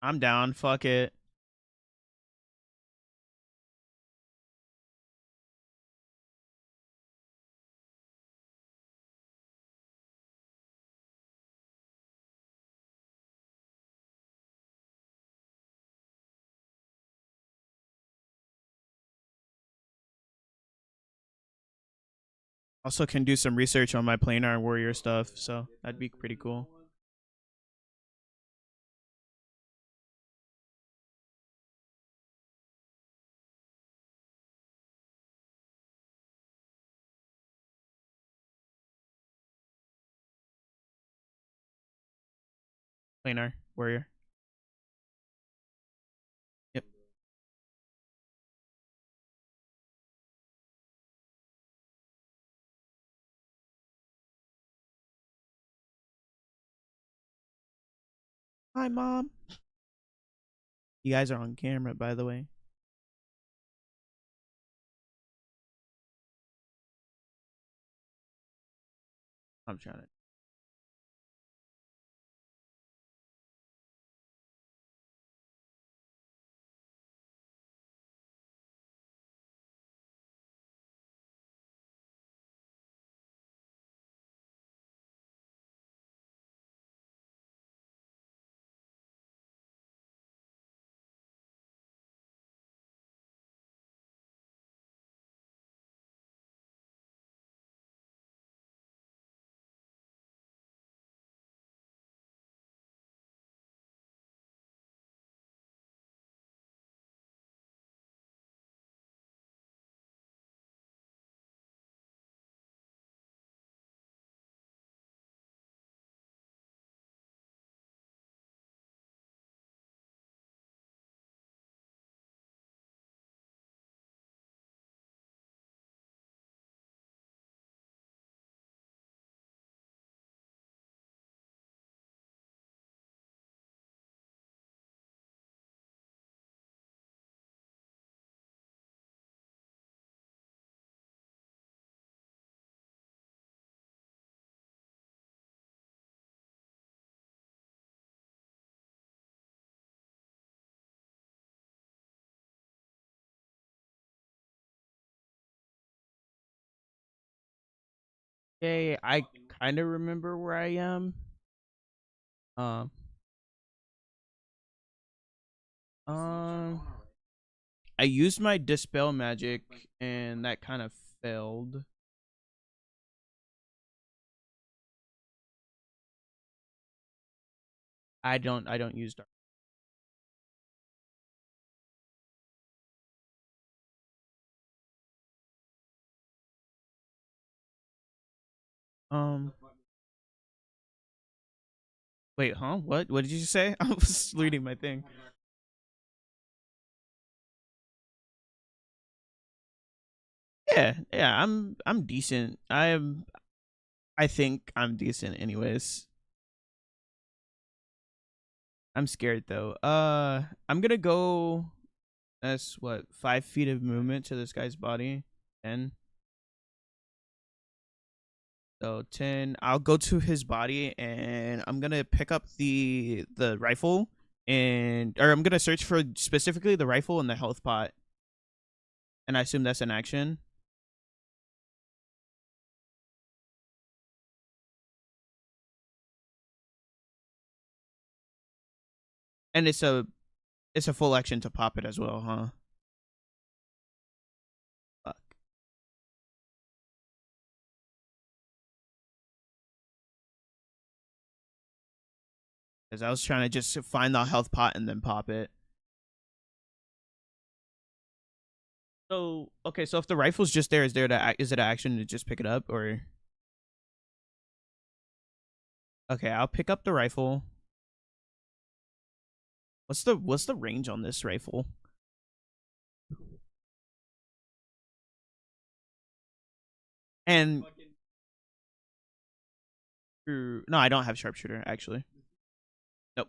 I'm down. Fuck it. Also can do some research on my planar warrior stuff, so that'd be pretty cool. Planar warrior. Yep. Hi, mom. You guys are on camera, by the way. I'm trying to. Okay, I kind of remember where I am. Um, um, I used my dispel magic, and that kind of failed. I don't use dark. Um, wait, huh? What did you say? I was reading my thing. Yeah, I'm decent. I think I'm decent anyways. I'm scared though. I'm gonna go. That's what 5 feet of movement to this guy's body. 10. So 10. I'll go to his body and I'm gonna pick up the rifle and or I'm gonna search for specifically the rifle and the health pot. And I assume that's an action. And it's a full action to pop it as well, huh? Fuck. Because I was trying to just find the health pot and then pop it. So okay, so if the rifle's just there, is it an action to just pick it up or? Okay, I'll pick up the rifle. What's the range on this rifle? And no, I don't have sharpshooter actually. Nope.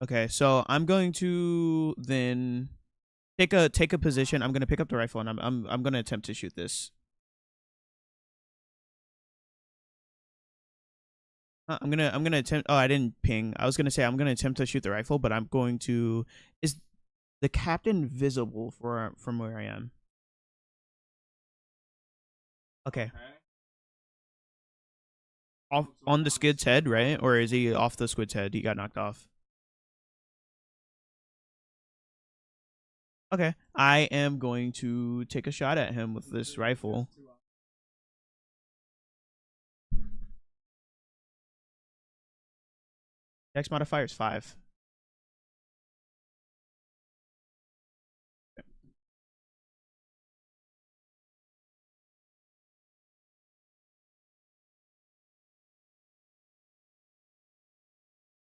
Okay, so I'm going to then take a position. I'm gonna pick up the rifle and I'm gonna attempt to shoot this. I'm gonna attempt. Oh, I didn't ping. I was gonna say I'm gonna attempt to shoot the rifle, but I'm going to. Is the captain visible for from where I am? Okay. Off on the squid's head, right? Or is he off the squid's head? He got knocked off. Okay. I am going to take a shot at him with this rifle. Dex modifier is 5.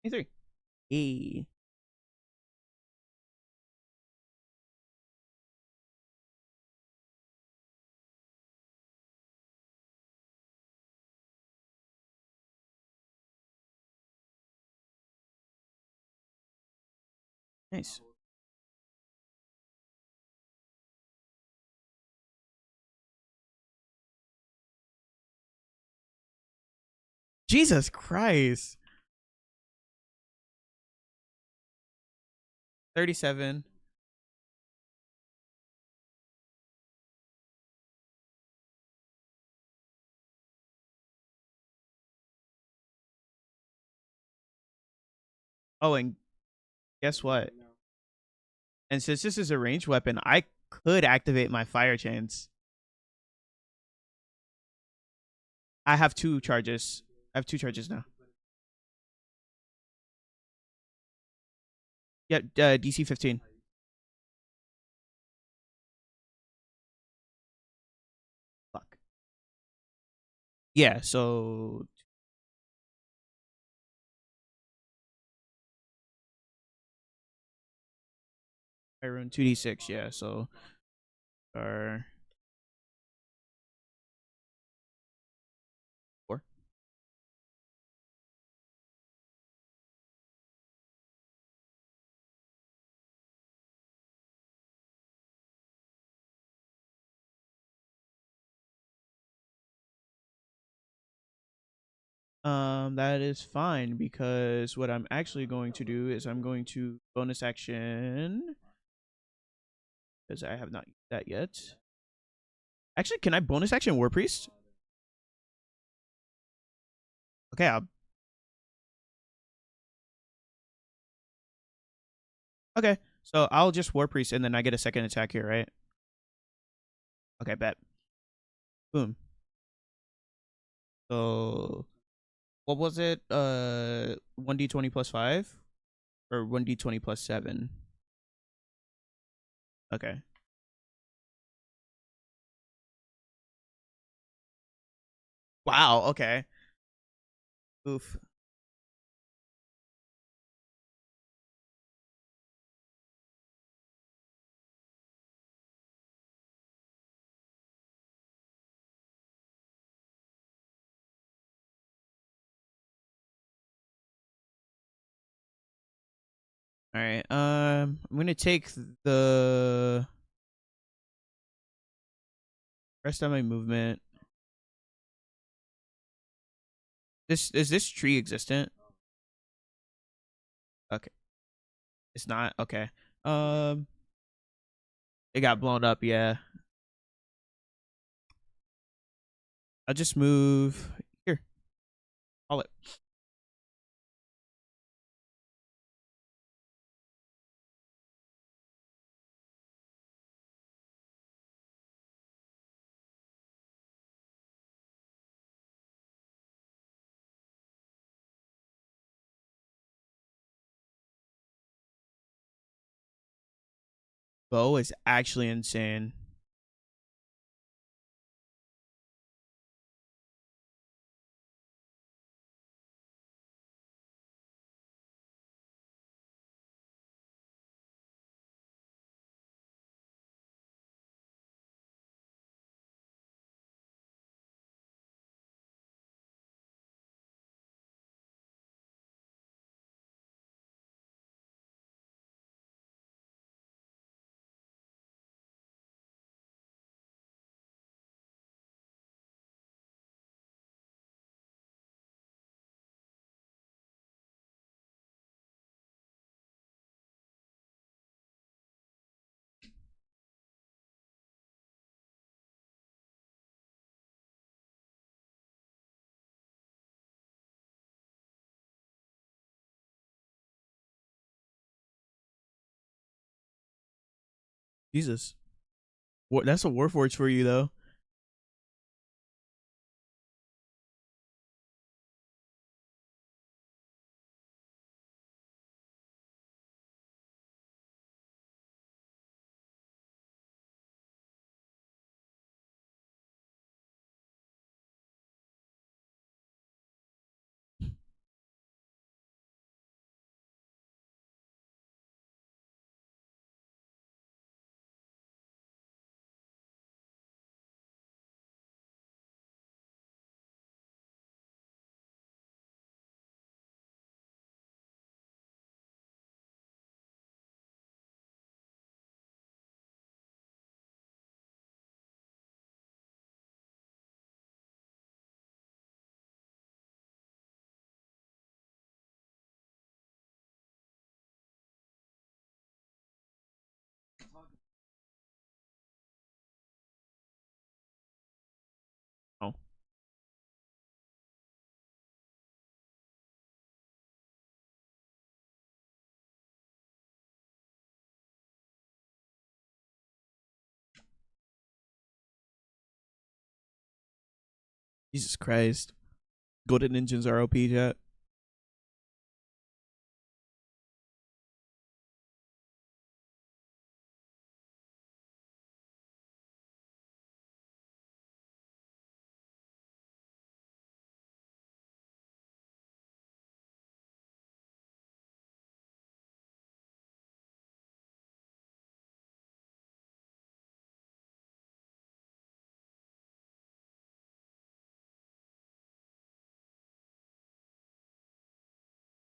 23. Hey. Nice. Jesus Christ. 37. Oh, and guess what? And since this is a ranged weapon, I could activate my fire chains. I have 2 charges. I have 2 charges now. Yeah, DC 15. Fuck. Yeah, so I run 2d6. Yeah, so are 4. That is fine because what I'm actually going to do is I'm going to bonus action because I have not used that yet. Actually, can I bonus action War Priest? Okay, okay. So I'll just War Priest and then I get a second attack here, right? Okay, bet. Boom. So what was it? 1d20 plus 5 or 1d20 plus 7? Okay. Wow, okay. Oof. All right. I'm gonna take the rest of my movement. This is this tree existent? Okay, it's not. Okay. Um, it got blown up. Yeah. I'll just move here. Call it. Bow is actually insane. Jesus. That's a warforged for you though. Oh, Jesus Christ. Golden Engines are OP, chat.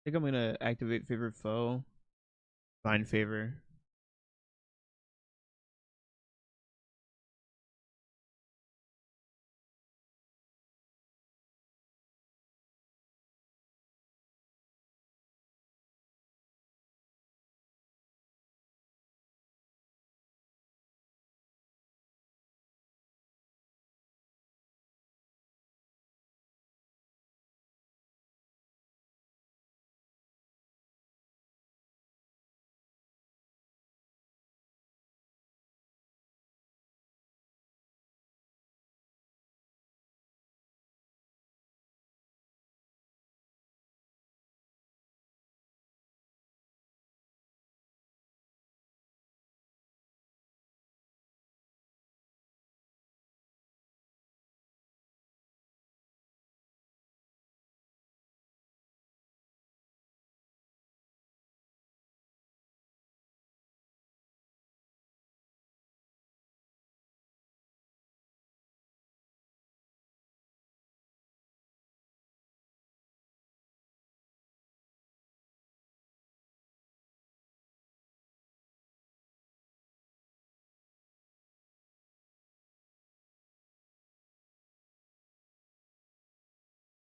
I think I'm gonna activate favorite foe. Find favor.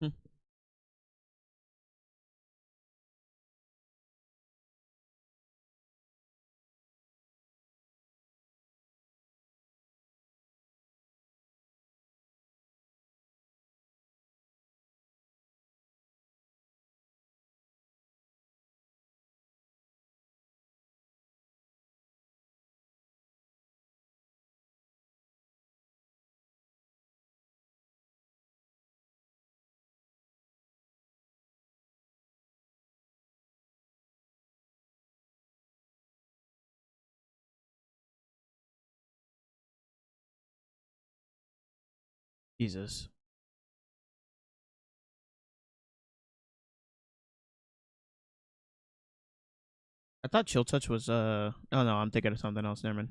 Hmm. Jesus. I thought Chill Touch was oh no, I'm thinking of something else. Never mind.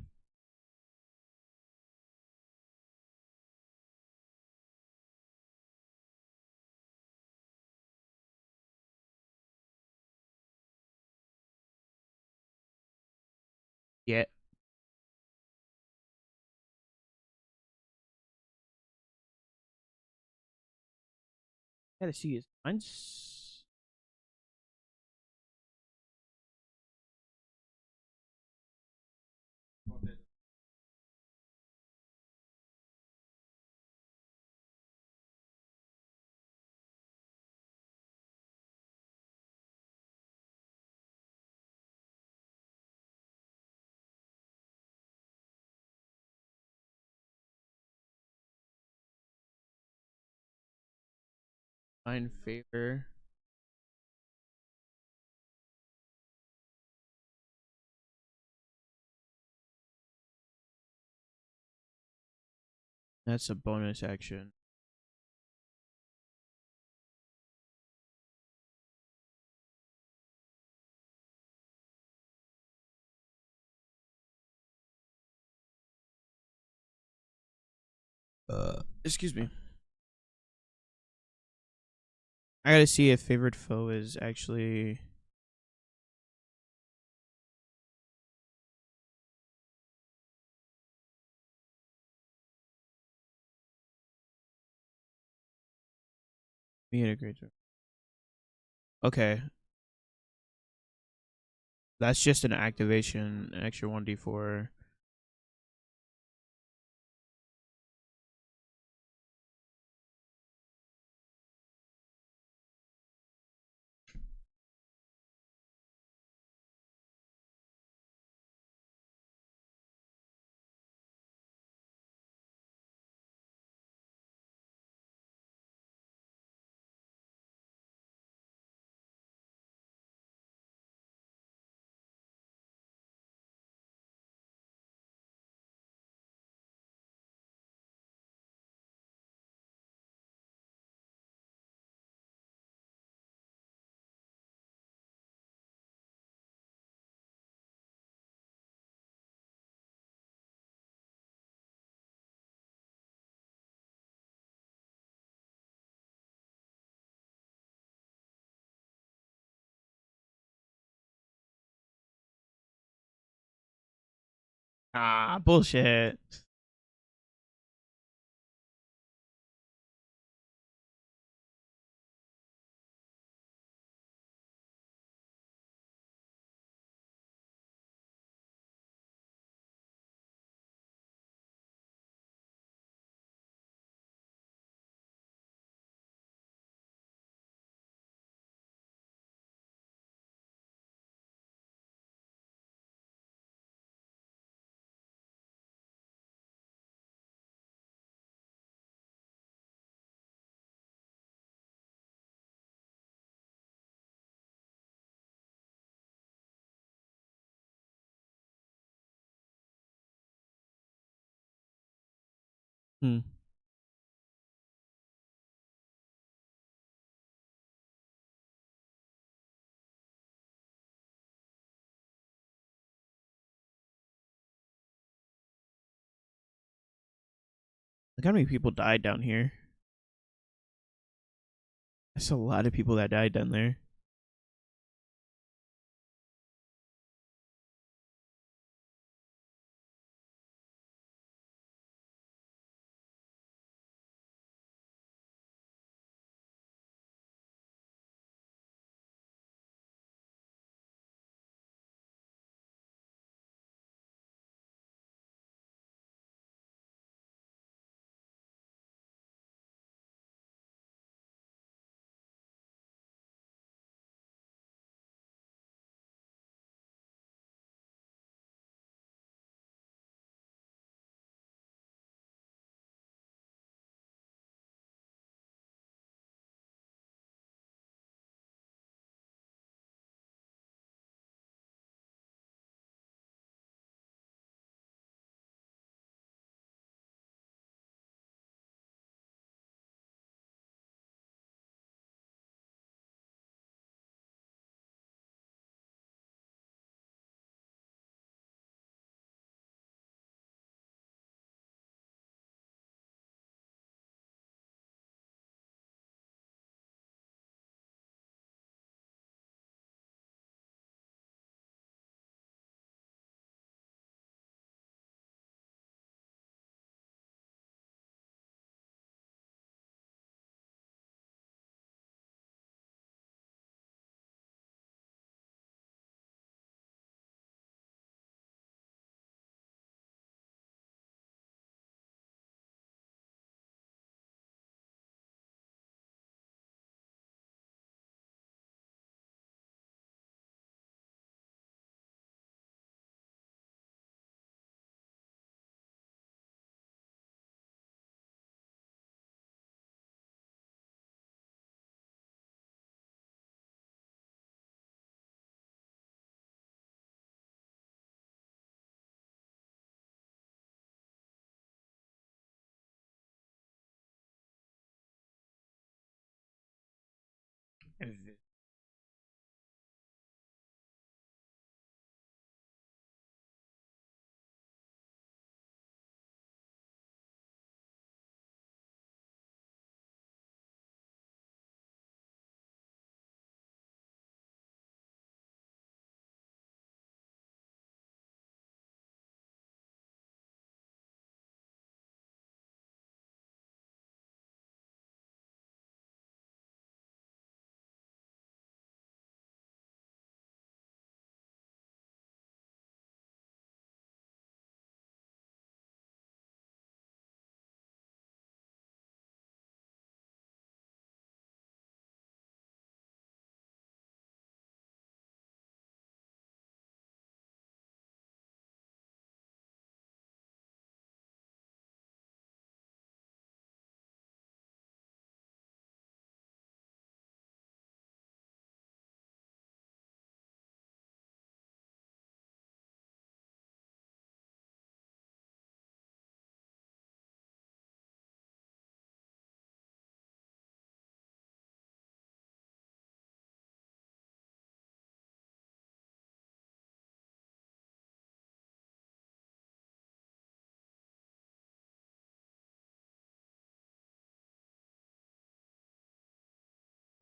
Yeah. Gotta see his mine's Find favor. That's a bonus action. Excuse me. I gotta see if favorite foe is actually. Me integrator. Okay, that's just an activation, an extra 1d4. Ah, bullshit. Hmm. Look how many people died down here. That's a lot of people that died down there.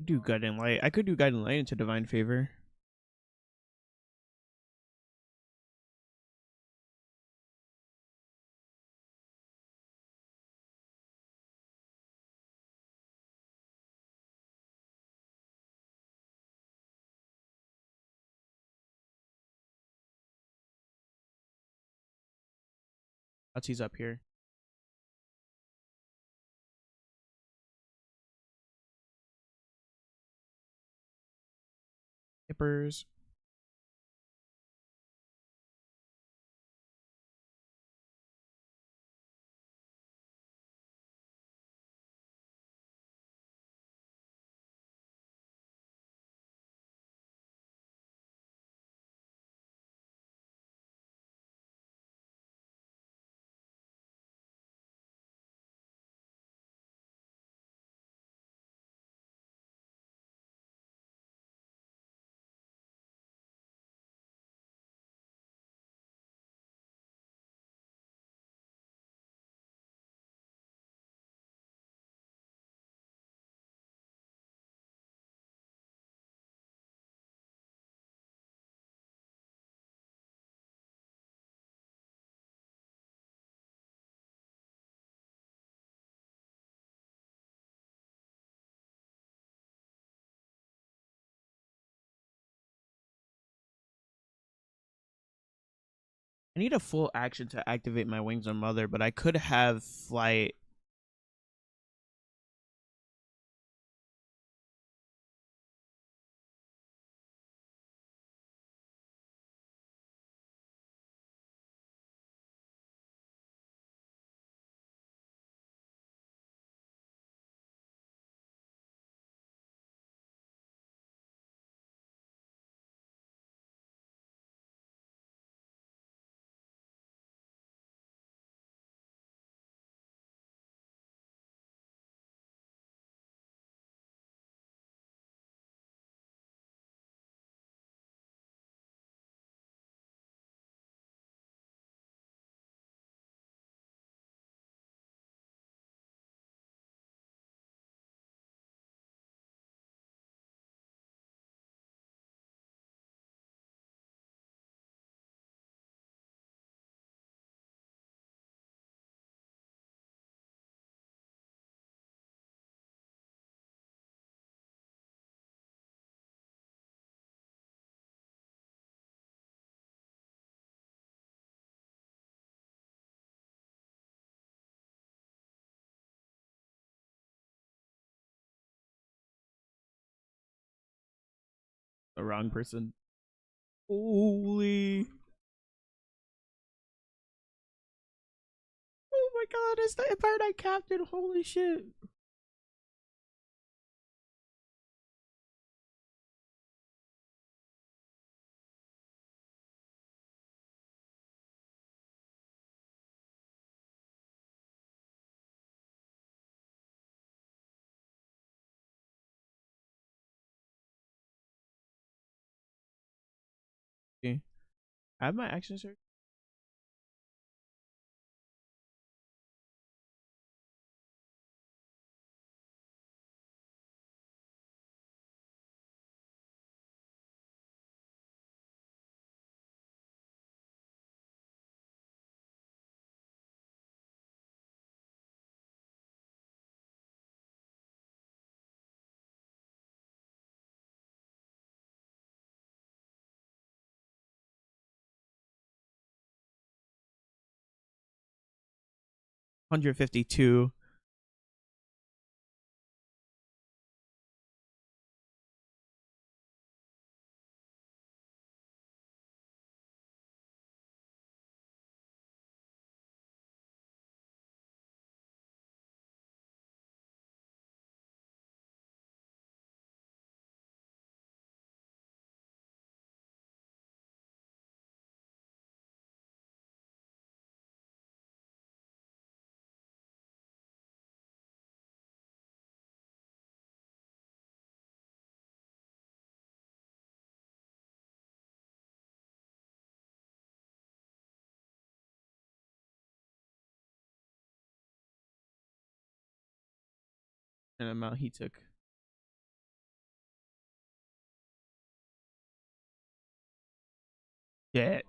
do guiding light. I could do guiding light into divine favor. He's up here. Hippers. I need a full action to activate my wings on Mother, but I could have flight. The wrong person. Holy. Oh my god, it's the Empire Knight Captain. Holy shit. Okay. I have my action search. 152. And amount he took. Yeah.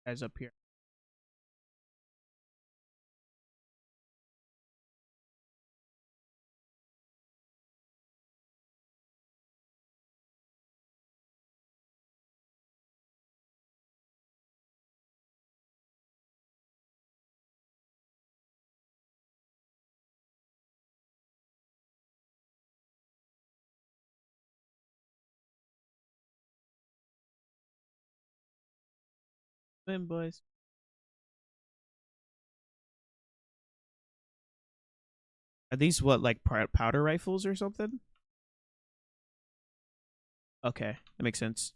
Guys up here. Swim, boys. Are these what, like powder rifles or something? Okay, that makes sense.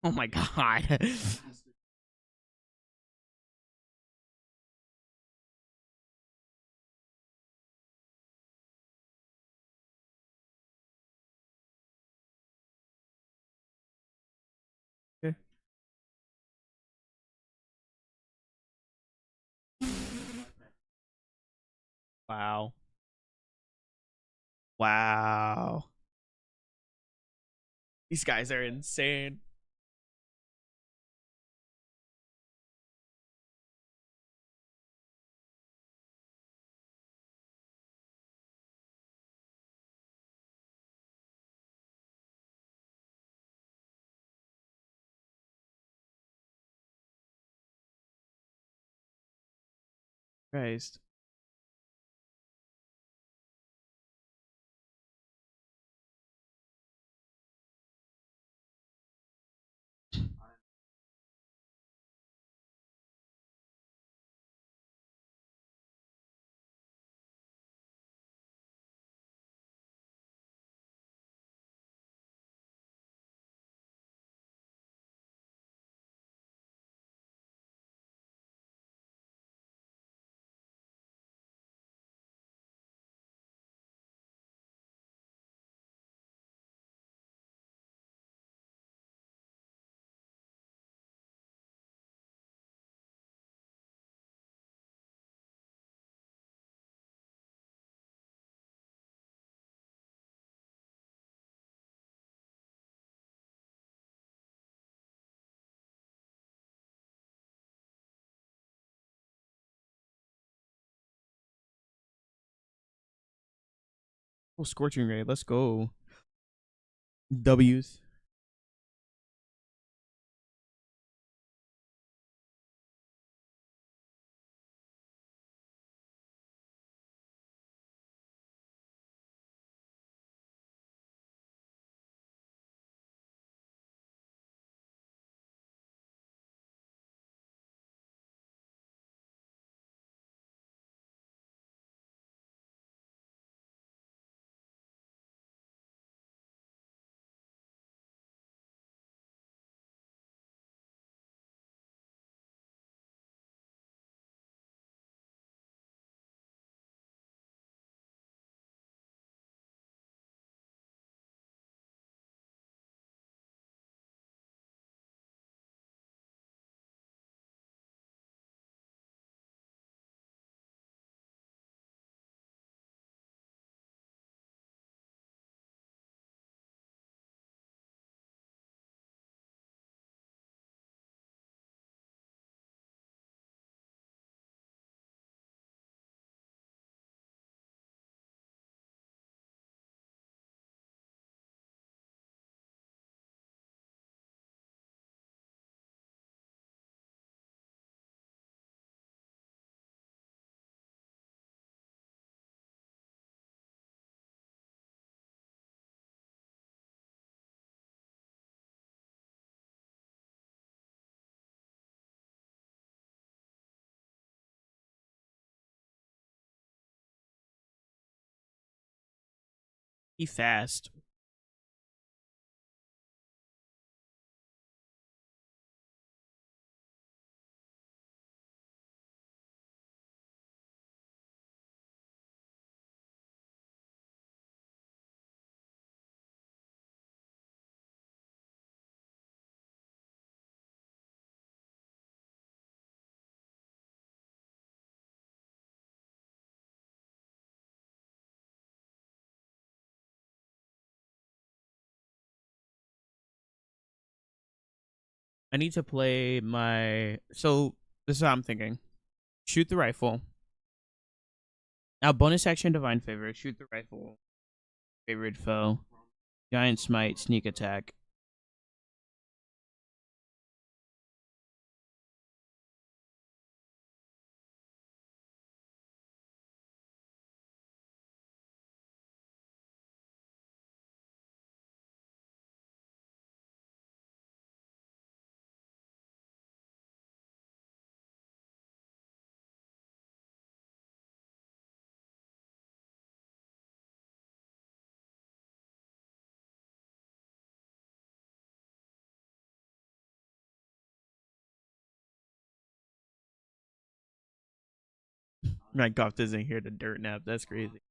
Oh my god. Wow. Wow. These guys are insane. Christ. Oh, scorching ray. Let's go. W's. He fast. I need to play my. So this is how I'm thinking. Shoot the rifle. Now bonus action divine favor. Shoot the rifle. Favorite foe. Giant smite. Sneak attack. Nightcroft isn't here to dirt nap. That's crazy.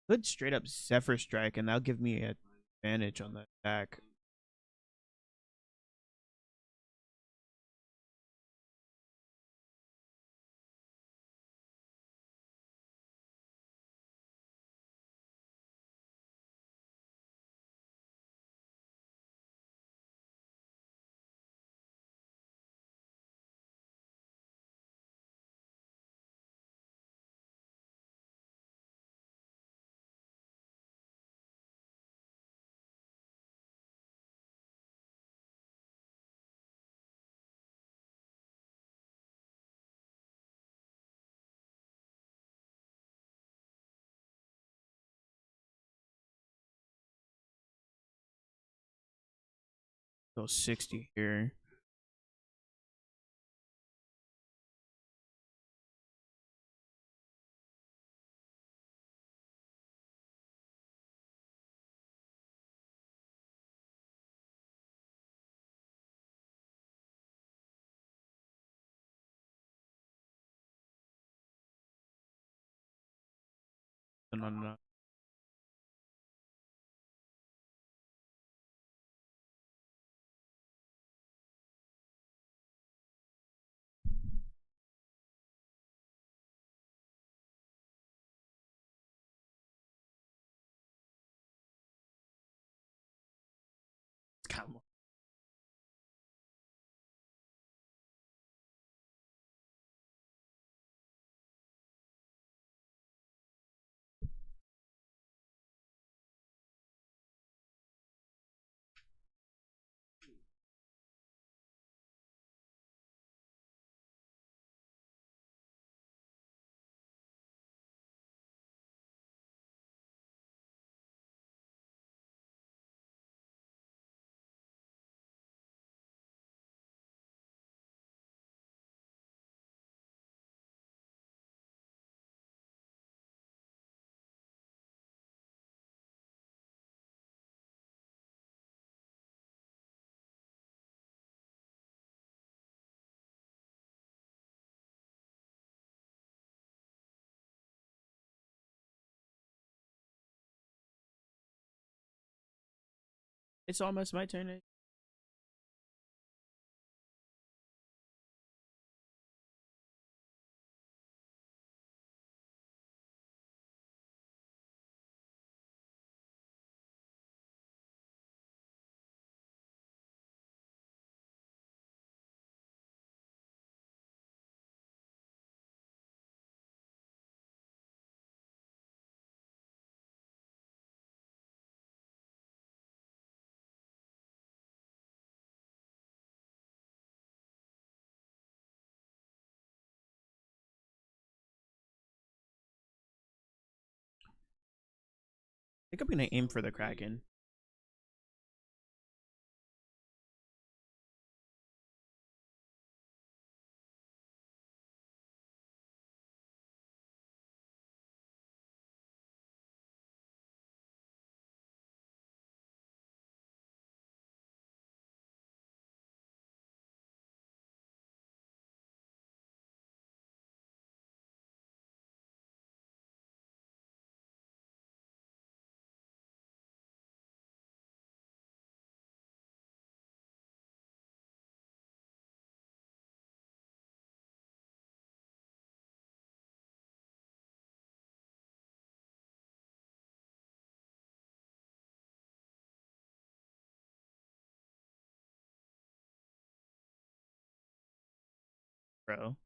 Could straight up Zephyr Strike, and that'll give me an advantage on the attack. Go 60 here. No, no, no. Come on. It's almost my turn. think I'm gonna aim for the Kraken. Bro.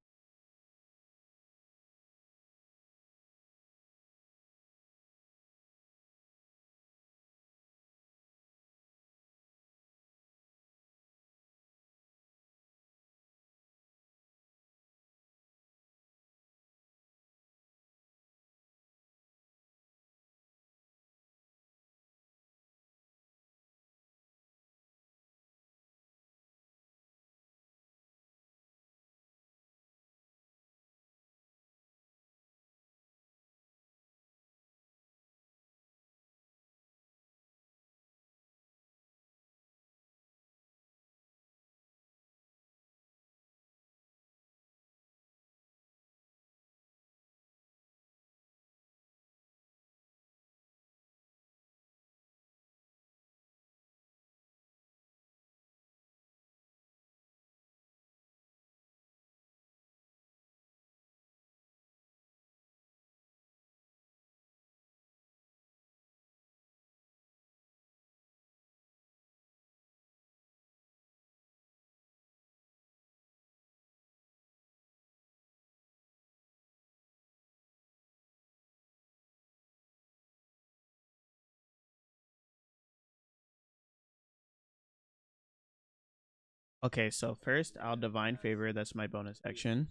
Okay, so first I'll divine favor. That's my bonus action.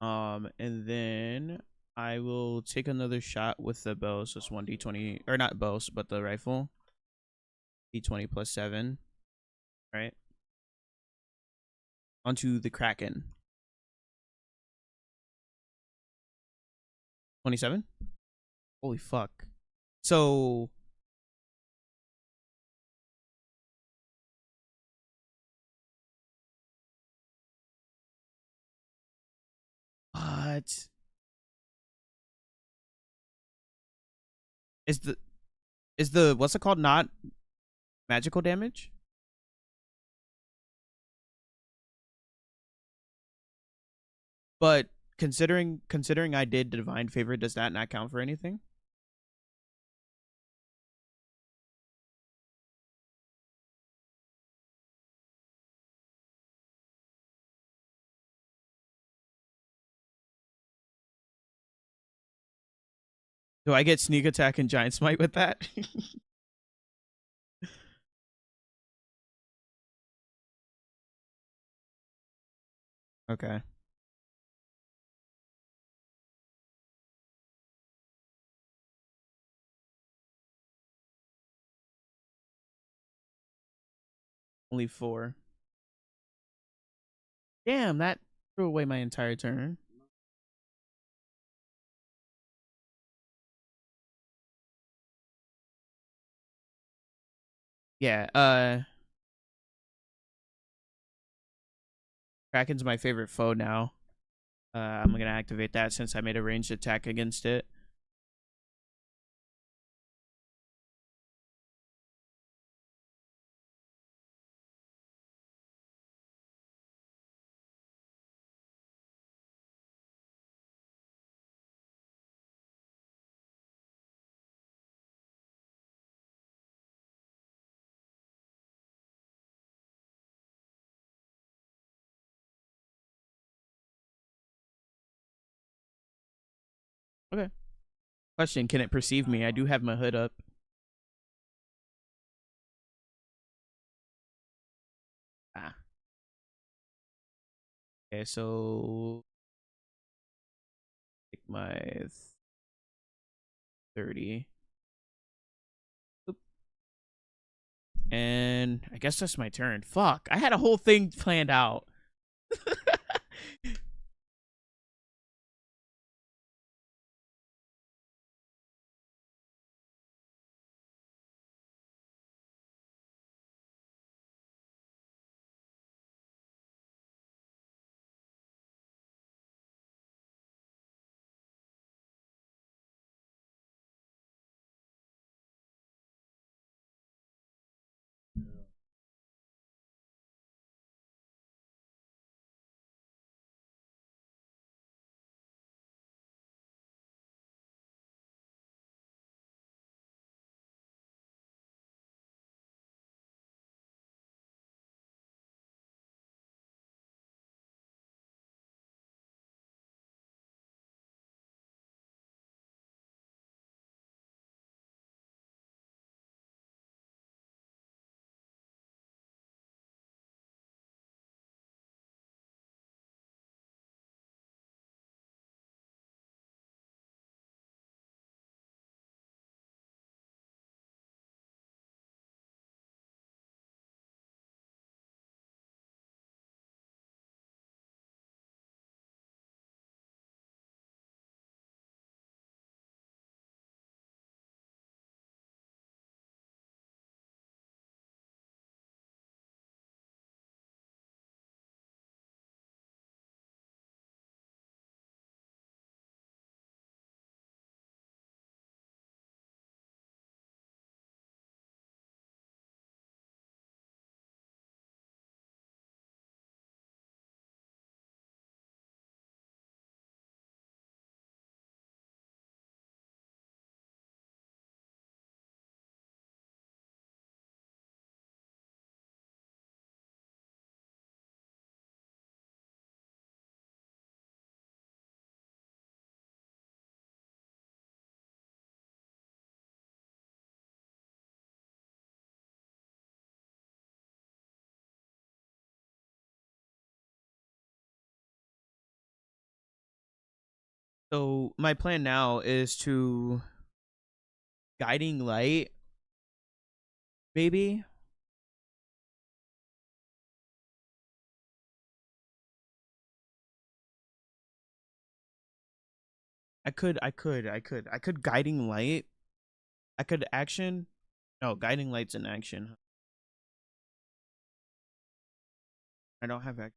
And then I will take another shot with the bow. So it's 1d20, or not bows, but the rifle. D20 plus 7. Right. Onto the Kraken. 27? Holy fuck. So what is the what's it called? Not magical damage? But considering I did divine favor, does that not count for anything? Do I get sneak attack and giant smite with that? Okay. Only 4. Damn, that threw away my entire turn. Yeah, Kraken's my favorite foe now. I'm gonna activate that since I made a ranged attack against it. Okay. Question, can it perceive me? I do have my hood up. Ah. Okay, so take my 30. Oop. And I guess that's my turn. Fuck. I had a whole thing planned out. So my plan now is to guiding light, baby. I could guiding light. I could action. No, guiding light's in action. I don't have action.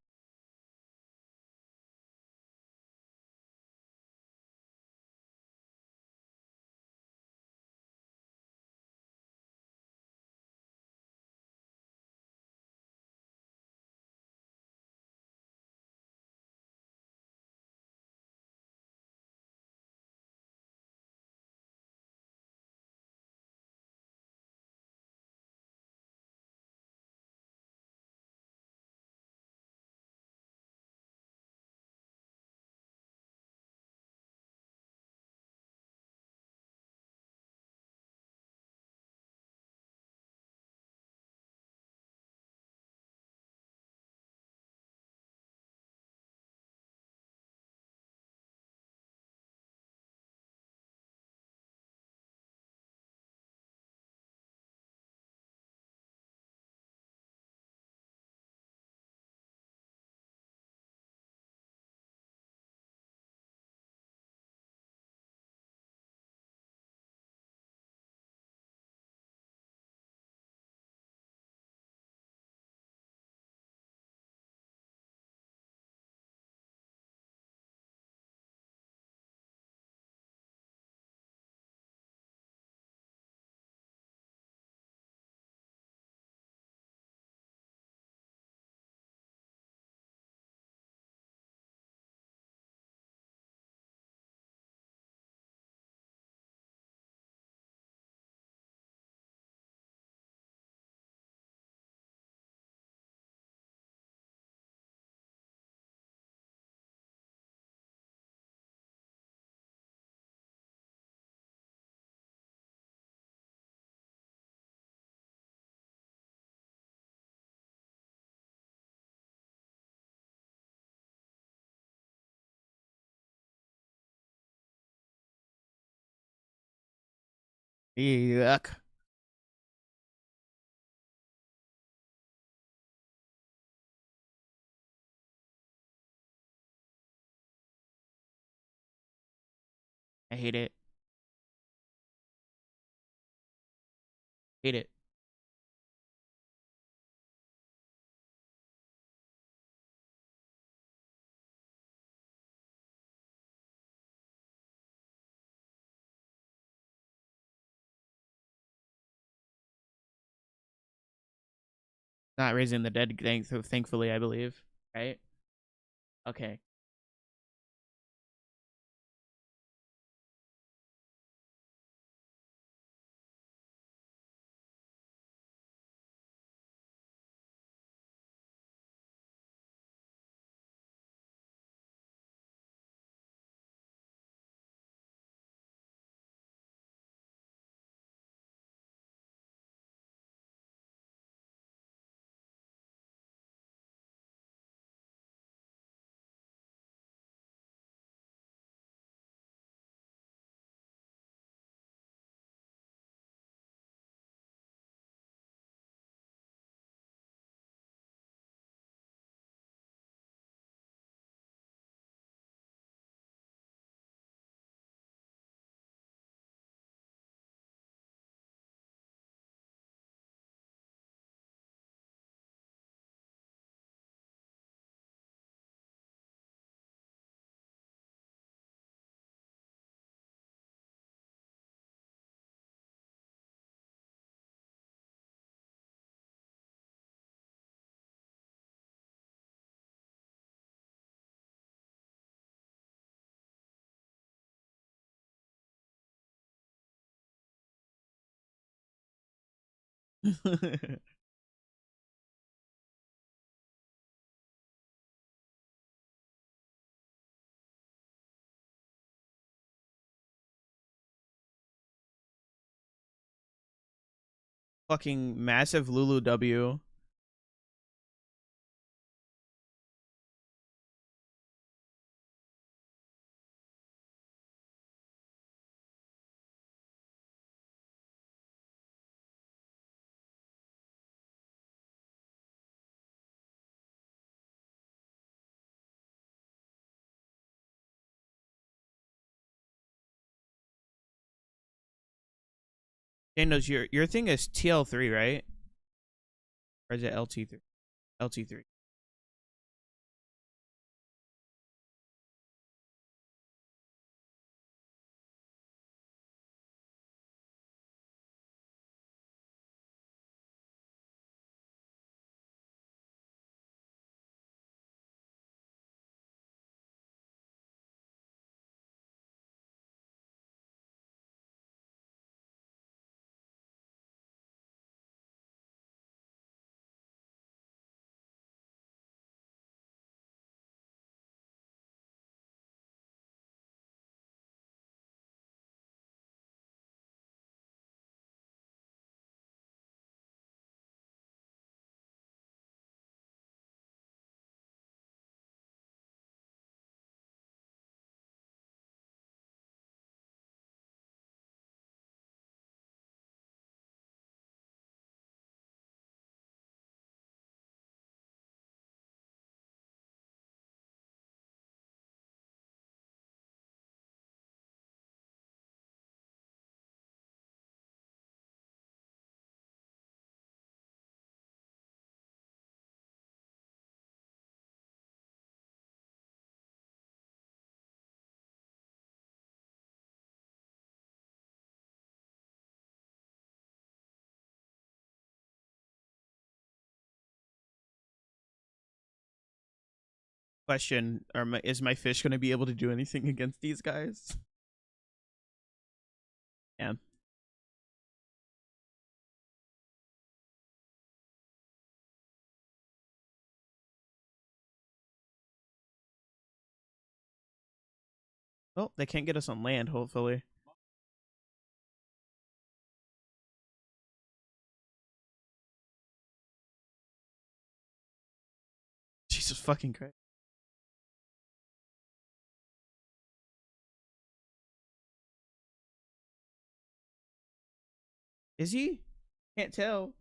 Yuck. I hate it. Hate it. Not raising the dead, thankfully, I believe. Right? Okay. Fucking massive Lulu W. Daniels, your thing is TL3, right? Or is it LT3? LT3. Question: is my fish going to be able to do anything against these guys? Yeah. Well, they can't get us on land, hopefully. Jesus fucking Christ. Is he? Can't tell.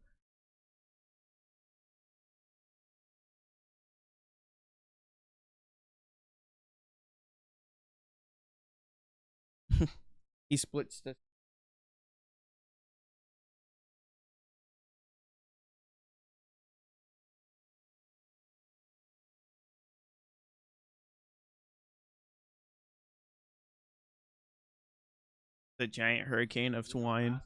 He splits the giant hurricane of twine.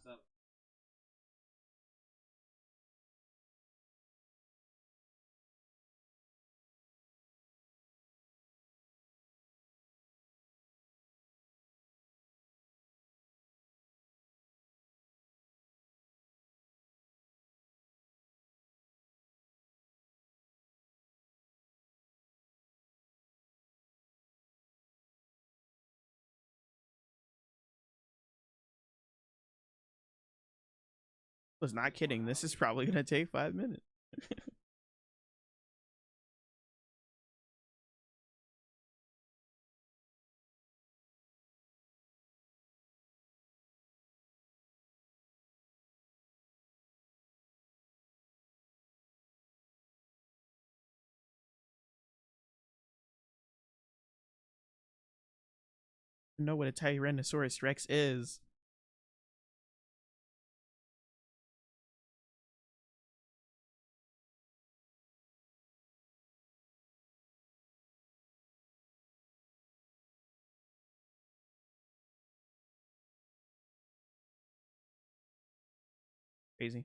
I was not kidding. This is probably gonna take 5 minutes. I know what a Tyrannosaurus Rex is. Crazy.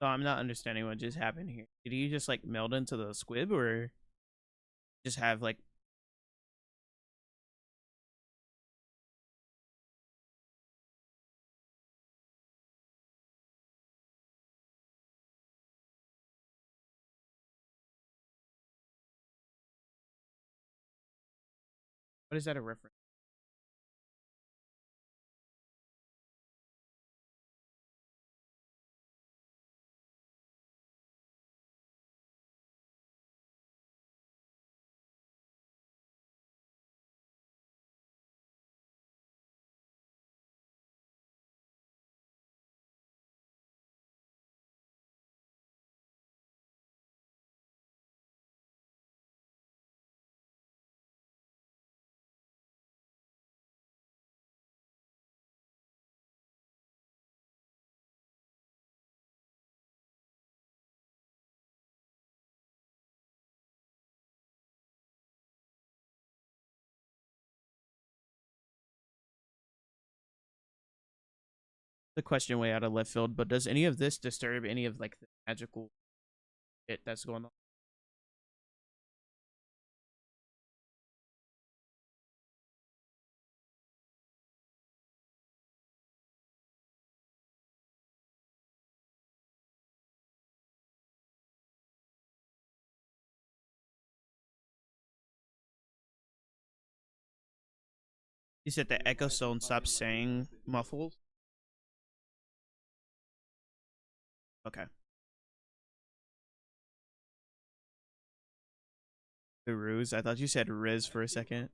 So I'm not understanding what just happened here. Did he just like meld into the squib or just have like what is that a reference? The question way out of left field, but does any of this disturb any of like the magical shit that's going on? You said the Echo Stone stopped saying muffled? Okay. The ruse. I thought you said Riz for a second.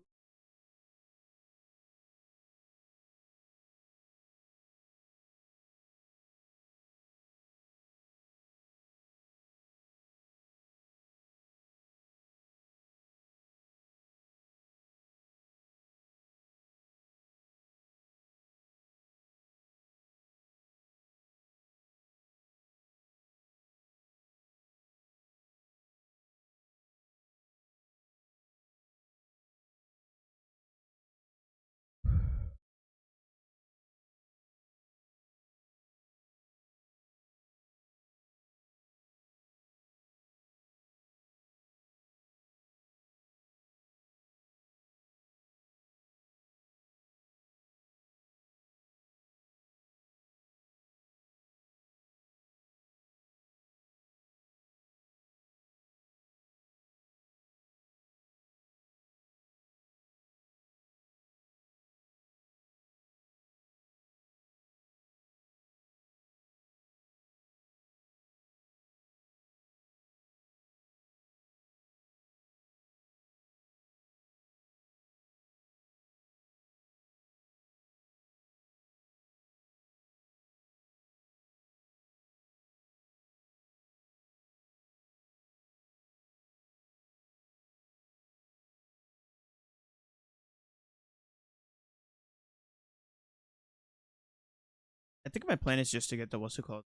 I think my plan is just to get the what's it called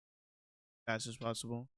as fast as possible.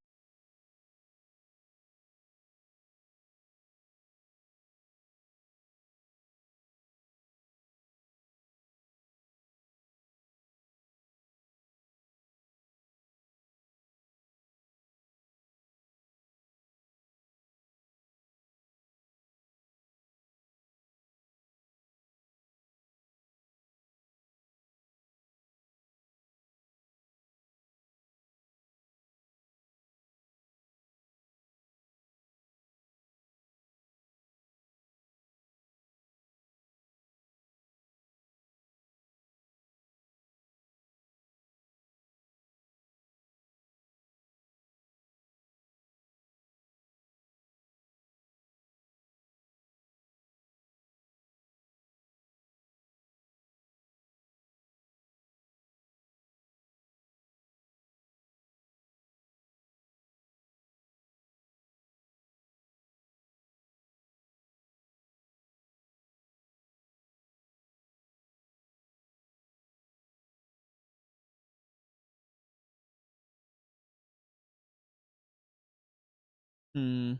Hmm.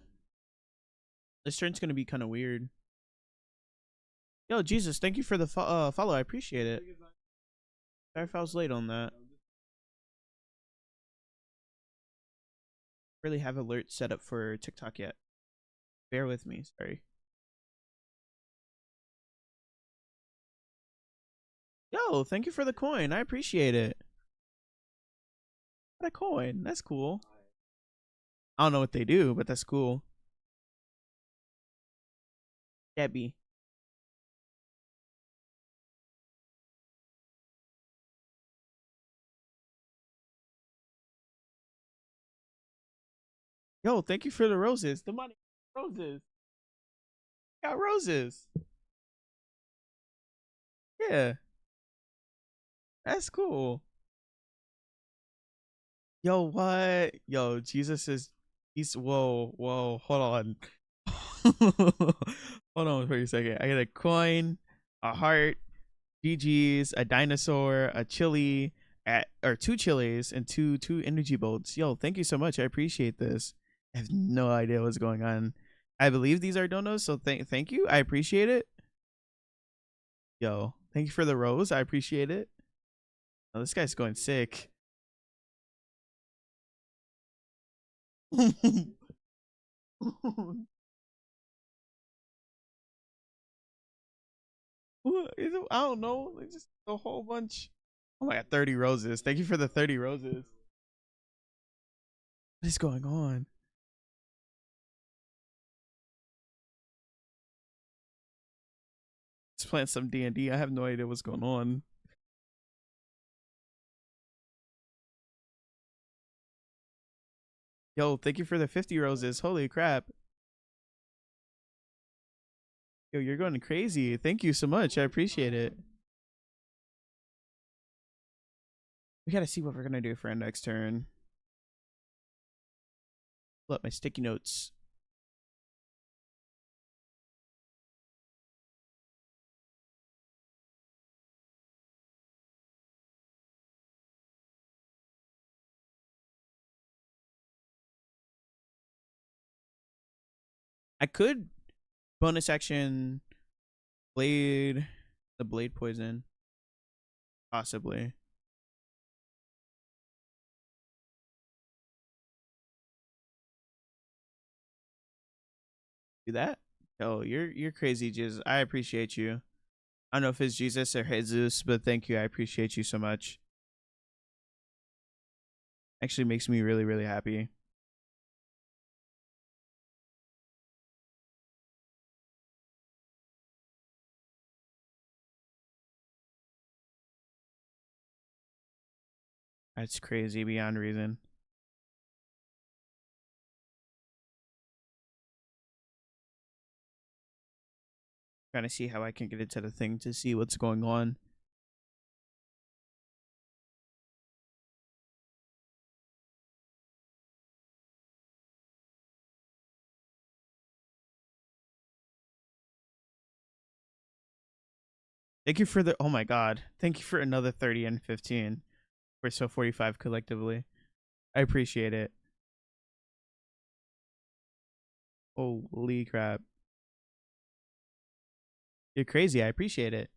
This turn's gonna be kind of weird. Yo, Jesus, thank you for the follow. I appreciate it. Sorry if I was late on that. Really have alerts set up for TikTok yet. Bear with me. Sorry. Yo, thank you for the coin. I appreciate it. What a coin. That's cool. I don't know what they do, but that's cool. Debbie. Yo, thank you for the roses. The money. Roses. Got roses. Yeah, that's cool. Yo, what? Yo, Jesus is he's whoa, hold on. Hold on for a second. I got a coin, a heart, GG's, a dinosaur, a chili, or two chilies, and two energy bolts. Yo, thank you so much. I appreciate this. I have no idea what's going on. I believe these are donos, so thank you. I appreciate it. Yo, thank you for the rose. I appreciate it. Oh, this guy's going sick. I don't know. It's just a whole bunch. Oh my god, 30 roses. Thank you for the 30 roses. What is going on? Let's play some D&D. I have no idea what's going on. Yo, thank you for the 50 roses. Holy crap. Yo, you're going crazy. Thank you so much. I appreciate it. We gotta see what we're gonna do for our next turn. Pull up my sticky notes. I could bonus action blade the blade poison. Possibly. Do that? Oh, you're crazy, Jesus. I appreciate you. I don't know if it's Jesus or Jesus, but thank you. I appreciate you so much. Actually makes me really, really happy. That's crazy beyond reason. Trying to see how I can get into the thing to see what's going on. Thank you for the oh my god. Thank you for another 30 and 15. We're so 45 collectively. I appreciate it. Holy crap. You're crazy. I appreciate it.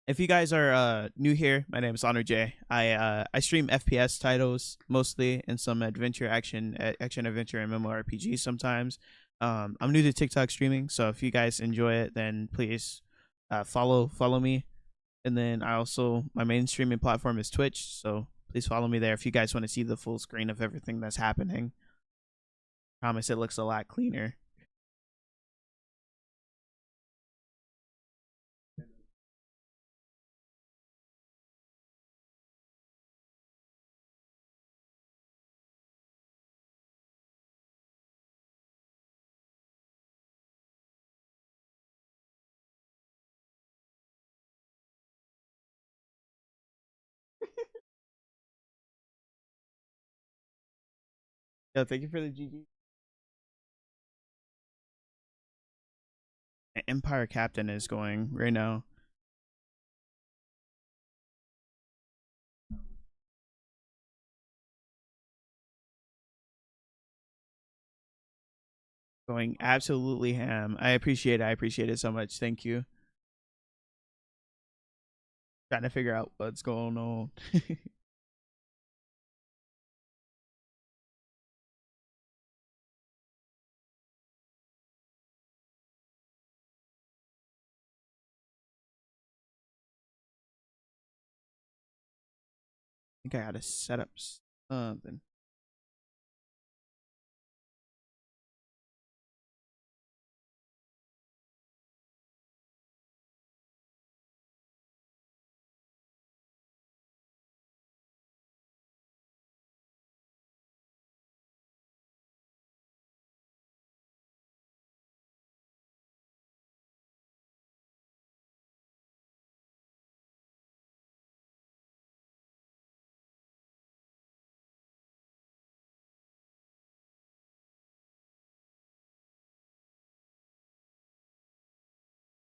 If you guys are new here, my name is Honor J. I stream FPS titles mostly and some adventure action adventure and MMORPG sometimes. I'm new to TikTok streaming, so if you guys enjoy it, then please follow me. And then I also my main streaming platform is Twitch, so please follow me there if you guys want to see the full screen of everything that's happening. Promise it looks a lot cleaner. Yeah, thank you for the GG. Empire Captain is going right now. Going absolutely ham. I appreciate it. I appreciate it so much. Thank you. Trying to figure out what's going on. I think I gotta set up something.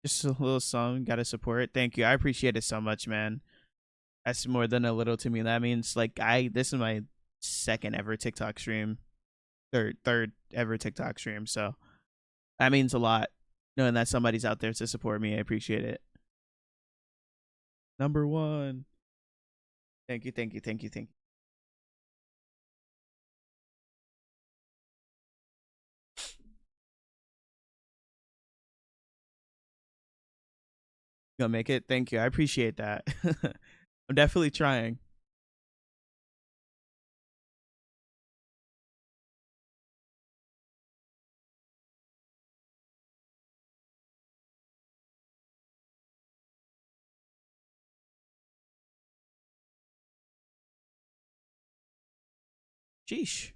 Just a little song. Gotta support it. Thank you. I appreciate it so much, man. That's more than a little to me. That means like this is my second ever TikTok stream. Third ever TikTok stream. So that means a lot. Knowing that somebody's out there to support me. I appreciate it. Number one. Thank you, thank you, thank you, thank you. Gonna make it. Thank you. I appreciate that. I'm definitely trying. Sheesh.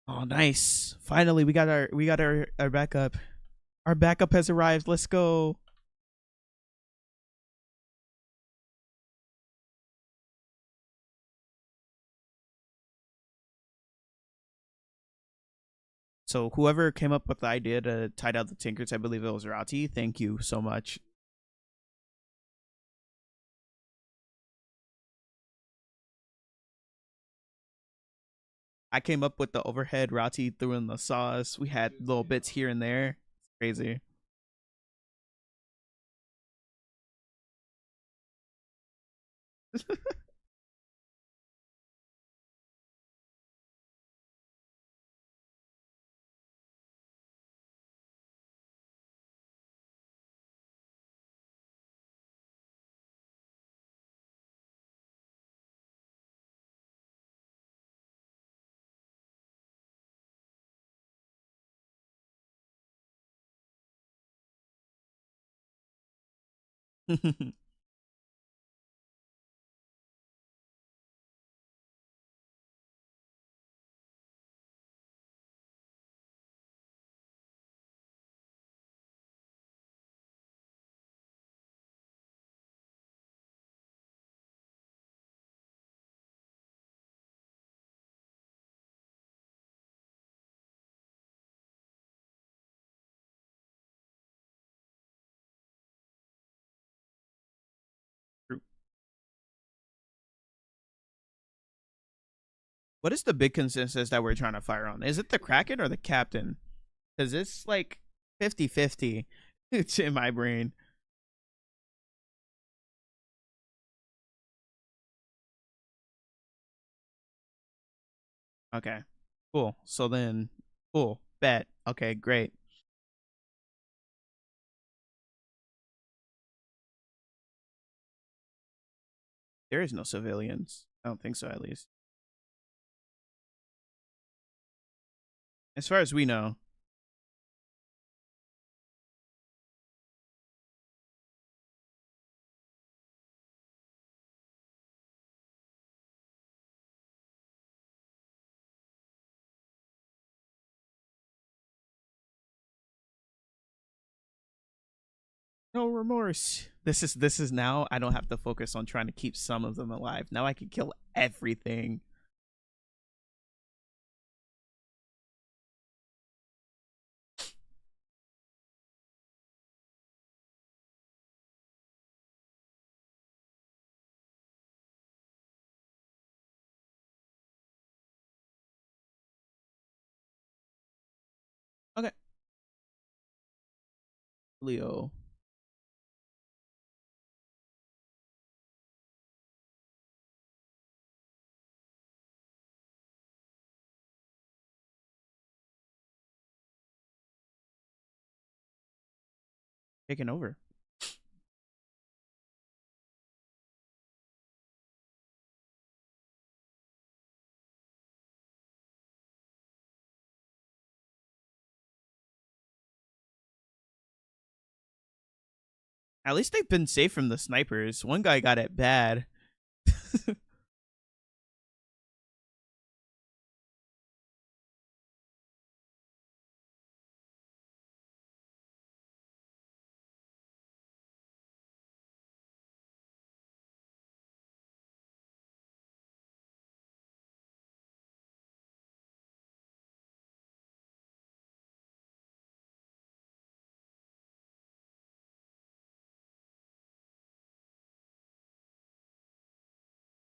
Oh, nice. Finally, we got our backup. Our backup has arrived. Let's go. So whoever came up with the idea to tie down the Tinkers, I believe it was Rati. Thank you so much. I came up with the overhead. Rati threw in the sauce. We had little bits here and there. Crazy. What is the big consensus that we're trying to fire on? Is it the Kraken or the Captain? Because it's like 50-50. It's in my brain. Okay. Cool. So then, cool. Bet. Okay, great. There is no civilians. I don't think so, at least. As far as we know. No remorse. This is now I don't have to focus on trying to keep some of them alive. Now I can kill everything. Okay. Leo. Taking over. At least they've been safe from the snipers. One guy got it bad.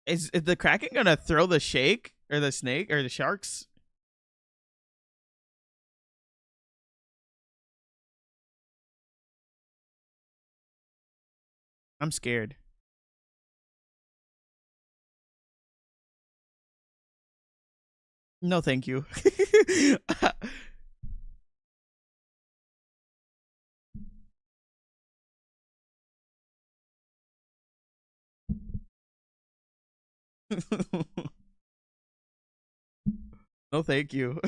Is the Kraken gonna throw the shake or the snake or the sharks? I'm scared. No, thank you. No, thank you.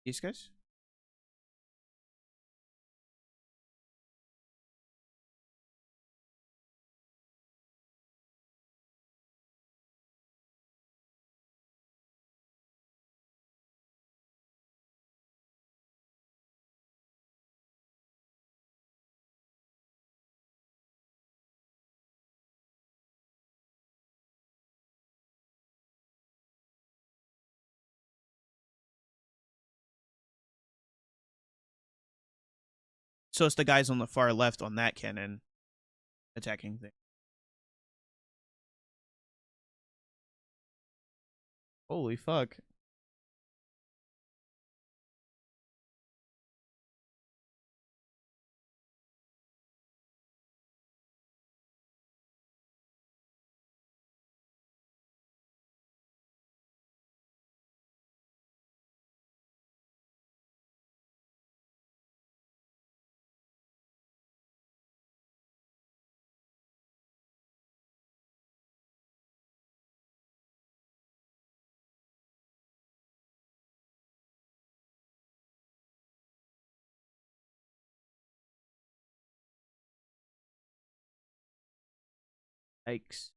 These guys? So it's the guys on the far left on that cannon attacking thing. Holy fuck. Yikes.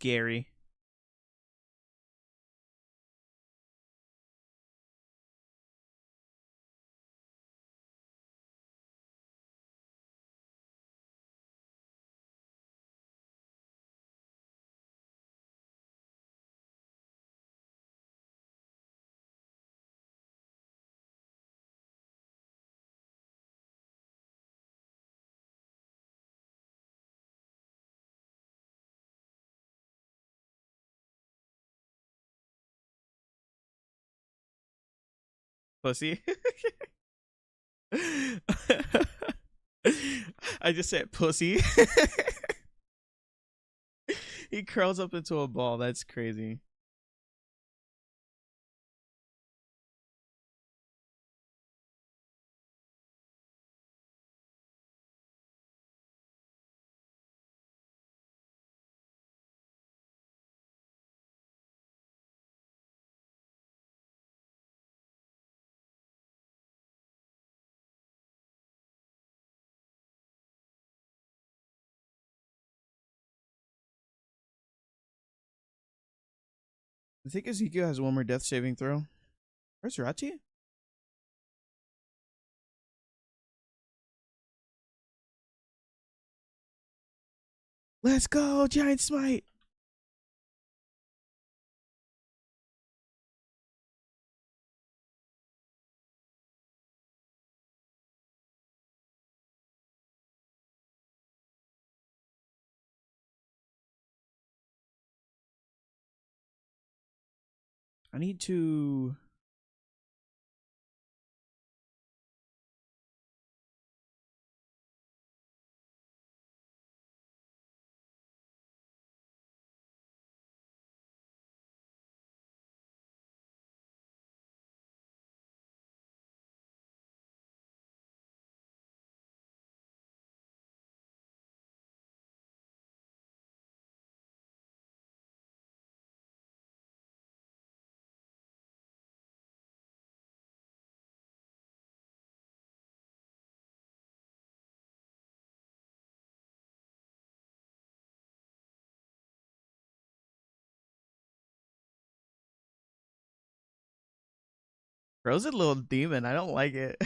Scary. Pussy. I just said pussy. He curls up into a ball. That's crazy. I think Ezekiel has one more death saving throw. Where's Rati? Let's go, Giant Smite. I need to. Bro's a little demon. I don't like it.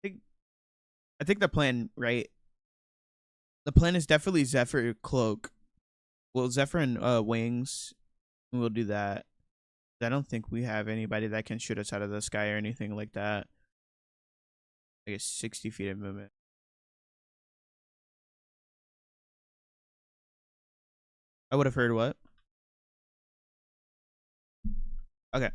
think I think the plan, right? The plan is definitely Zephyr cloak. Well, Zephyr and wings. We'll do that. I don't think we have anybody that can shoot us out of the sky or anything like that. I guess 60 feet of movement. I would have heard what? Okay.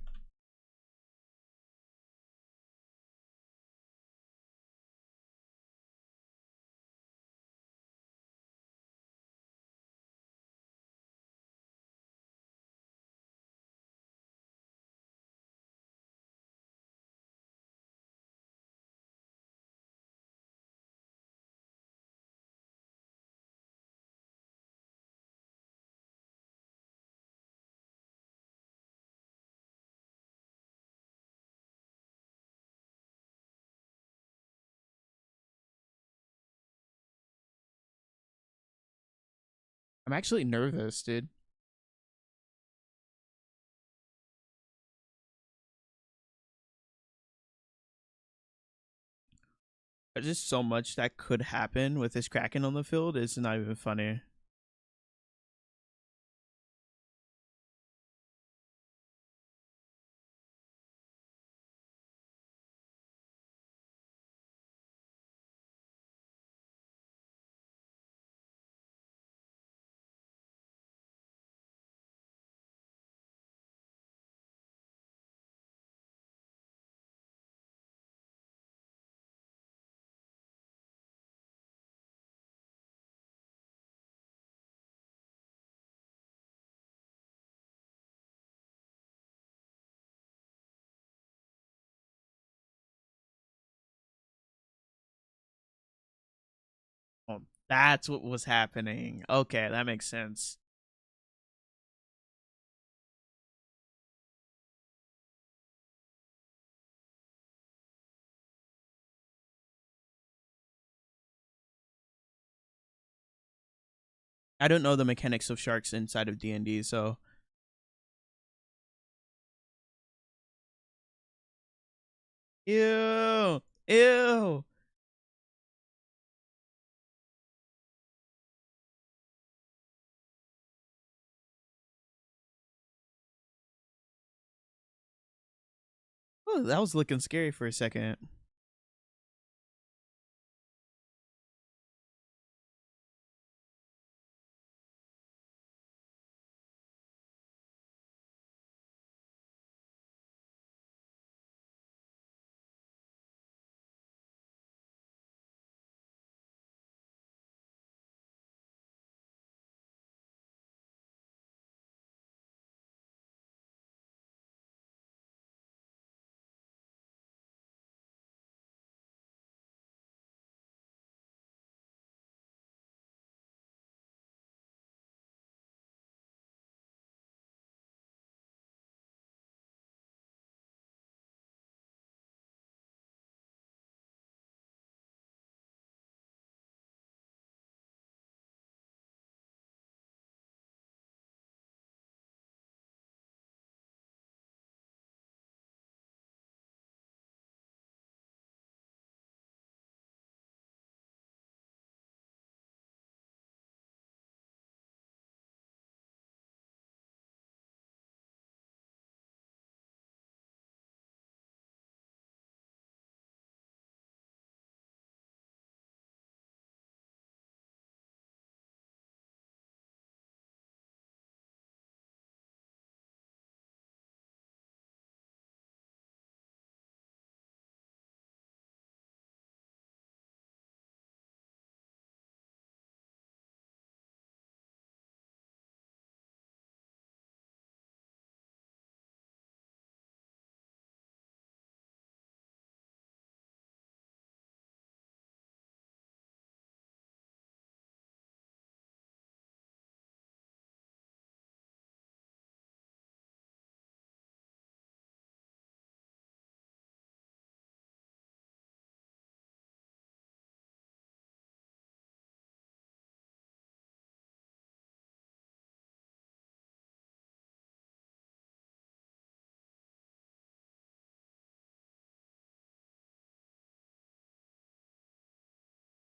I'm actually nervous, dude. There's just so much that could happen with this Kraken on the field. It's not even funny. Oh, that's what was happening. Okay, that makes sense. I don't know the mechanics of sharks inside of D&D, so ew, ew. Oh, that was looking scary for a second.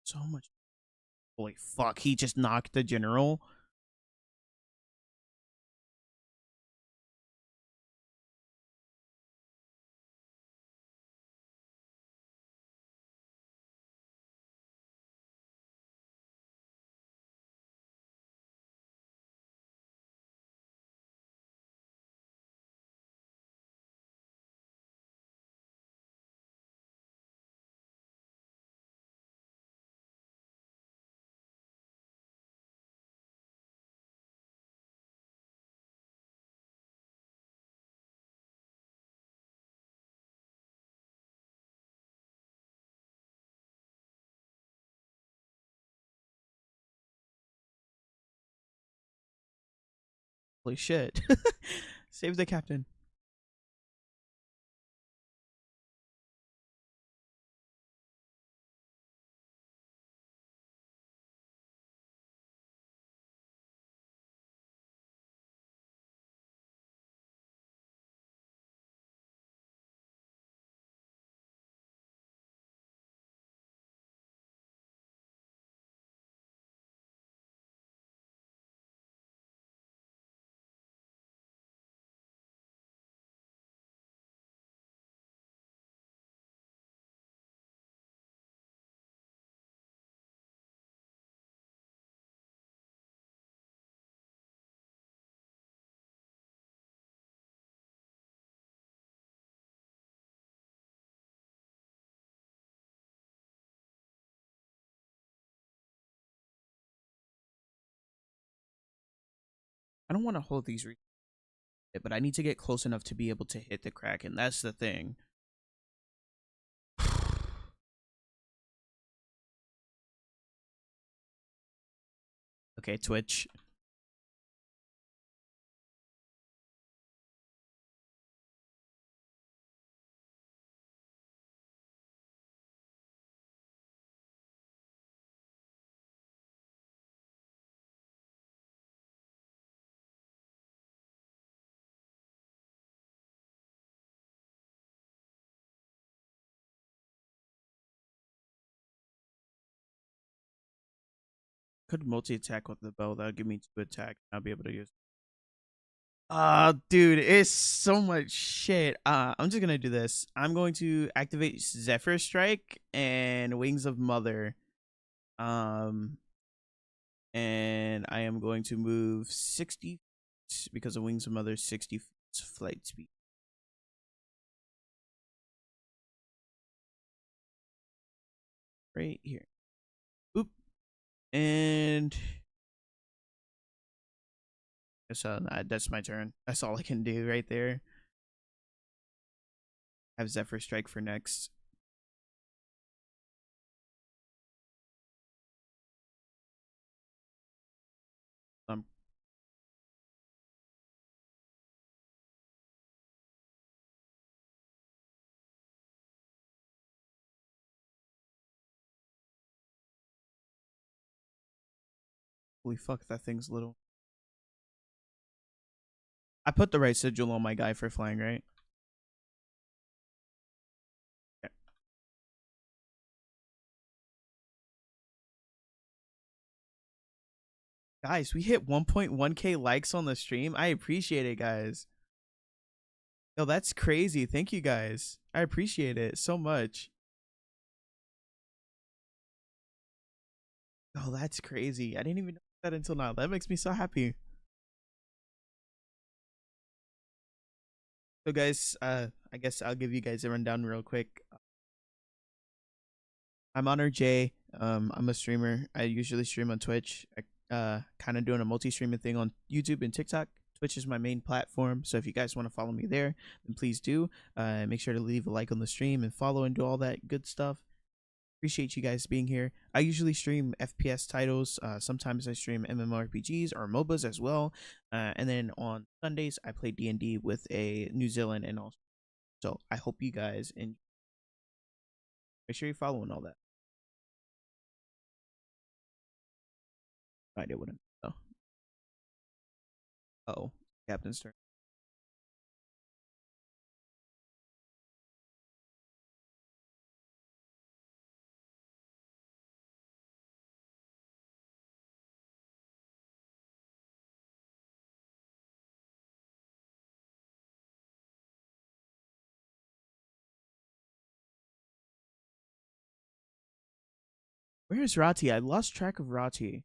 So much. Holy fuck! He just knocked the general. Holy shit! Save the captain. I don't want to hold these, but I need to get close enough to be able to hit the Kraken. That's the thing. Okay, Twitch. Could multi attack with the bow. That'll give me 2 attack. I'll be able to use. Dude, it's so much shit. I'm just gonna do this. I'm going to activate Zephyr Strike and Wings of Mother. Um, and I am going to move 60 because of Wings of Mother 60 flight speed. Right here. Oop. And so that's my turn. That's all I can do right there. I have Zephyr Strike for next. Um, Holy fuck, that thing's little. I put the right sigil on my guy for flying, right? Yeah. Guys, we hit 1.1k likes on the stream. I appreciate it, guys. Yo, that's crazy. Thank you, guys. I appreciate it so much. Oh, that's crazy. I didn't even know that until now. That makes me so happy. So, guys, I guess I'll give you guys a rundown real quick. I'm Honor J. I'm a streamer. I usually stream on Twitch. I kind of doing a multi-streaming thing on YouTube and TikTok. Twitch is my main platform, so if you guys want to follow me there, then please do. Make sure to leave a like on the stream and follow and do all that good stuff. Appreciate you guys being here. I usually stream FPS titles. Sometimes I stream MMORPGs or MOBAs as well. And then on Sundays, I play D&D with a New Zealand and also. So I hope you guys enjoy. Make sure you're following all that. No idea what I'm. Oh. Oh, Captain's turn. Where is Rati? I lost track of Rati.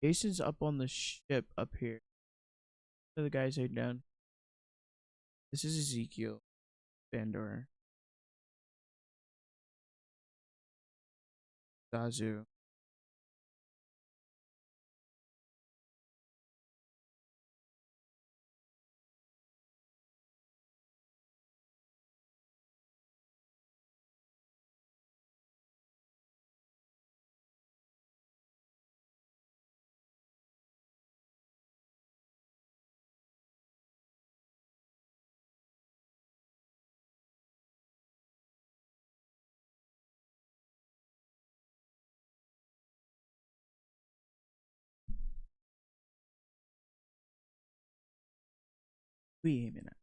Jason's up on the ship up here. The other guys are down. This is Ezekiel. Bandor. Zazu. We aiming at.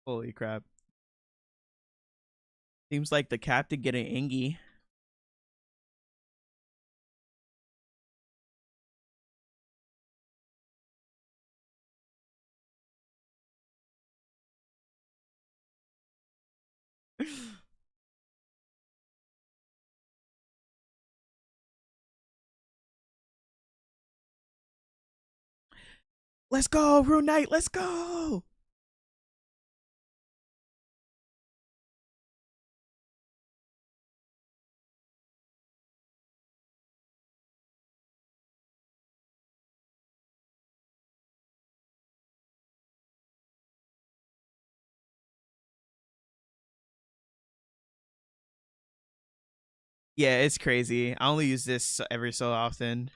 Holy crap. Seems like the captain getting Ingy. Let's go, Rune Knight. Let's go. Yeah, it's crazy. I only use this every so often.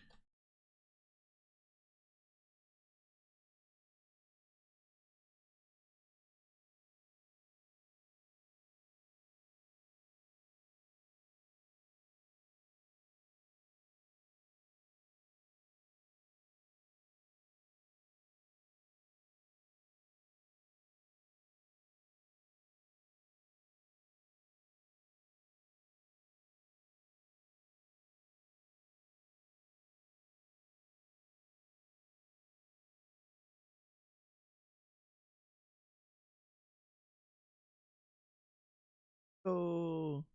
Oh.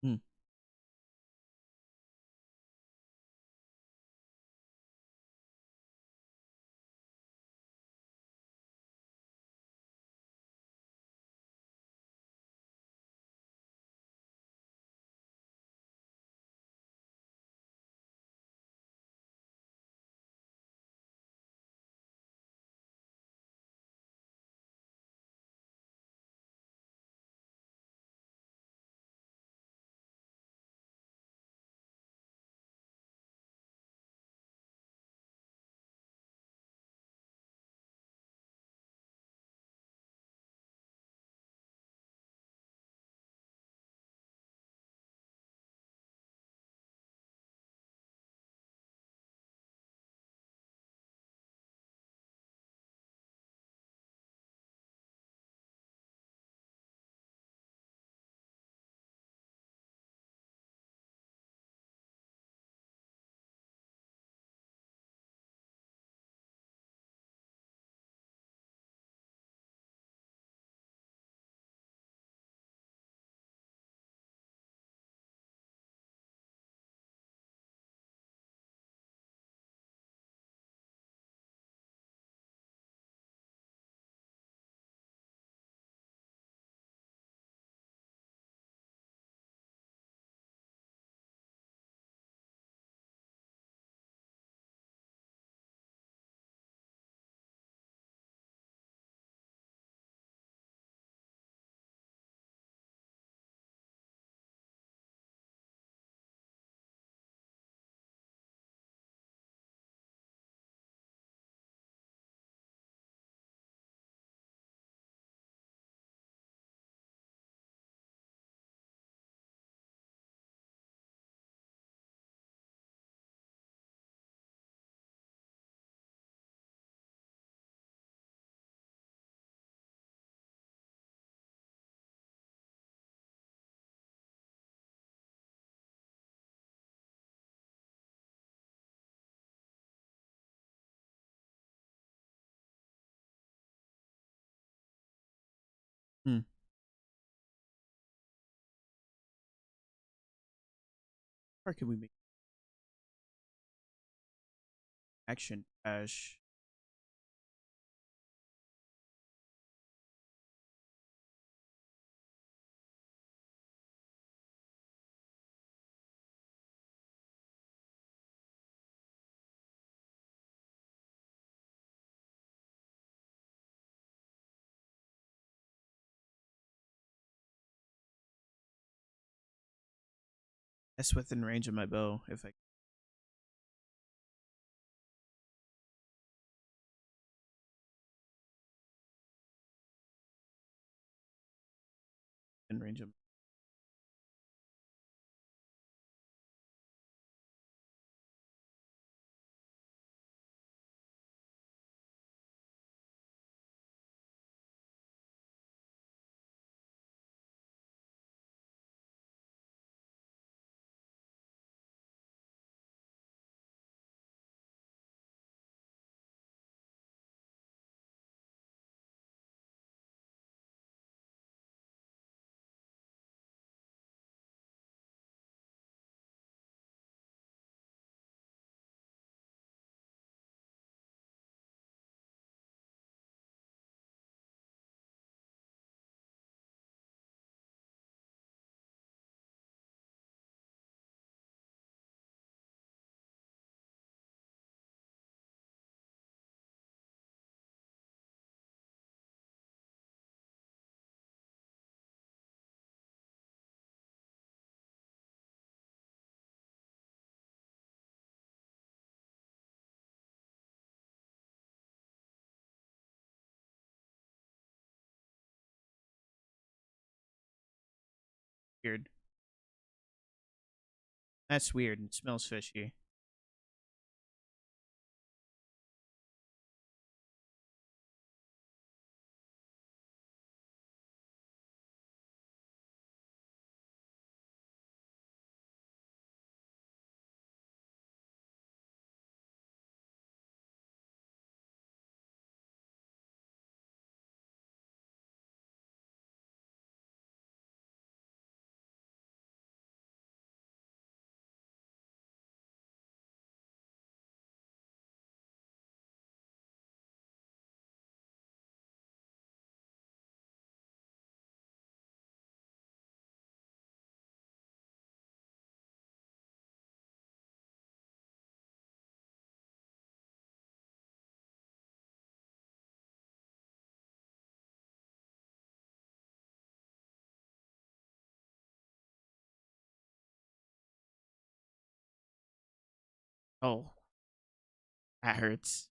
Hmm. Hmm. Where can we make action dash? That's within range of my bow. If I change them. Weird. That's weird. It smells fishy. Oh, that hurts.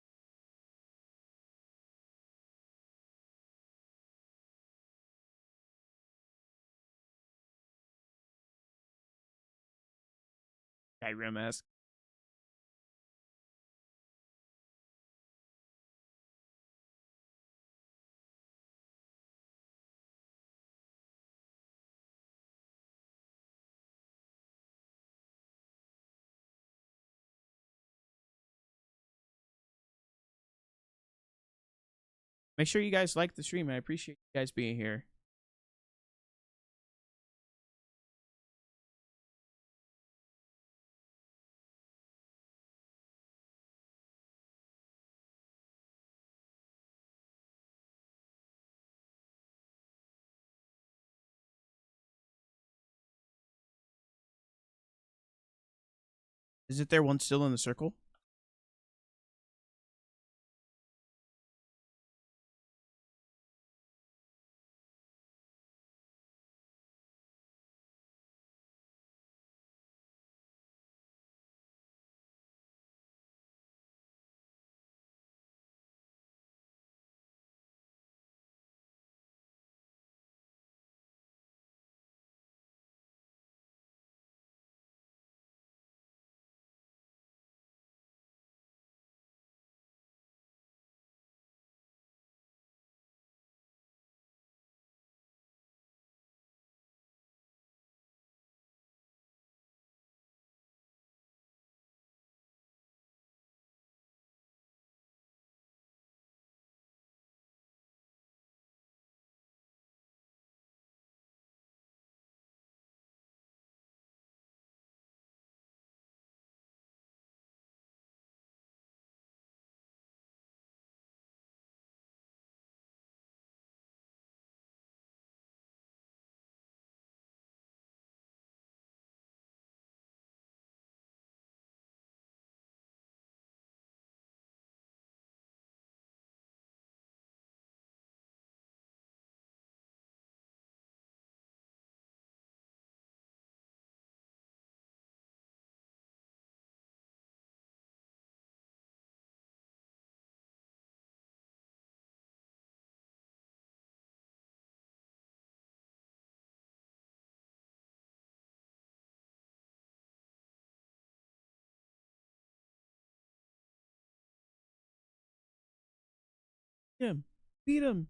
Skyrim mask. Make sure you guys like the stream. I appreciate you guys being here. Isn't there one still in the circle? Him. Beat him.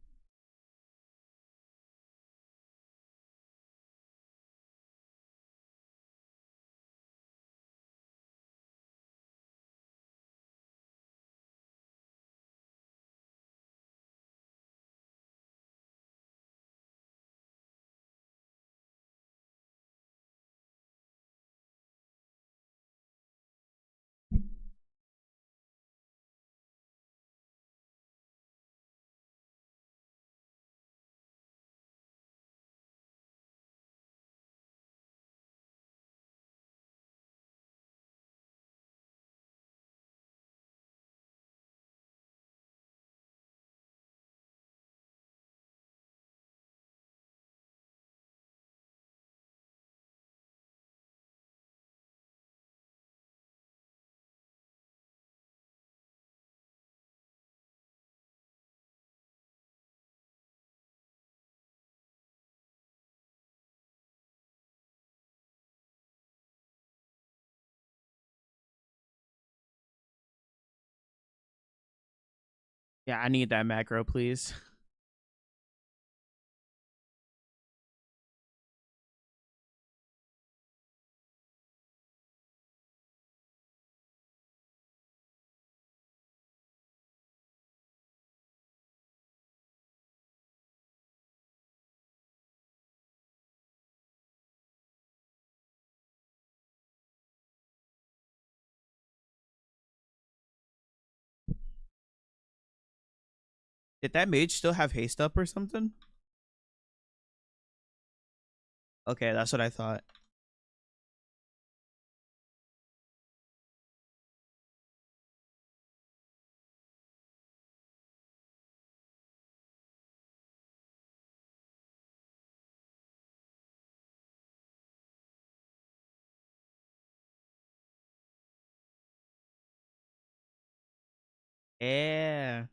Yeah, I need that macro, please. Did that mage still have haste up or something? Okay, that's what I thought. Yeah.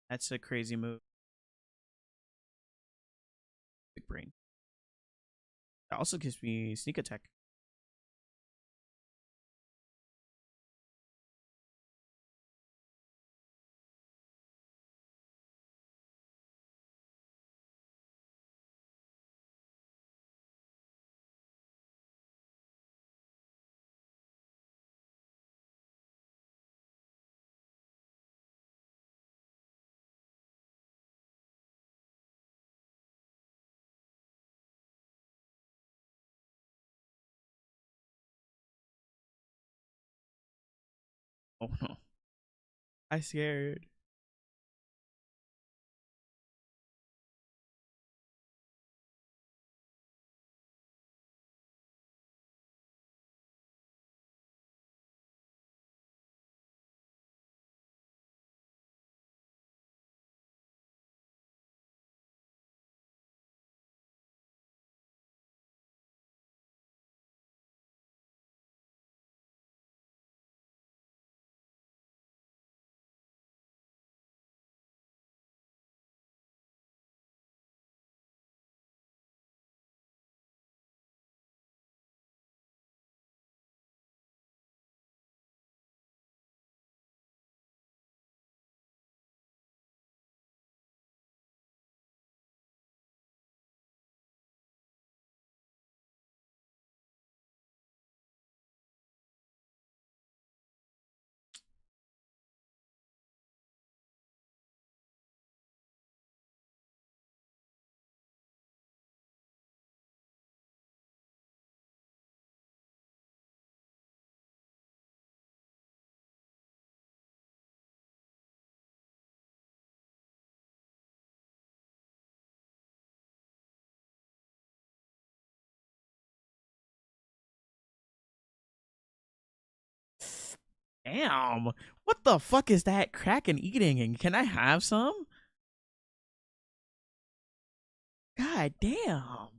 That's a crazy move. Big brain. That also gives me sneak attack. Oh no. I scared. Damn. What the fuck is that Kraken eating? And can I have some? God damn.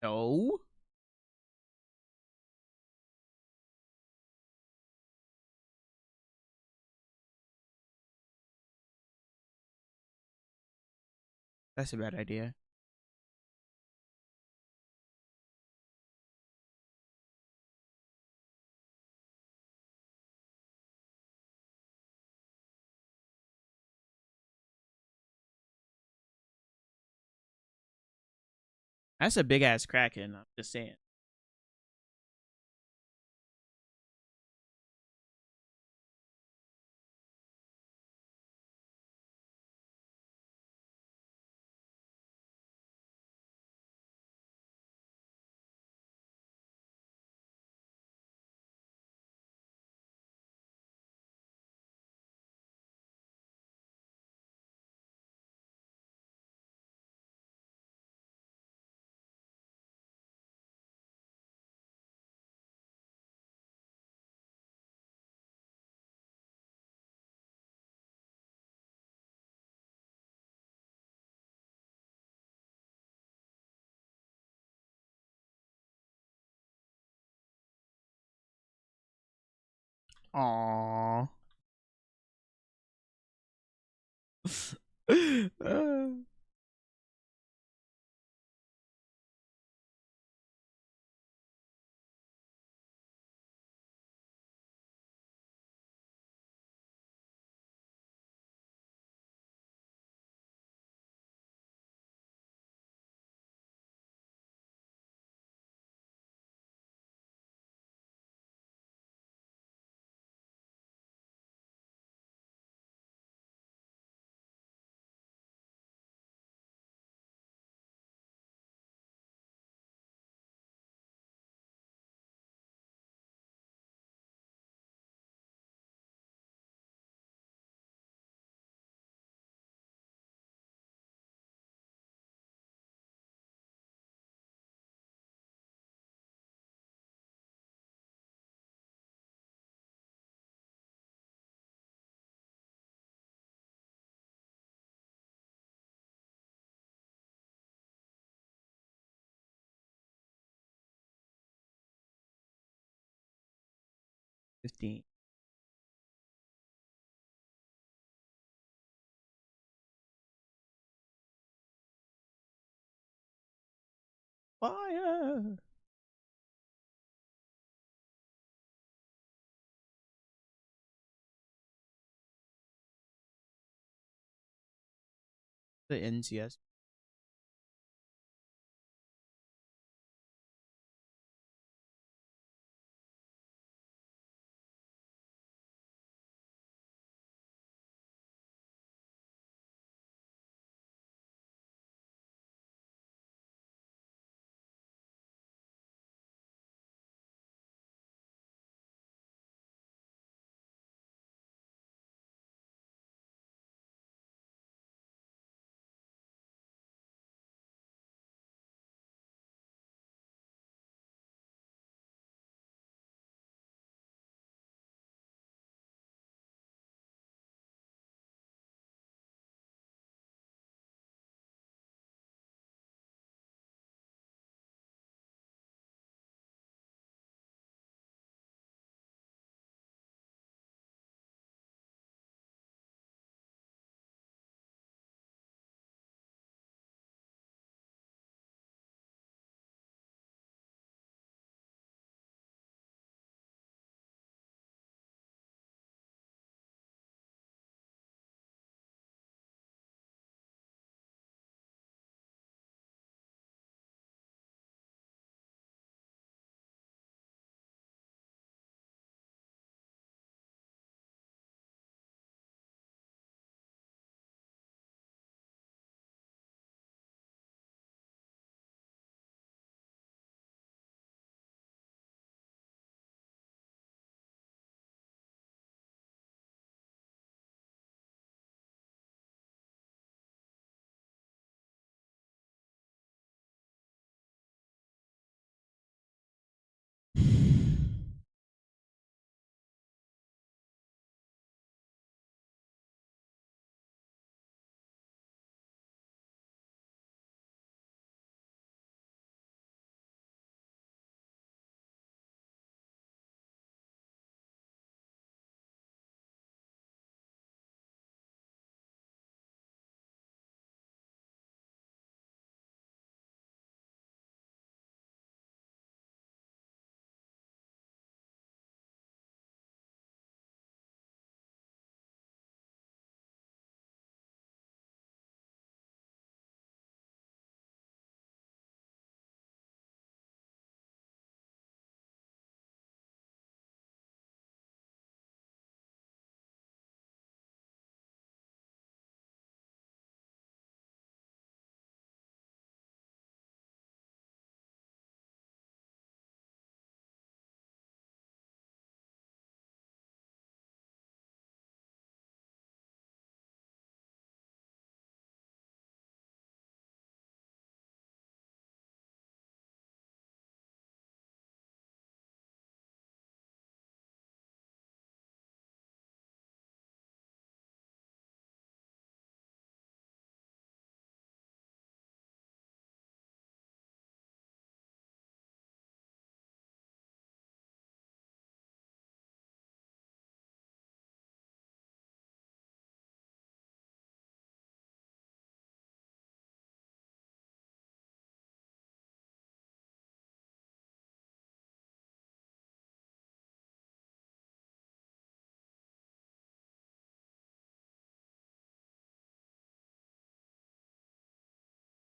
No. That's a bad idea. That's a big ass Kraken. I'm just saying. Aww. $15. Fire. The ends, yes.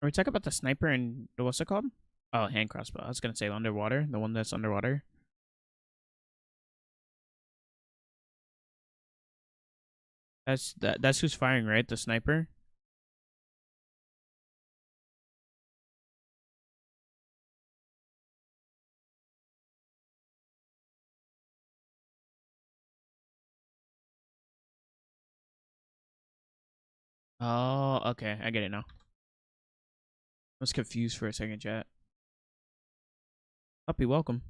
Are we talking about the sniper and what's it called? Oh, hand crossbow. I was gonna say underwater, the one that's underwater. That's who's firing, right? The sniper. Oh, okay. I get it now. I was confused for a second, chat. Puppy, welcome.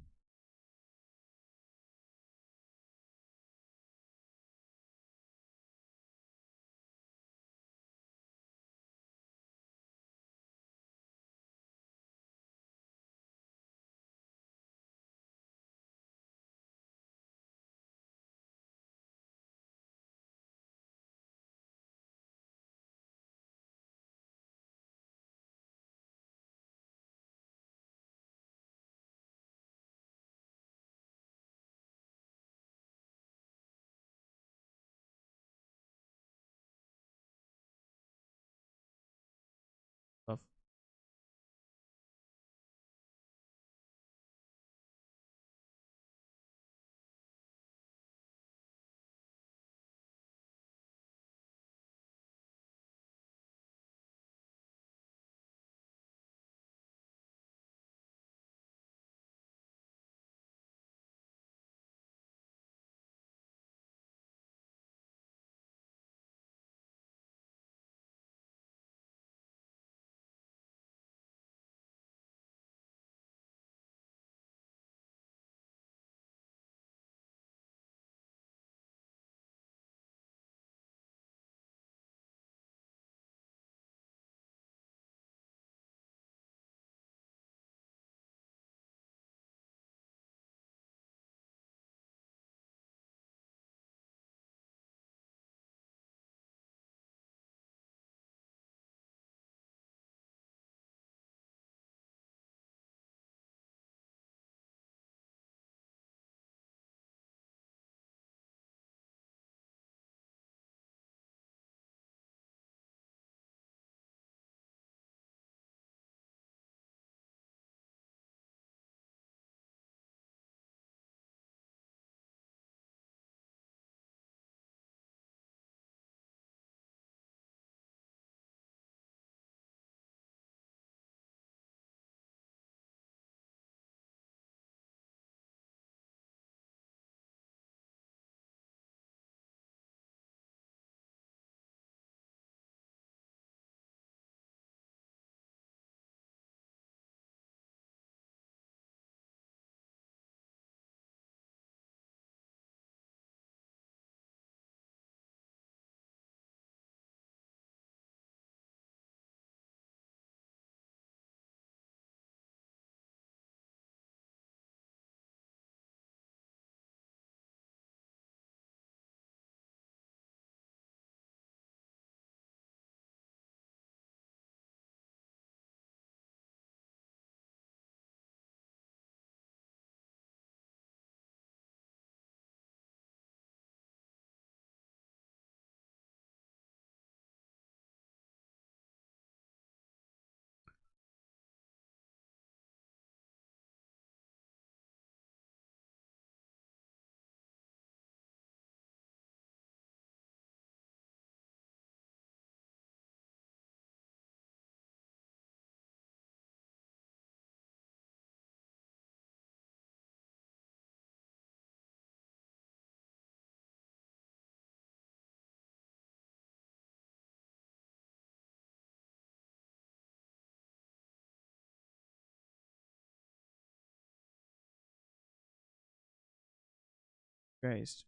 Christ.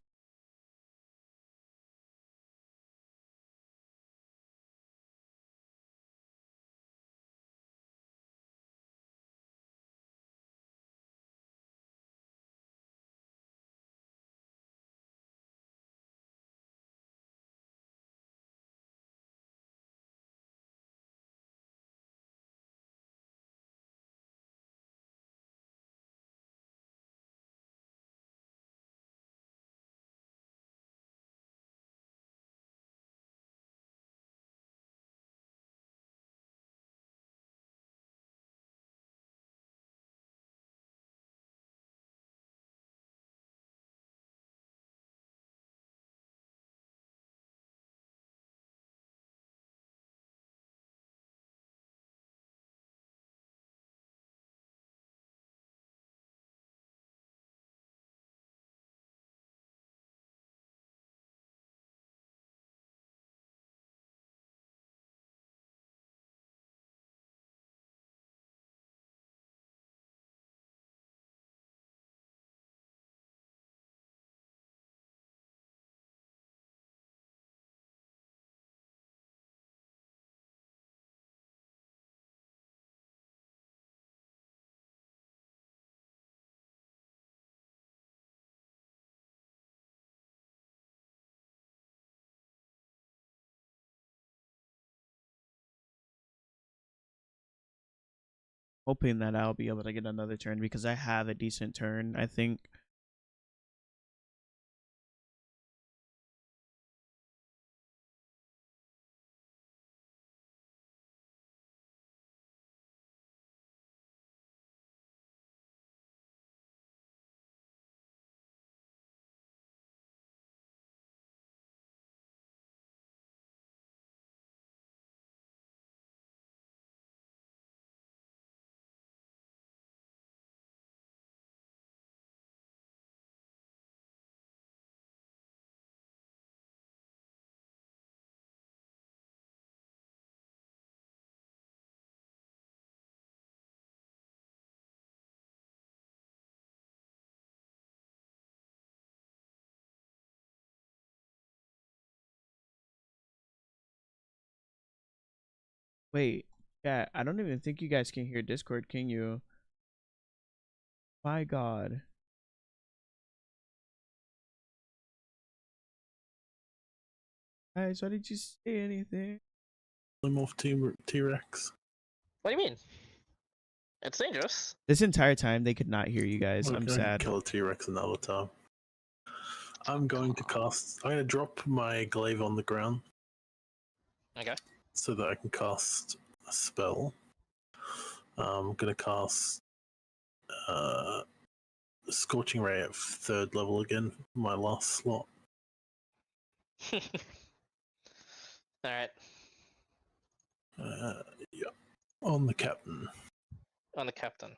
Hoping that I'll be able to get another turn because I have a decent turn, I think. Wait, yeah, I don't even think you guys can hear Discord, can you? My God. Guys, why did you say anything? I'm off T-Rex. What do you mean? It's dangerous. This entire time they could not hear you guys. I'm I sad. can kill a T-Rex another time. I'm going to drop my glaive on the ground. Okay. So that I can cast a spell. I'm going to cast Scorching Ray at 3rd level again, my last slot. Alright. Yeah. On the captain. On the captain.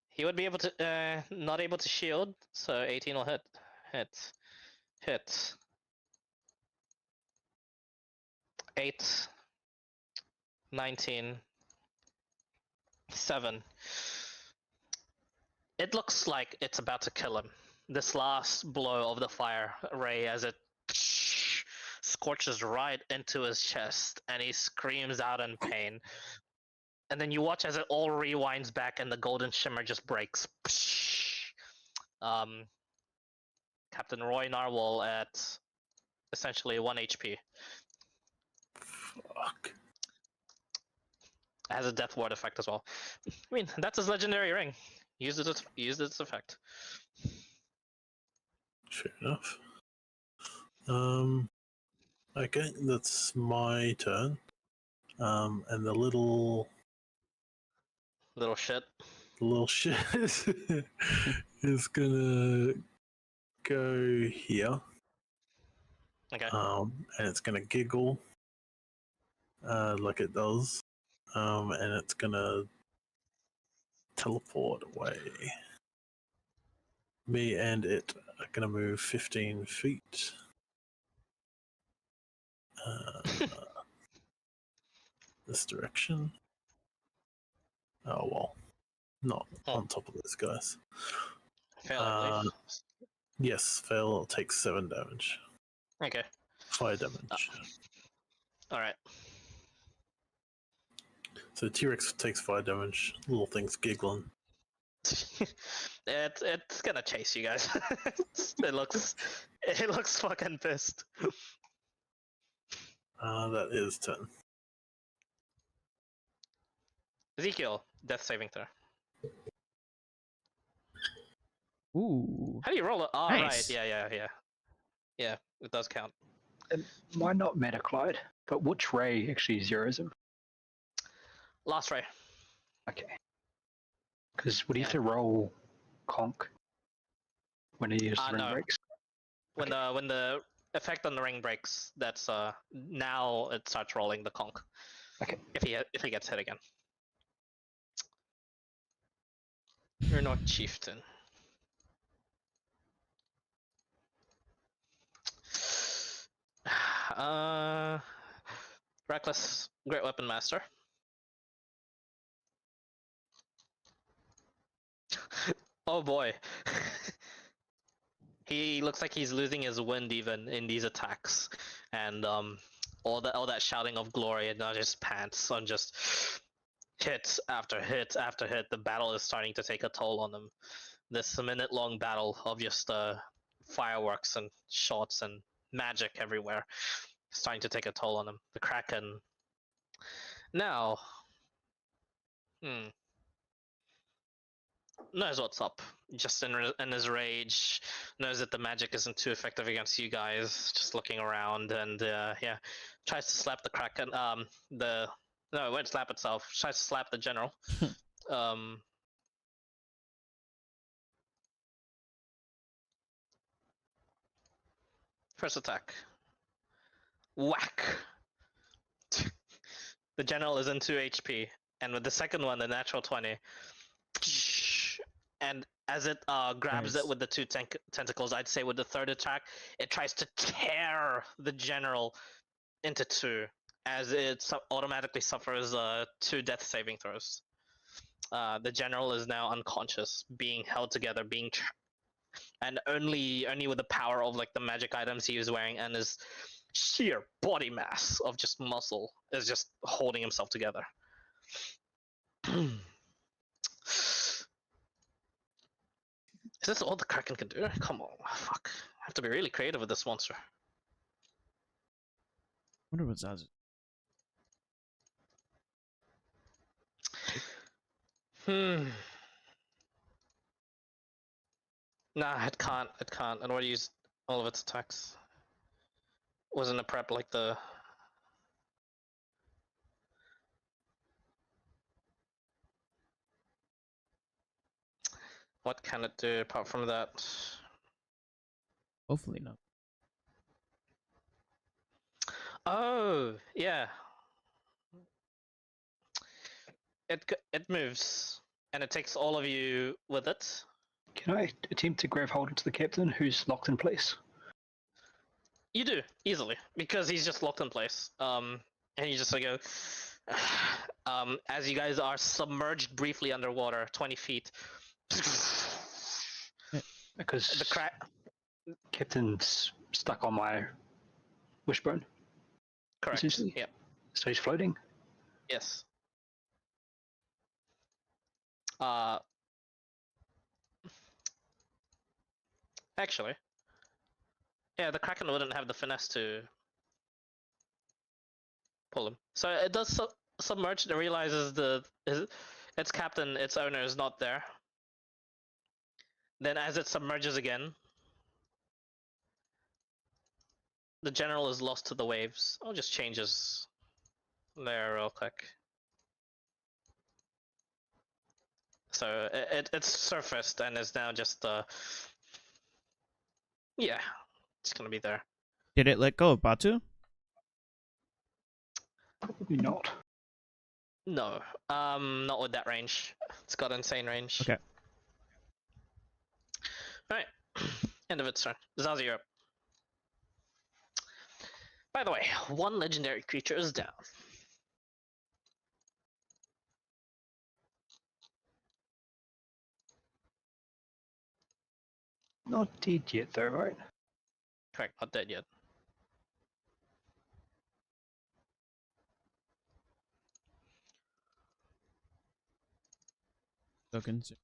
He would be able to, not able to shield, so 18 will hit. Hit. 8. 19. 7. It looks like it's about to kill him. This last blow of the fire ray as it scorches right into his chest and he screams out in pain. And then you watch as it all rewinds back and the golden shimmer just breaks. Captain Roy Narwhal at essentially 1 HP. Fuck. It has a death ward effect as well. I mean, that's his legendary ring. Use its effect. Fair enough. Okay, that's my turn. And the little Shit. shit is gonna go here. Okay. And it's gonna giggle, like it does. And it's gonna teleport away. Me and it are gonna move 15 feet. This direction. Oh well. not Oh. on top of those guys. Fail, I believe. Yes, fail takes 7 damage. Okay. Fire damage. Alright. So T-Rex takes fire damage. Little thing's giggling. It's gonna chase you guys. it looks fucking pissed. That is 10. Ezekiel, death saving throw. Ooh. How do you roll it? Oh, Nice. right. Yeah. Yeah, it does count. It might not matter, Clyde, but which ray actually zeros him? Last ray. Okay. Because would he have Yeah. to roll conk when he uses ring No. breaks? When the effect on the ring breaks, that's now it starts rolling the conk. Okay. If he gets hit again. You're not chieftain. Reckless, great weapon master. Oh boy. He looks like he's losing his wind even in these attacks, and all that shouting of glory and not just pants on just hit after hit after hit. The battle is starting to take a toll on him. This minute-long battle of just fireworks and shots and magic everywhere, starting to take a toll on him. The Kraken. Now, knows what's up. Just in his rage, knows that the magic isn't too effective against you guys. Just looking around and yeah, tries to slap the Kraken. No, it won't slap itself. Tries to slap the general. First attack. Whack. The general is in 2 HP, and with the second one, the natural 20. And as it grabs Nice. it with the 2 tentacles, I'd say with the third attack, it tries to tear the general into 2, as it automatically suffers 2 death saving throws. The general is now unconscious, being held together, and only with the power of like the magic items he was wearing and his sheer body mass of just muscle is just holding himself together. Is this all the Kraken can do? Come on, fuck. I have to be really creative with this monster. Wonder what Zaz. Nah, it can't. It can't. I'd already used all of its attacks. Wasn't a prep like the... What can it do apart from that? Hopefully not. Oh, yeah. It moves, and it takes all of you with it. Can I attempt to grab hold onto the captain who's locked in place? You do, easily, because he's just locked in place. And you just like go... as you guys are submerged briefly underwater, 20 feet. Because The captain's stuck on my wishbone. Correct, Essentially. yeah. So he's floating. Yes. Actually, yeah, the Kraken wouldn't have the finesse to pull him. So it does submerge and realizes its captain, its owner, is not there. Then, as it submerges again, the general is lost to the waves. I'll just change his layer real quick. So it's surfaced and is now just yeah, it's gonna be there. Did it let go of Batu? Probably not. No, not with that range. It's got insane range. Okay. Alright, end of its turn. Zazie, you're up. By the way, 1 legendary creature is down. Not dead yet, though, right? Correct, not dead yet. So concerned.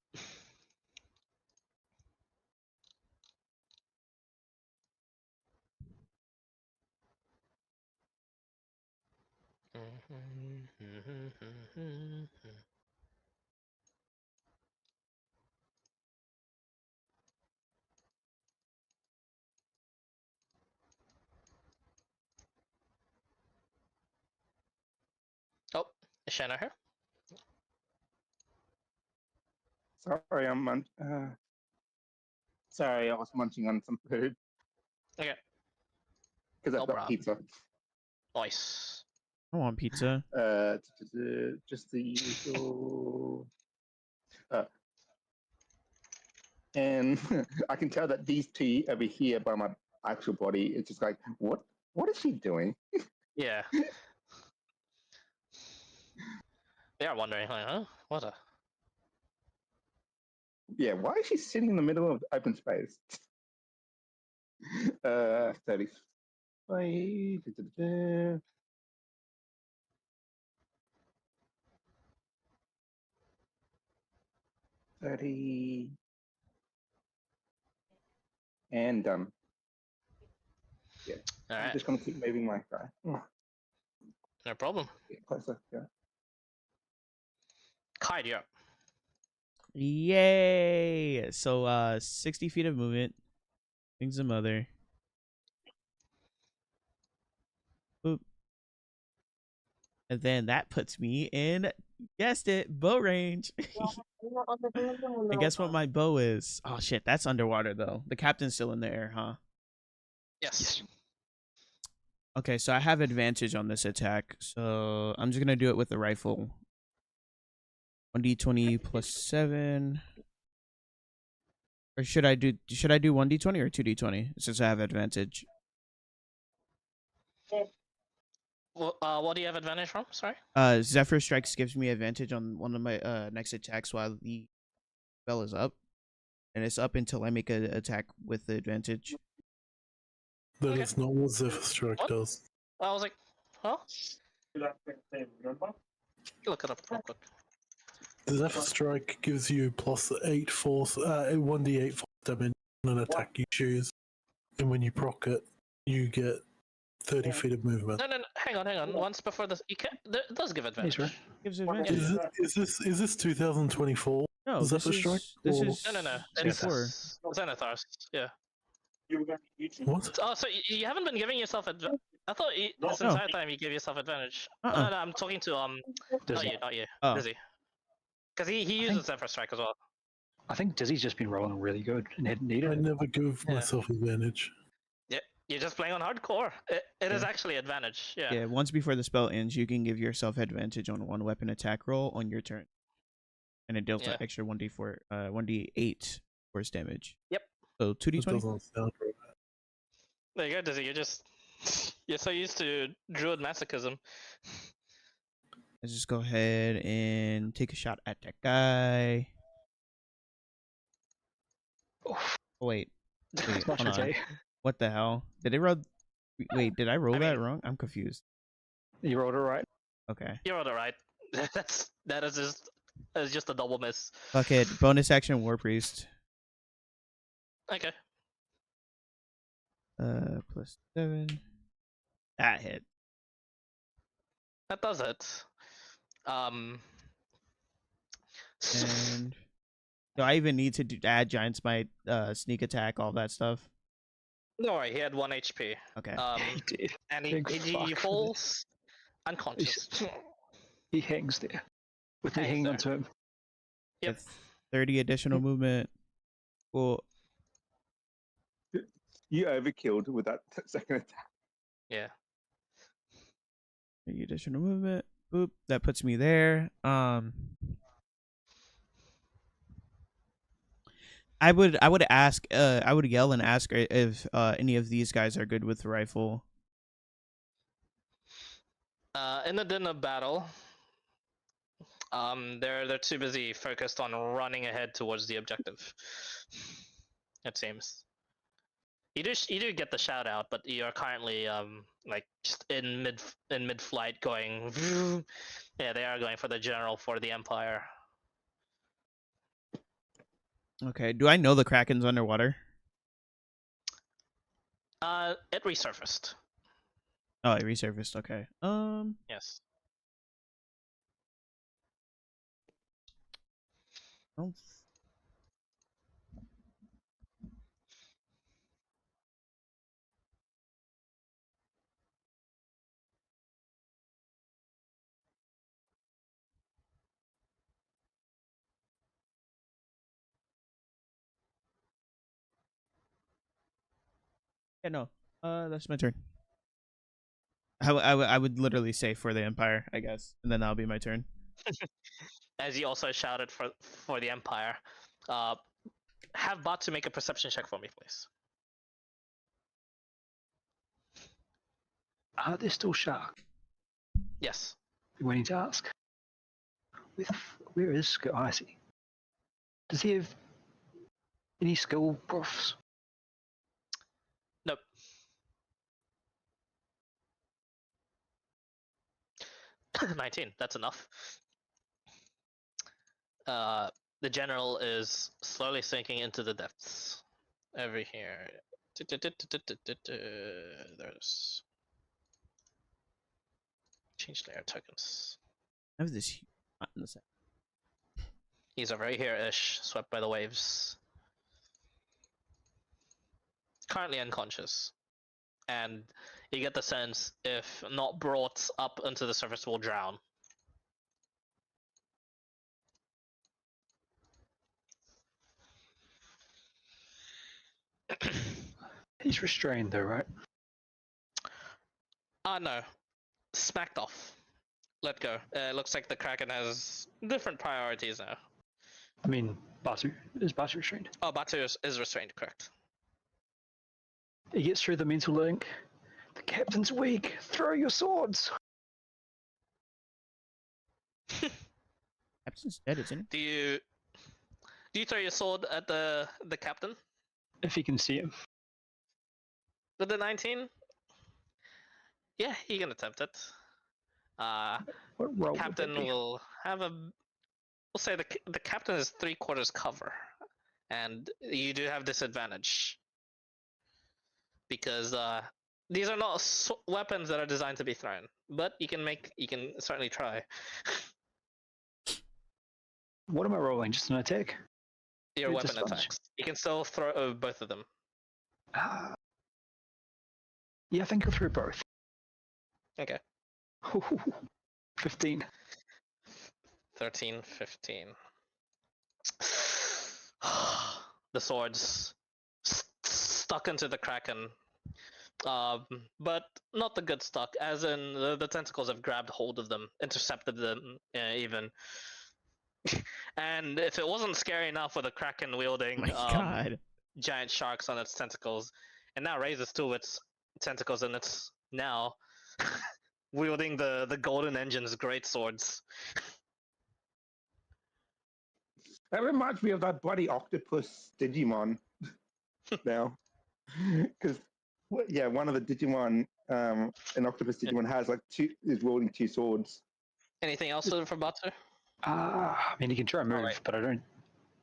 Oh, is Shanna here? Sorry, sorry, I was munching on some food Okay, because No I've got problem. pizza. nice. I want pizza. Just the usual. And I can tell that these two over here by my actual body, it's just like, what? What is she doing? Yeah. They are wondering, like, huh? What a. Yeah, why is she sitting in the middle of open space? 35. 30. And done. Yeah. I'm Alright, just going to keep moving my guy. no problem. Get closer. Yeah. Kite, you're up. Yay! So 60 feet of movement. Things a mother. Boop. And then that puts me in, guessed it, bow range. And guess what my bow is? Oh shit, that's underwater though. The captain's still in the air, huh? Yes. Okay, so I have advantage on this attack. So I'm just gonna do it with the rifle. 1d20 plus 7. Or should I do 1d20 or 2d20 since I have advantage? What do you have advantage from? Sorry? Zephyr Strikes gives me advantage on one of my next attacks while the spell is up. And it's up until I make an attack with the advantage. That Okay. is not what Zephyr Strike What? does. I was like, huh? Look it up real quick. The Zephyr Strike gives you plus 8 force, 1d8 force damage on an attack you choose. And when you proc it, you get 30 feet of movement. No, hang on. Once before this, you can. It does give advantage. right. Gives advantage. Is this 2024? No, this Zephyr Strike? is this Or- is No. It's It's Xanathar's. Yeah. What? Oh, so you haven't been giving yourself advantage? I thought this No. entire time you gave yourself advantage. Uh-uh. No, I'm talking to Dizzy. not you, Oh. Dizzy. Because he uses Zephyr Strike as well. I think Dizzy's just been rolling really good and hadn't I needed it. never give Yeah. myself advantage. Yeah, you're just playing on hardcore. It is actually advantage. Yeah. Yeah, once before the spell ends, you can give yourself advantage on one weapon attack roll on your turn. And it deals Yeah. an extra 1d8 force damage. Yep. So That 2d20? doesn't sound right. There you go, Dizzy. You're so used to druid masochism. Let's just go ahead and take a shot at that guy. Oh, wait. Wait, As much hold as on. a What the hell? Did it roll? Wait, did I roll I that mean- wrong? I'm confused. you rolled it right. Okay. You're alright. That is just a double miss. Fuck it. Bonus action War Priest. Okay. Plus 7. That hit. That does it. And do I even need to add Giant Smite, sneak attack, all that stuff? No worry, he had 1 HP. Okay. He did. And Big he fuck. falls unconscious. He hangs there with me Hangs hanging there. onto him. Yep. With 30 additional movement. Cool. You overkilled with that second attack. Yeah. 30 additional movement. Boop. That puts me there. I would ask. I would yell and ask if any of these guys are good with the rifle. In the dinner battle, they're too busy focused on running ahead towards the objective. It seems. You do get the shout out, but you are currently like just in mid flight going. Yeah, they are going for the general for the Empire. Okay. Do I know the Kraken's underwater? It resurfaced. Oh, it resurfaced. Okay. Yes. Oh. Yeah, no. That's my turn. I would literally say for the Empire, I guess, and then that'll be my turn. As you also shouted for the Empire, have Batu make a perception check for me, please. Are there still sharks? Yes. We need to ask. Where is Scott Icy? Does he have any skill profs? Nope. 19. That's enough. The general is slowly sinking into the depths. Over here. There's change layer tokens. I have this in the set. He's over here-ish, swept by the waves. Currently unconscious. And you get the sense, if not brought up into the surface, will drown. He's restrained though, right? No. Smacked off. Let go. Looks like the Kraken has different priorities now. I mean, Batu. Is Batu restrained? Oh, Batu is restrained, correct. He gets through the mental link. The captain's weak. Throw your swords. Captain's dead, isn't he? Do you throw your sword at the captain? If he can see him. With the 19? Yeah, he can attempt it. What role Captain would that be? will have a. We'll say the captain is 3/4 cover, and you do have disadvantage because these are not weapons that are designed to be thrown. But you can certainly try. What am I rolling? Just an attack? Your With weapon disadvantage. attacks. You can still throw both of them. Yeah, I think I'll throw both. Okay. 15. 13, 15. The swords stuck into the Kraken. But not the good stuck, as in the tentacles have grabbed hold of them, intercepted them even. And if it wasn't scary enough with a Kraken wielding My God. giant sharks on its tentacles, it now raises two of its tentacles and it's now wielding the Golden Engine's great swords. That reminds me of that bloody octopus Digimon. Now, because one of the Digimon, an octopus Digimon has like is wielding two swords. Anything else for Batu? I mean, he can try and move, Alright. but I don't.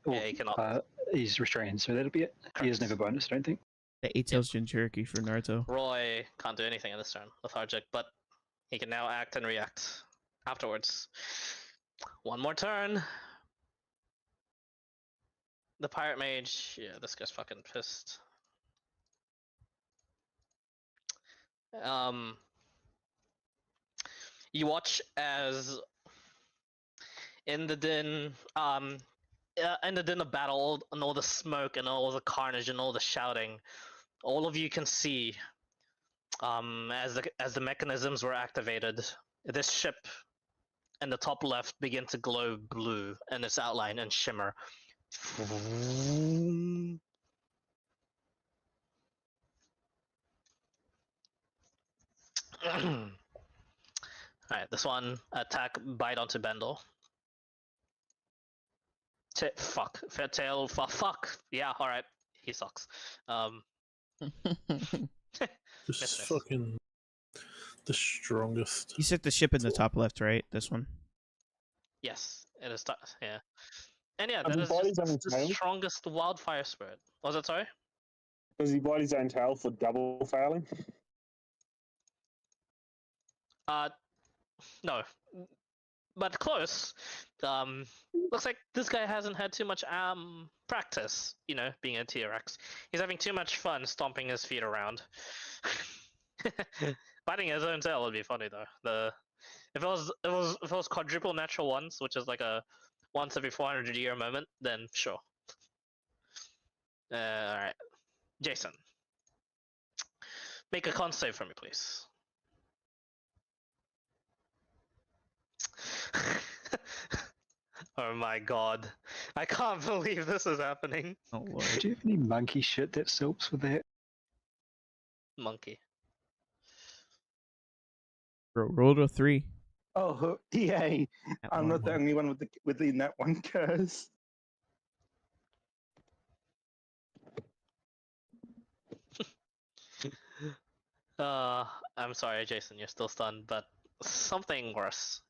Yeah, he cannot. He's restrained, so that'll be it. He has never bonus, I don't think. The 8-tails Jinchuriki for Naruto. Roy can't do anything in this turn, lethargic, but he can now act and react afterwards. One more turn. The pirate mage, yeah, this guy's fucking pissed. You watch as in the din of battle and all the smoke and all the carnage and all the shouting, all of you can see as the mechanisms were activated, this ship in the top left begin to glow blue in its outline and shimmer. Alright, this one attack bite onto Bendel. Fuck. Fair tail. Fuck. Yeah, alright. he sucks. Just Miss. fucking the strongest. You set the ship in the top left, right? This one. Yes, it is. Yeah, and yeah, Has that he is bought his just own the tail? strongest wildfire spirit. Was it sorry? Does he bite his own tail for double failing? No, but close. Looks like this guy hasn't had too much practice. You know, being a T-Rex. He's having too much fun stomping his feet around. Biting his own tail would be funny though. If it was quadruple natural ones, which is like a once every 400-year moment, then sure. All right, Jason, make a con save for me, please. Oh my god, I can't believe this is happening. Oh lord. Do you have any monkey shit that helps with that? Monkey. Bro, rolled a 3. Oh, yay! That I'm not the one. only one with the net one curse. I'm sorry, Jason, you're still stunned, but something worse.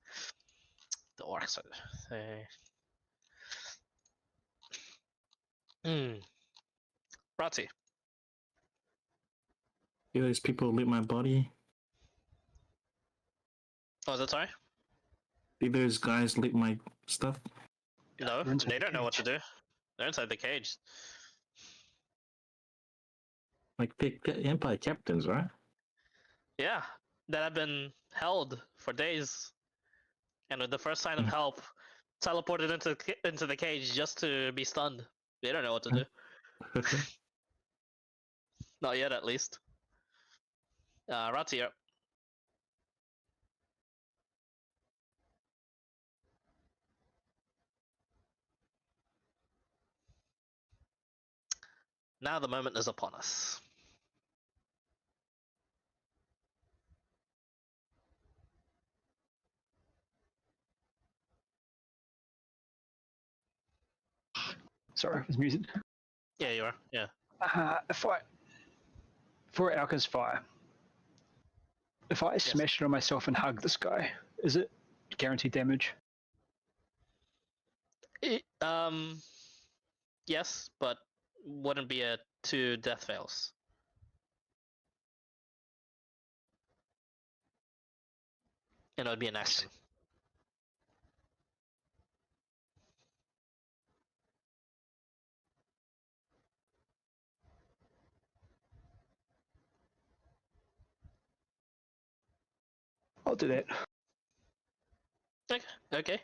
The orcs are. Rati. Yeah, those people lit my body. Oh, is that sorry? Did those guys lit my stuff? No, They're inside they the don't know what to cage. do. They're inside the cage. Like the Empire captains, right? Yeah, that have been held for days, and with the first sign of Hmm. help, teleported into the cage just to be stunned. They don't know what to do. Not yet, at least. Rati, you're up. Now the moment is upon us. Sorry, I was muted. Yeah, you are. Yeah. For Alka's fire, if I smash it on myself and hug this guy, is it guaranteed damage? Yes, but wouldn't be a 2 death fails. And it would be an action. I'll do that. Okay.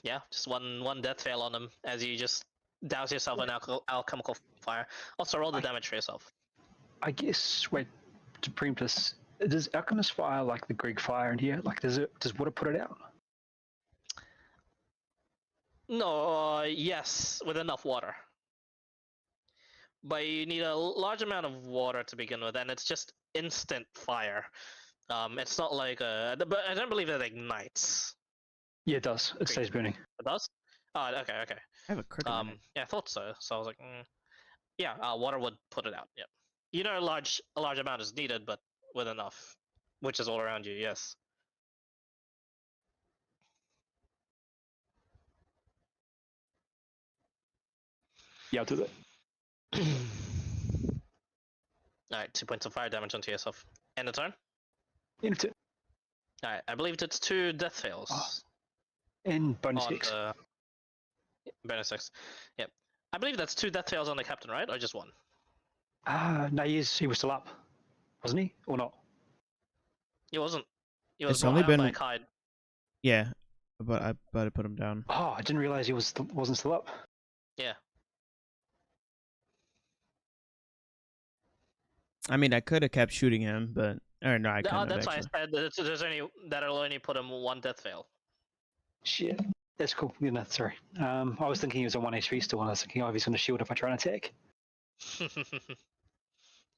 Yeah, just one death fail on him as you just douse yourself in alchemical fire. Also, roll the damage for yourself. I guess, wait, to preempt this, does Alchemist fire like the Greek fire in here? Like, does water put it out? No, yes, with enough water. But you need a large amount of water to begin with, and it's just instant fire. It's not like but I don't believe it ignites. Yeah, it does. It stays burning. It does? Oh, okay. I have a critical. Yeah, I thought so. So I was like, yeah, water would put it out. Yep. You know, a large amount is needed, but with enough, which is all around you. Yes. Yeah, I'll do that. Alright, 2 points of fire damage onto yourself. End of turn? End of turn. Alright, I believe it's 2 death fails. And bonus on X. the bonus 6. Yep. I believe that's 2 death fails on the captain, right? Or just 1? No, he was still up, wasn't he? Or not? He wasn't. He was It's brought only out been- by Kide. Yeah, but I put him down. Oh, I didn't realize he wasn't still up. Yeah. I mean, I could have kept shooting him, but no, I couldn't have That's why actually. I said that that'll only put him 1 death fail. Shit. That's cool. Yeah, no, sorry. I was thinking he was on 1 HP still, and I was thinking, oh, he's going to shield if I try and attack.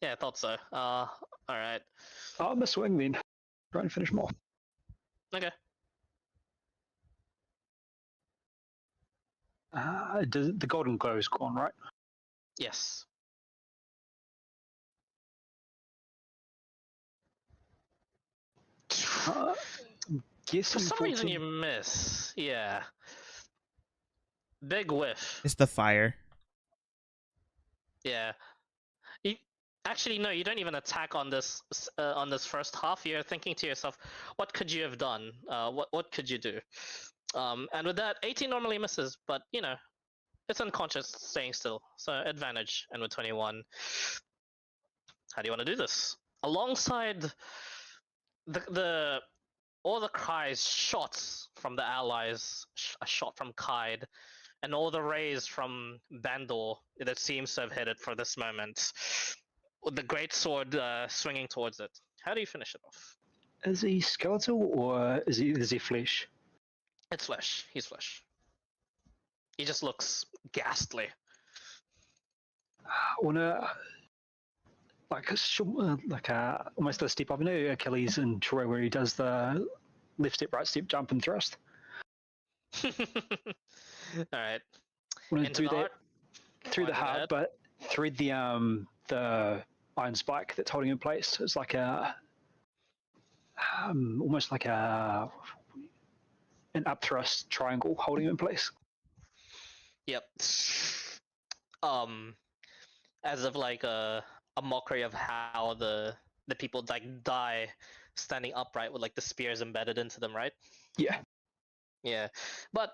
Yeah, I thought so. Alright. Oh, I'm a swing then. Try and finish him off. Okay. The golden glow is gone, right? Yes. Uh, For guessing some reason 14. you miss. Yeah. Big whiff. It's the fire. Yeah. You, actually, no. You don't even attack on this first half. You're thinking to yourself, what could you have done? What could you do? And with that, 18 normally misses, but you know, it's unconscious, staying still, so advantage. And with 21, how do you want to do this? Alongside the all the cries, shots from the allies, a shot from Kaid, and all the rays from Bandor that seems to have hit it for this moment. With the great sword swinging towards it. How do you finish it off? Is he skeletal or is he flesh? It's flesh. He's flesh. He just looks ghastly. I wanna almost a step up. You know Achilles and Troy where he does the left step, right step, jump and thrust. All right. I want to Into do the that heart. through the Go heart, ahead. but thread the iron spike that's holding in place. It's like a almost like an up thrust triangle holding in place. Yep. As of like a mockery of how the people like die standing upright with like the spears embedded into them, right? Yeah. Yeah. But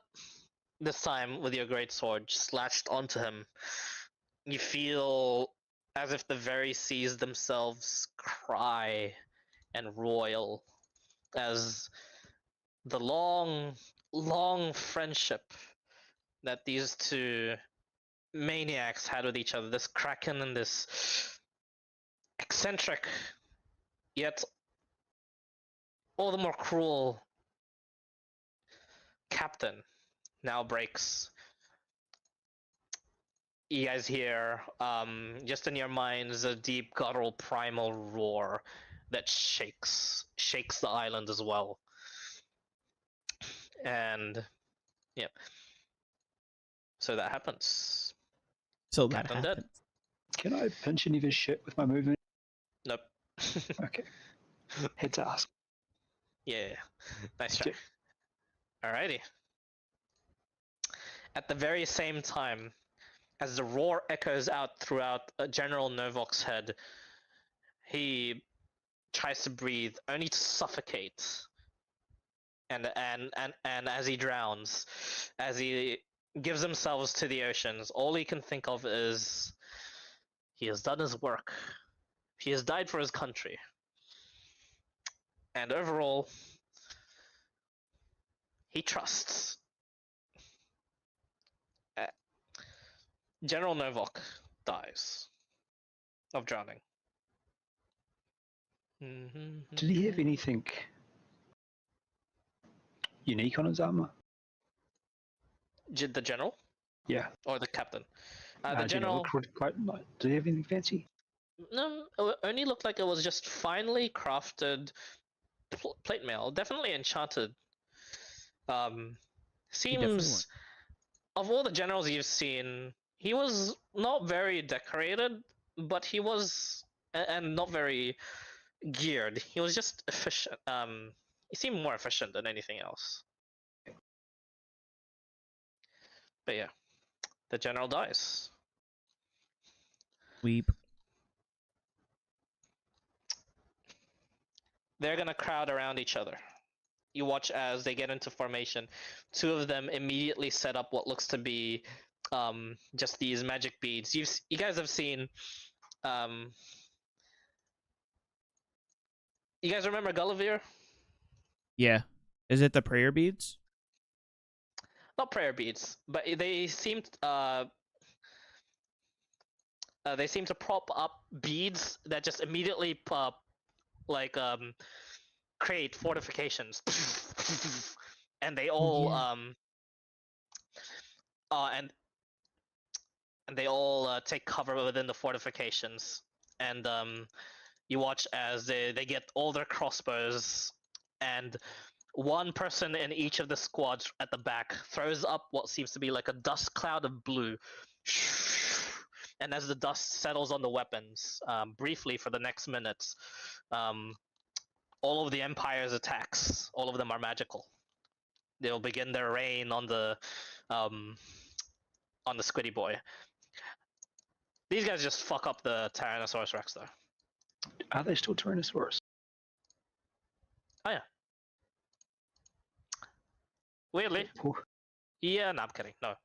this time with your great sword slashed onto him, you feel as if the very seas themselves cry and roil as the long friendship that these two maniacs had with each other, this kraken and this eccentric yet all the more cruel captain, now breaks. You guys hear, just in your minds, a deep guttural primal roar that shakes the island as well. And yep. So that happens. So that Captain dead. happens. Can I pinch any of his shit with my movement? Nope. Okay. Head to ask. Yeah. Nice try. Alrighty. At the very same time, as the roar echoes out throughout General Novok's head, he tries to breathe, only to suffocate. And as he drowns, as he gives himself to the oceans, all he can think of is he has done his work. He has died for his country. And overall, he trusts. General Novok dies of drowning. Did he have anything unique on his armor? Did the general Yeah. or the captain? The General general. looked quite. Did he have anything fancy? No, it only looked like it was just finely crafted plate mail. Definitely enchanted. Seems of all the generals you've seen, he was not very decorated, but he was and not very geared. He was just efficient. He seemed more efficient than anything else. But yeah, the general dies. Weep. They're gonna crowd around each other. You watch as they get into formation. Two of them immediately set up what looks to be just these magic beads. You guys have seen. You guys remember Gulliver? Yeah. Is it the prayer beads? Not prayer beads, but they seem to prop up beads that just immediately pop, like create fortifications, and they all and they all take cover within the fortifications, and you watch as they get all their crossbows, and one person in each of the squads at the back throws up what seems to be like a dust cloud of blue, And as the dust settles on the weapons, briefly for the next minutes, all of the Empire's attacks, all of them are magical. They'll begin their reign on the Squiddy Boy. These guys just fuck up the Tyrannosaurus Rex, though. Are they still Tyrannosaurus? Oh yeah. Weirdly. Poor, Yeah, no, I'm kidding. No.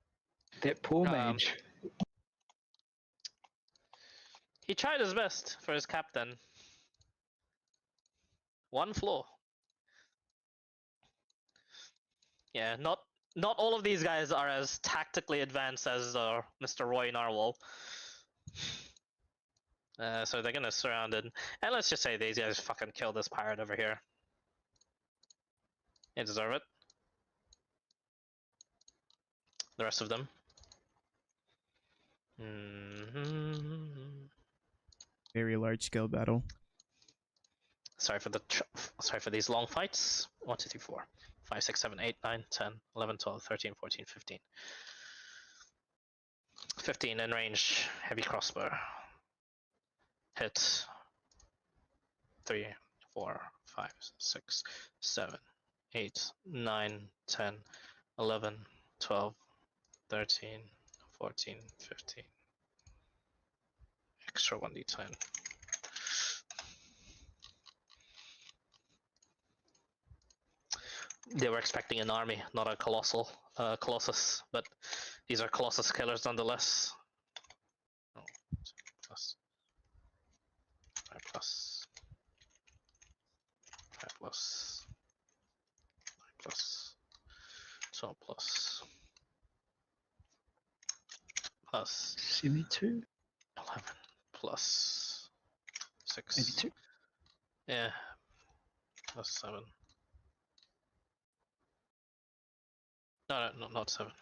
that poor Um, mage. He tried his best for his captain. One flaw. Yeah, not all of these guys are as tactically advanced as Mr. Roy Narwhal. So they're gonna surround it. And let's just say these guys fucking kill this pirate over here. They deserve it. The rest of them. Very large scale battle. Sorry for these long fights. 1, 2, 3, 4, 5, 6, 7, 8, 9, 10, 11, 12, 13, 14, 15. 15 in range. Heavy crossbow. Hit. 3, 4, 5, 6, 7, 8, 9, 10, 11, 12, 13, 14, 15. Extra 1d10. They were expecting an army, not a colossus, but these are colossus killers nonetheless. Oh, plus 5 plus 5 plus 9 plus 12 plus 72? 11 plus 6. 82? Yeah, plus 7. No, not 7.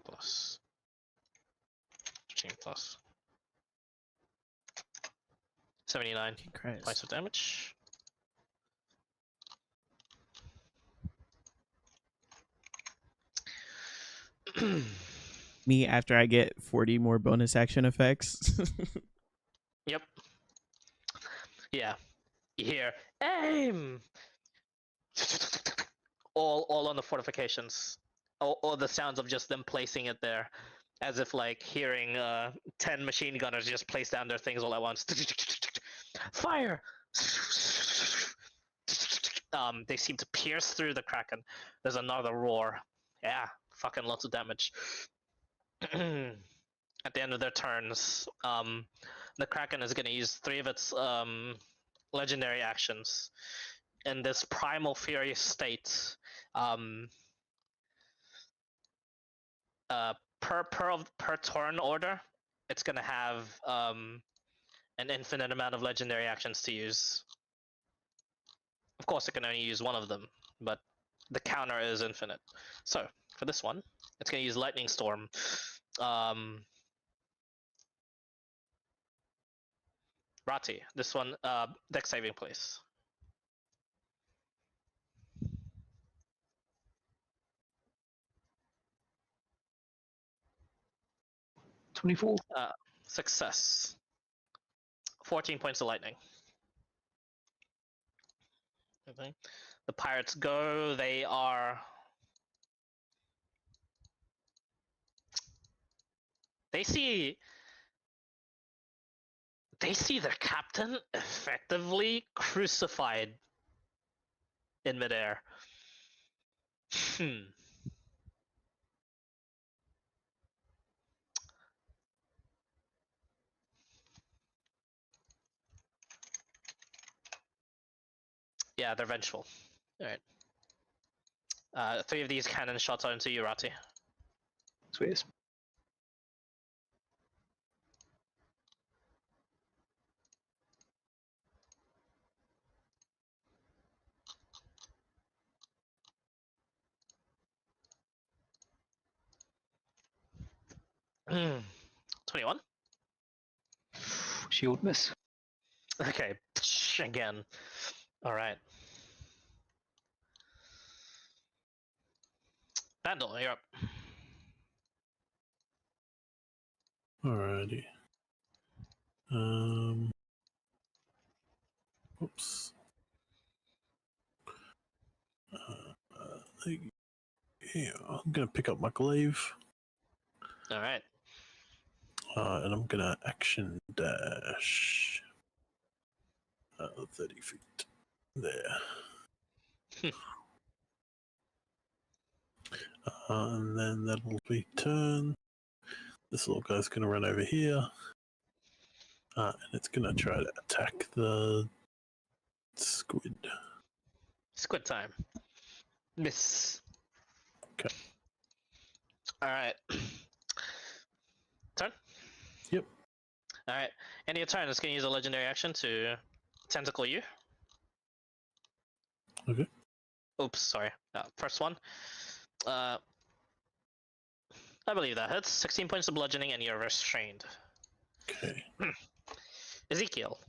Plus 15 plus 79 points of damage. Me after I get 40 more bonus action effects. Yep. Yeah. You hear aim. All on the fortifications. All the sounds of just them placing it there, as if like hearing 10 machine gunners just place down their things all at once. Fire! They seem to pierce through the Kraken. There's another roar. Yeah, fucking lots of damage. At the end of their turns, the Kraken is going to use 3 of its legendary actions. In this primal fury state, per turn order, it's going to have an infinite amount of legendary actions to use. Of course, it can only use one of them, but the counter is infinite. So for this one, it's going to use Lightning Storm. Rati, this one, deck saving, please. 24? Success. 14 points of lightning. Okay. The pirates go. They are. They see their captain effectively crucified in midair. Yeah, they're vengeful. Alright. 3 of these cannon shots are into Urati. Sweet. Hmm. 21. Shield miss. Okay, again. Alright. Vandal, you're up. Alrighty. Oops. Yeah, I'm gonna pick up my glaive. All right. And I'm gonna action dash 30 feet there. And then that'll be turn. This little guy's gonna run over here. And it's gonna try to attack the squid. Squid time. Miss. Okay. All right. Turn. Yep. All right. End of your turn. It's gonna use a legendary action to tentacle you. Okay. Oops, sorry. First one. I believe that hits. 16 points of bludgeoning, and you're restrained. Okay. Ezekiel.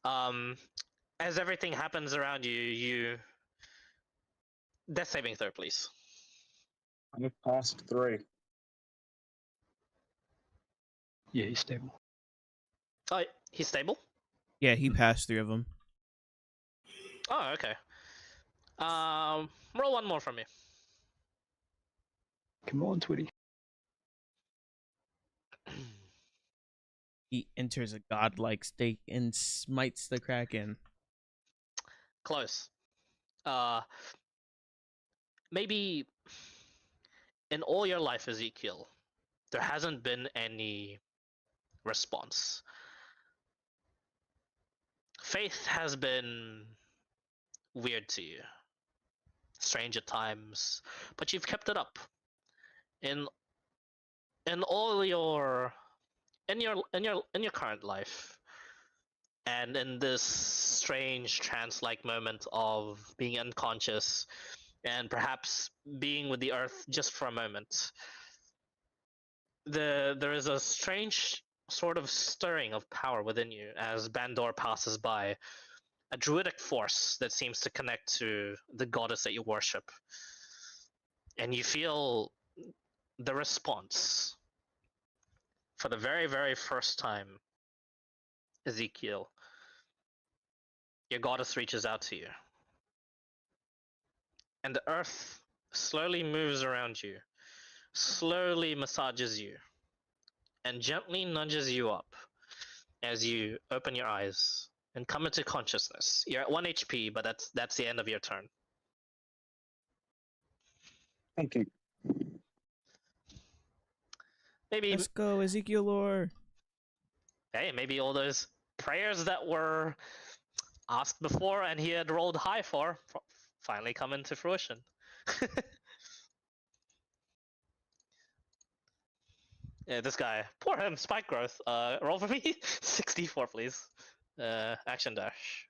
As everything happens around you, you death saving throw, please. I've passed 3. Yeah, he's stable. Oh, he's stable. Yeah, he passed 3 of them. Oh, okay. Roll one more from me. Come on, Twitty. He enters a godlike state and smites the Kraken. Close. Maybe in all your life, Ezekiel, there hasn't been any response. Faith has been weird to you, strange at times, but you've kept it up. In all your in your current life, and in this strange trance-like moment of being unconscious and perhaps being with the earth just for a moment, there is a strange sort of stirring of power within you as Bandor passes by, a druidic force that seems to connect to the goddess that you worship, and you feel the response for the very, very first time. Ezekiel, your goddess reaches out to you, and the earth slowly moves around you, slowly massages you, and gently nudges you up as you open your eyes and come into consciousness. You're at 1 HP, but that's the end of your turn. Thank you. Maybe Let's go, Ezekiel lore. hey, maybe all those prayers that were asked before and he had rolled high for finally come into fruition. Yeah, this guy. Poor him, spike growth. Roll for me. 64, please. Action dash.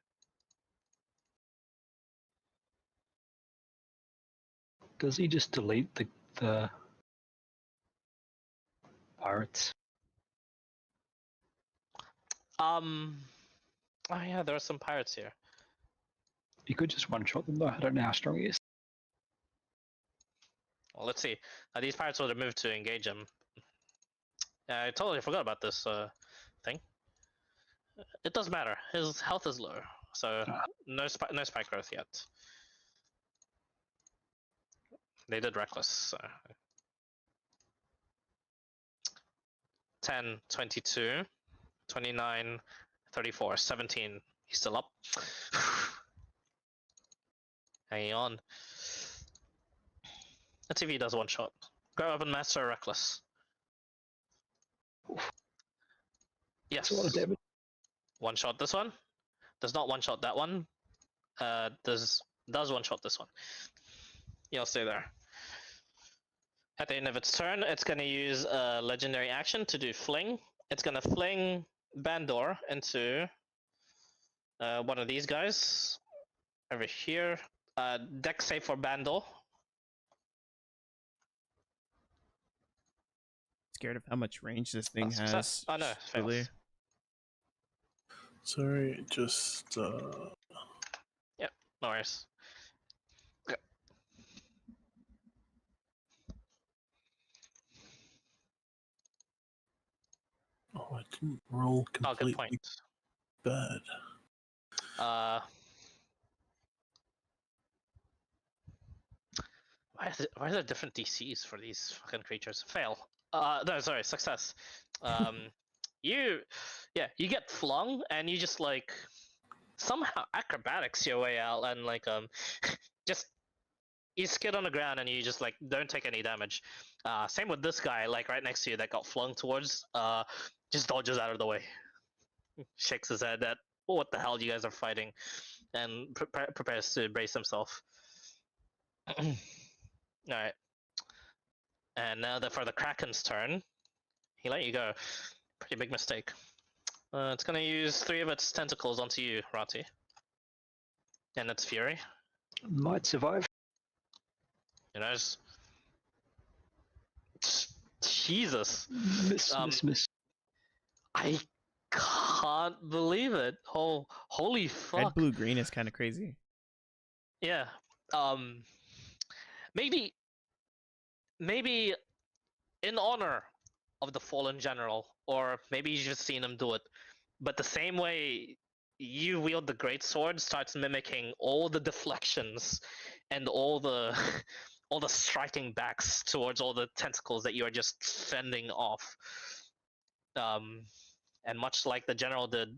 Does he just delete the pirates? Oh yeah, there are some pirates here. You could just one-shot them though. I don't know how strong he is. Well, let's see. These pirates would have moved to engage him. I totally forgot about this thing. It doesn't matter. His health is low, so no spike growth yet. They did reckless. So. 10, 22, 29, 34, 17. He's still up. Hanging on. Let's see if he does one shot. Go up and master reckless. Yes. That's a lot of damage. One shot this one. Does not one shot that one. Does one shot this one. You'll stay there. At the end of its turn, it's going to use a legendary action to do fling. It's going to fling Bandor into one of these guys over here. Dex save for Bandor. Scared of how much range this thing Oh, has. oh no, fails. Really. Sorry, just Yep, no worries. Okay. oh I didn't roll Oh, good completely point. bad. Why are there different DCs for these fucking creatures? Fail. No, sorry, success. You get flung and you just like somehow acrobatics your way out and like just you skid on the ground and you just like don't take any damage. Same with this guy, like right next to you that got flung towards. Just dodges out of the way, shakes his head at what the hell you guys are fighting, and prepares to brace himself. All right. And now for the Kraken's turn, he let you go. Pretty big mistake. It's gonna use 3 of its tentacles onto you, Rati. And its fury. Might survive. You know, Jesus. Miss. I can't believe it. Holy Red, fuck. blue, green is kind of crazy. Yeah. Maybe in honor of the fallen general, or maybe you've just seen him do it. But the same way you wield the great sword starts mimicking all the deflections and all the all the striking backs towards all the tentacles that you are just fending off. And much like the general did,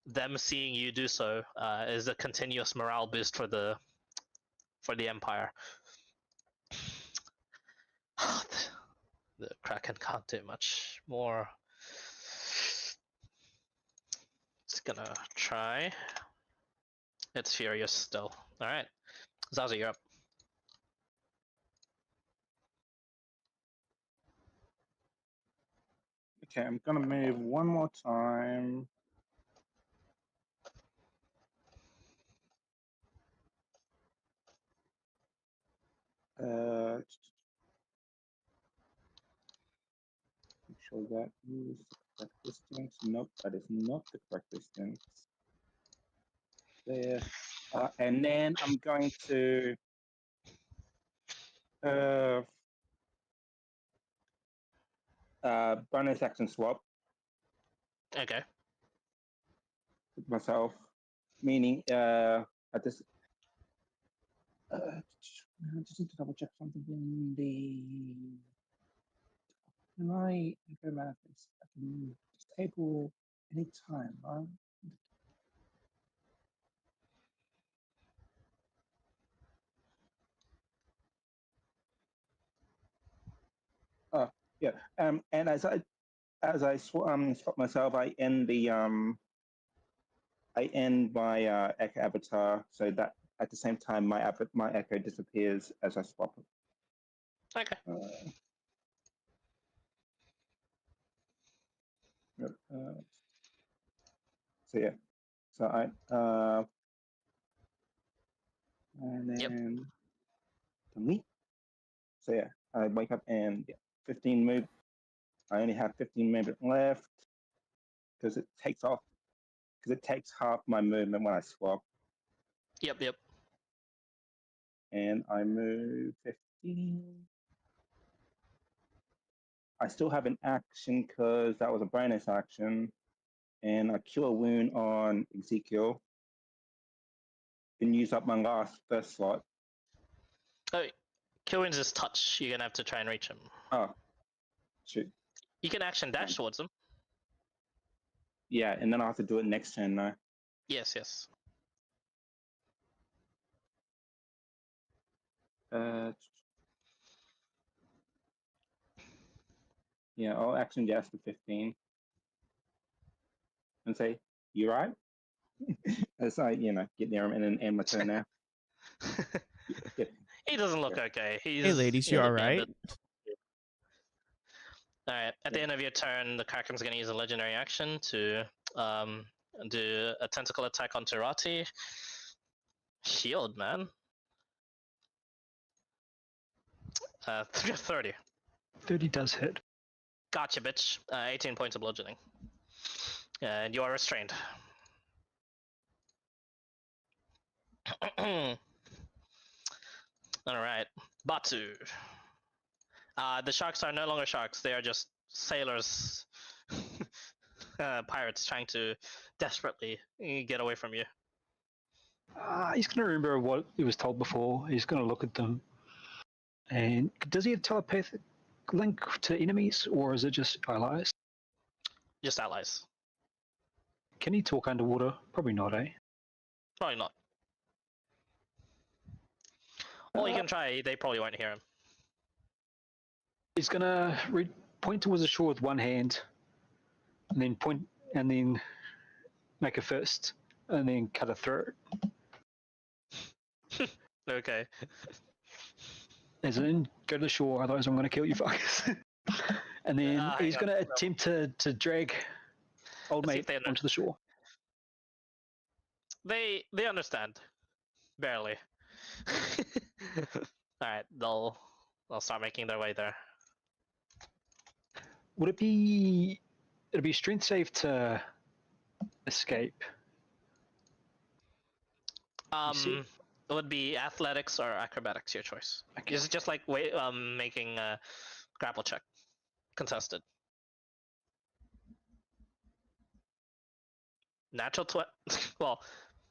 them seeing you do so is a continuous morale boost for the Empire. The Kraken can't do much more. It's gonna try. It's furious still. Alright. Zaza, you're up. Okay, I'm gonna move one more time. Make sure that is the correct distance. Nope, that is not the correct distance. There. And then I'm going to bonus action swap Okay. with myself, meaning at this. I just need to double check something in the. Can I go manifest? I can disable any time, right? Oh, yeah. And as I swap myself, I end my Echo avatar, so that at the same time my Echo disappears as I swap. Okay. So yeah, so I and then delete. So yeah, I wake up and 15 move. I only have 15 movement left because it takes half my movement when I swap. Yep. And I move 15. I still have an action because that was a bonus action, and I cure a wound on Ezekiel. And use up my first slot. Oh, Kilwin's his touch. You're gonna have to try and reach him. Oh, shoot. You can action dash towards him. Yeah, and then I'll have to do it next turn though. Yes. Yeah, I'll action dash for 15. And say, you right? As I, get there and then end my turn now. Yeah. He doesn't look okay. Hey, ladies, you all right? Alright, at the end of your turn, the Kraken's going to use a legendary action to do a tentacle attack on Rati. Shield, man. 30. 30 does hit. Gotcha, bitch. 18 points of bludgeoning. And you are restrained. Alright, Batu. The sharks are no longer sharks, they are just sailors pirates trying to desperately get away from you. He's going to remember what he was told before. He's going to look at them. And does he have telepathic link to enemies, or is it just allies? Just allies. Can he talk underwater? Probably not, eh? Probably not. Well, you can try. They probably won't hear him. He's going to point towards the shore with one hand, and then point, and then make a fist, and then cut a throat. Okay. As in, go to the shore, otherwise I'm going to kill you fuckers. And then he's hang going to attempt to drag old Let's see mate if they onto the shore. They understand, barely. All right, they'll start making their way there. Would it be? It'd be strength save to escape. see- It would be athletics or acrobatics, your choice. Okay. It's just like making a grapple check, contested. Natural 20. Well,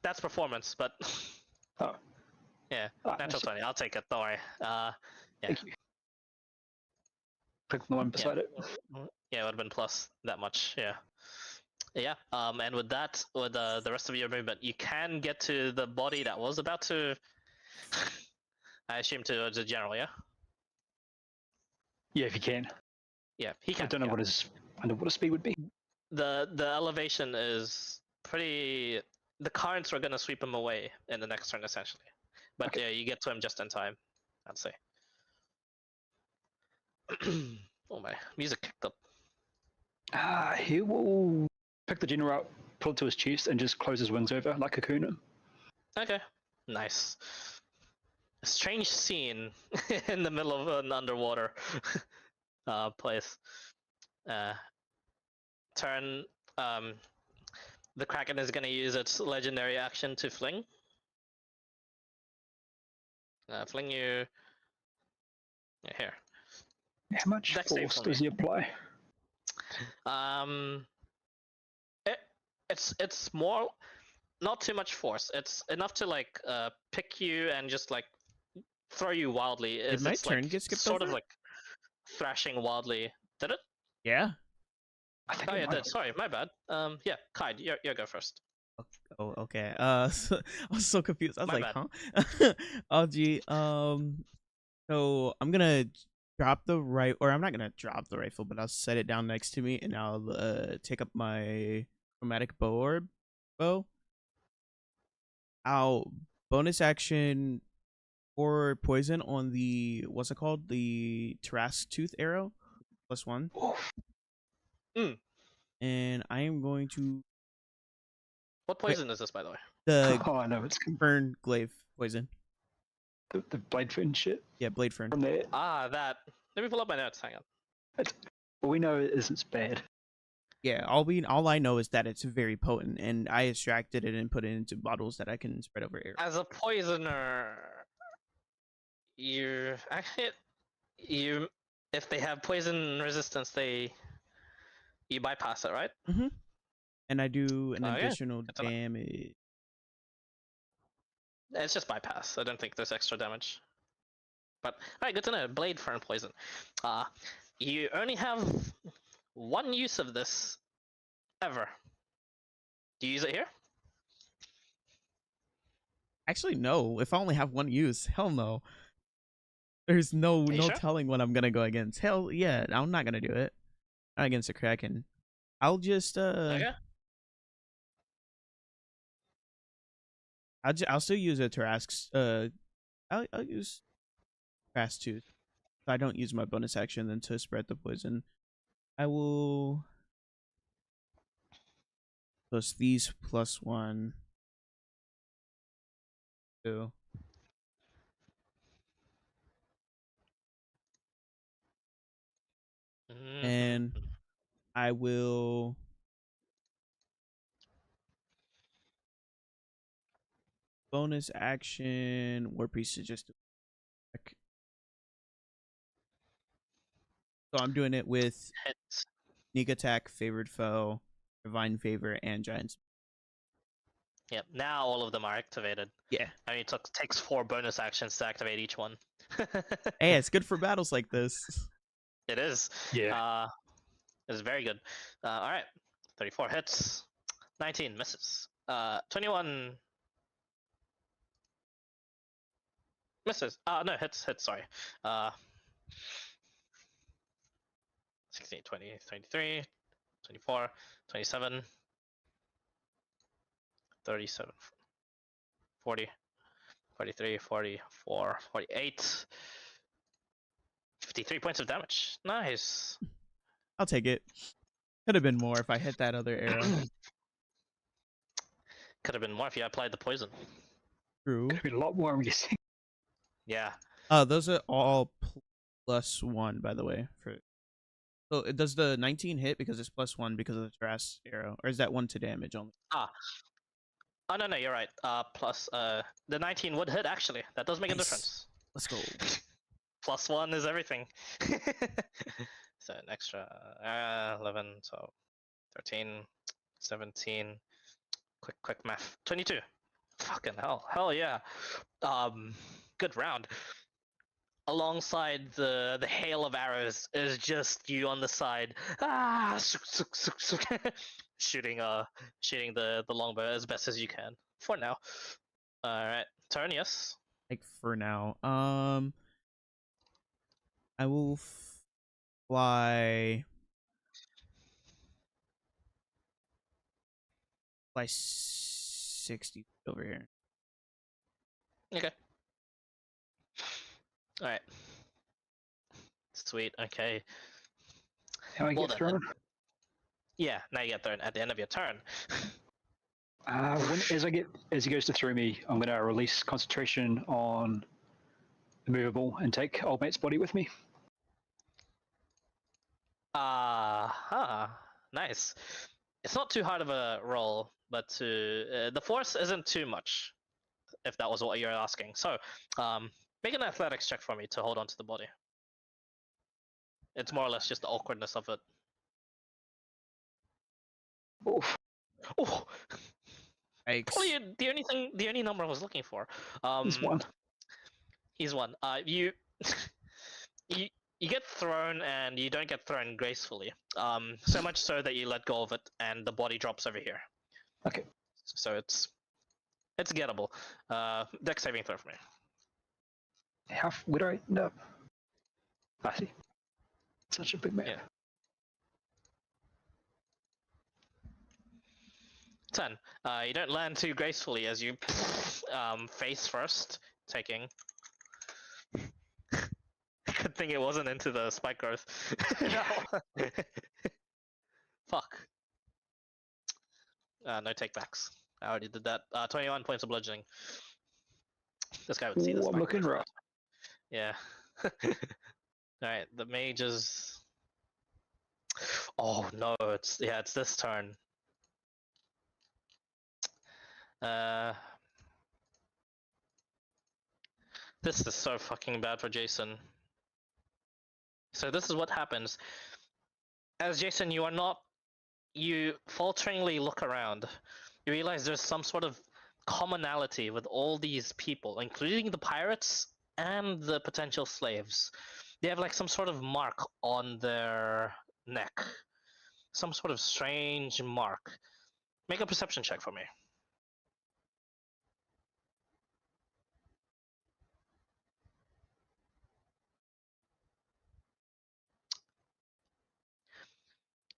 that's performance, but Oh, yeah, Ah, natural that's- 20. I'll take it. Don't worry. Yeah. thank you. Click the one beside it. Yeah, it would have been plus that much. Yeah. Yeah. And with that, with the rest of your movement, you can get to the body that was about to. I assume to the general. Yeah. Yeah, if you can. Yeah, he can. I don't know yeah. what his underwater speed would be. The elevation is pretty. The currents are gonna sweep him away in the next turn, essentially. But Okay. yeah, you get to him just in time, I'd say. Oh my, music kicked up. He will pick the general up, pull it to his chest, and just close his wings over like a kuna. Okay, nice. A strange scene in the middle of an underwater place. Turn. The Kraken is gonna use its legendary action to fling. Fling you. Yeah, here. How much Dex save force for me. does he apply? It's more, not too much force. It's enough to like pick you and just like throw you wildly. Did my It's turn like get skipped sort over? of like thrashing wildly. Did it? Yeah. I think Oh it yeah, might did. have. Sorry, my bad. Yeah, Kaid, you go first. Oh, okay. So, I was so confused. I was My like, bad. huh? Oh, gee. So I'm gonna drop the right, or I'm not gonna drop the rifle, but I'll set it down next to me, and I'll take up my chromatic bow. I'll bonus action or poison on the what's it called? The Tarask tooth arrow, +1. Oof. And I am going to What poison is this, by the way? the Oh, I know it's fern glaive poison. the blade fin shit Yeah, blade fern. from there. Ah, that. Let me pull up my notes. Hang on. What we know is it's bad. Yeah, all I know is that it's very potent, and I extracted it and put it into bottles that I can spread over air. As a poisoner, you actually if they have poison resistance, you bypass it, right? And I do an Oh, yeah. additional Good to know. damage. It's just bypass. I don't think there's extra damage. But alright, good to know. Blade fern poison. You only have one use of this ever. Do you use it here? Actually, no. If I only have one use, hell no. There's no you sure? telling what I'm gonna go against. Hell yeah, I'm not gonna do it. Not against a Kraken. I'll just Okay. I'll still use a Tarask's I'll use Tarask tooth. If I don't use my bonus action then to spread the poison. I will plus these +1 2. And I will bonus action war piece is just so I'm doing it with Hits. sneak attack, favored foe, Divine Favor, and Giants. Yep. Now all of them are activated. Yeah. I mean, it takes 4 bonus actions to activate each one. Hey, it's good for battles like this. It is. Yeah. It's very good. All right. 34 hits. 19 misses. 21 misses. No, hits. Sorry. 16, 20, 23, 24, 27, 37, 40, 43, 44, 48. 53 points of damage. Nice. I'll take it. Could have been more if I hit that other arrow. Could have been more if you applied the poison. True. Could have been a lot more, I'm guessing. Yeah. Those are all +1, by the way. So does the 19 hit because it's +1 because of the Terras arrow, or is that 1 to damage only? Oh no, you're right. Plus the 19 would hit actually. That does make a Nice. difference. Let's go. +1 is everything. So an extra 11, so 13, 17. Quick math. 22. Fucking hell yeah. Good round. Alongside the hail of arrows is just you on the side. Shooting the longbow as best as you can for now. All right, turn. Yes. Like for now, I will fly 60 over here. Okay. All right. Sweet. Okay. How I Well get then, thrown? Yeah. Now you get thrown at the end of your turn. As he goes to throw me, I'm going to release concentration on the movable and take old mate's body with me. Nice. It's not too hard of a roll, but the force isn't too much, if that was what you're asking. So, make an athletics check for me to hold on to the body. It's more or less just the awkwardness of it. Oof. Oh, Yikes. probably the only number I was looking for. He's one. He's one. You get thrown and you don't get thrown gracefully. So much so that you let go of it and the body drops over here. Okay. So it's gettable. Dex saving throw for me. How would I? No. I see. Such a big man. Yeah. 10. You don't land too gracefully as you face first, taking. Good thing it wasn't into the spike growth. No. Fuck. No takebacks. I already did that. 21 points of bludgeoning. This guy would see this. I'm looking rough. Yeah. Alright, the mage is. Oh no, it's this turn. This is so fucking bad for Jason. So this is what happens. As Jason, you falteringly look around. You realize there's some sort of commonality with all these people, including the pirates and the potential slaves. They have like some sort of mark on their neck. Some sort of strange mark. Make a perception check for me.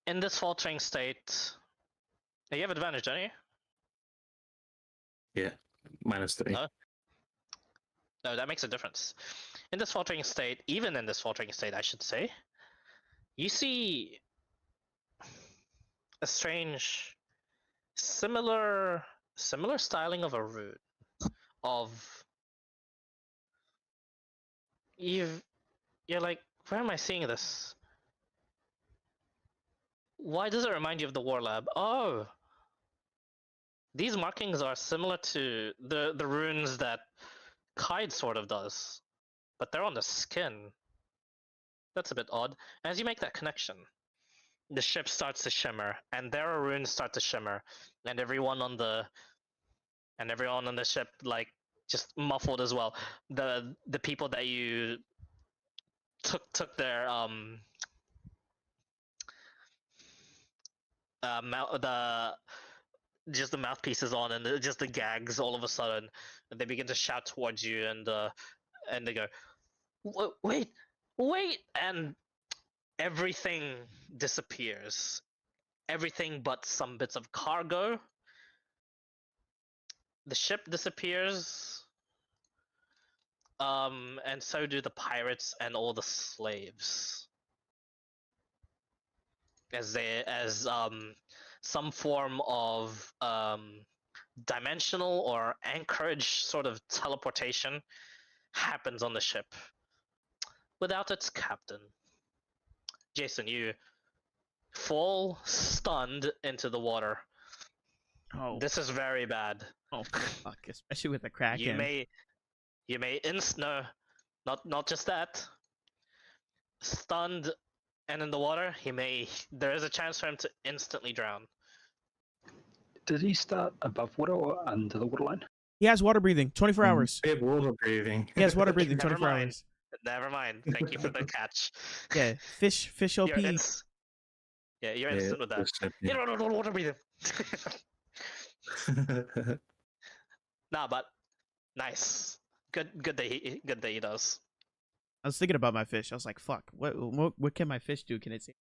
In this faltering state, you have advantage, don't you? Yeah, -3. No? No, that makes a difference. In this faltering state, even in this faltering state, I should say, you see a strange, similar styling of a rune. You're like, where am I seeing this? Why does it remind you of the War Lab? Oh! These markings are similar to the runes that Kaid sort of does, but they're on the skin. That's a bit odd. As you make that connection, the ship starts to shimmer, and there are runes start to shimmer, and everyone on the ship like just muffled as well. The people that you took their just the mouthpieces on and just the gags all of a sudden, and they begin to shout towards you, and they go, wait, wait, and everything disappears. Everything but some bits of cargo. The ship disappears. And so do the pirates and all the slaves. As some form of dimensional or anchorage sort of teleportation happens on the ship without its captain. Jason, you fall stunned into the water. Oh, This is very bad. oh fuck! Especially with the Kraken. You may no, not just that. Stunned and in the water, there is a chance for him to instantly drown. Did he start above water or under the waterline? He has water breathing, 24 hours. They have water breathing. He has water breathing, Never 24 mind. hours. Never mind. Thank you for the catch. Yeah, fish OP. You're instant with that. You don't know water breathing. Nah, but nice. Good that he does. I was thinking about my fish. I was like, fuck, what can my fish do? Can it say?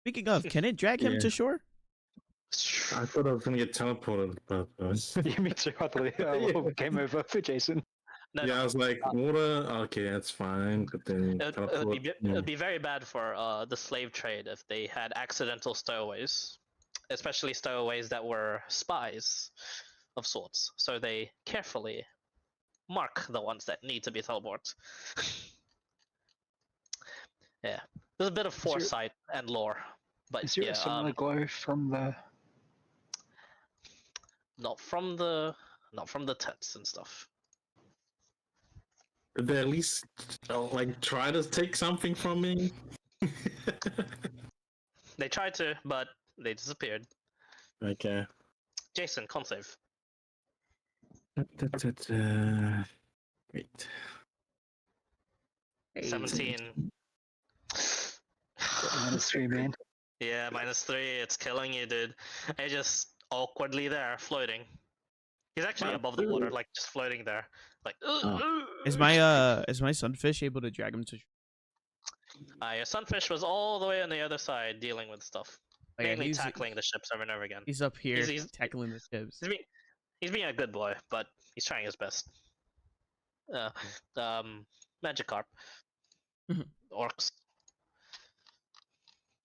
Speaking of, can it drag him Yeah. to shore? I thought I was gonna get teleported, but Yeah, me too. I thought game over for Jason. No, yeah, I was like, water. Okay, that's fine. But then it'd be very bad for the slave trade if they had accidental stowaways, especially stowaways that were spies of sorts. So they carefully mark the ones that need to be teleported. Yeah, there's a bit of foresight and lore, but Is there a similar glow from the? not from the tents and stuff. Did they at least like try to take something from me? They tried to, but they disappeared. Okay. Jason, con save. Wait. 17. -3, man. Yeah, -3. It's killing you, dude. And just awkwardly there, floating. He's actually above the water, like just floating there, like. Is my sunfish able to drag him to? Your sunfish was all the way on the other side, dealing with stuff, Oh, yeah, mainly tackling the ships over and over again. He's up here He's- tackling the ships. He's being a good boy, but he's trying his best. Magikarp, Mhm. orcs,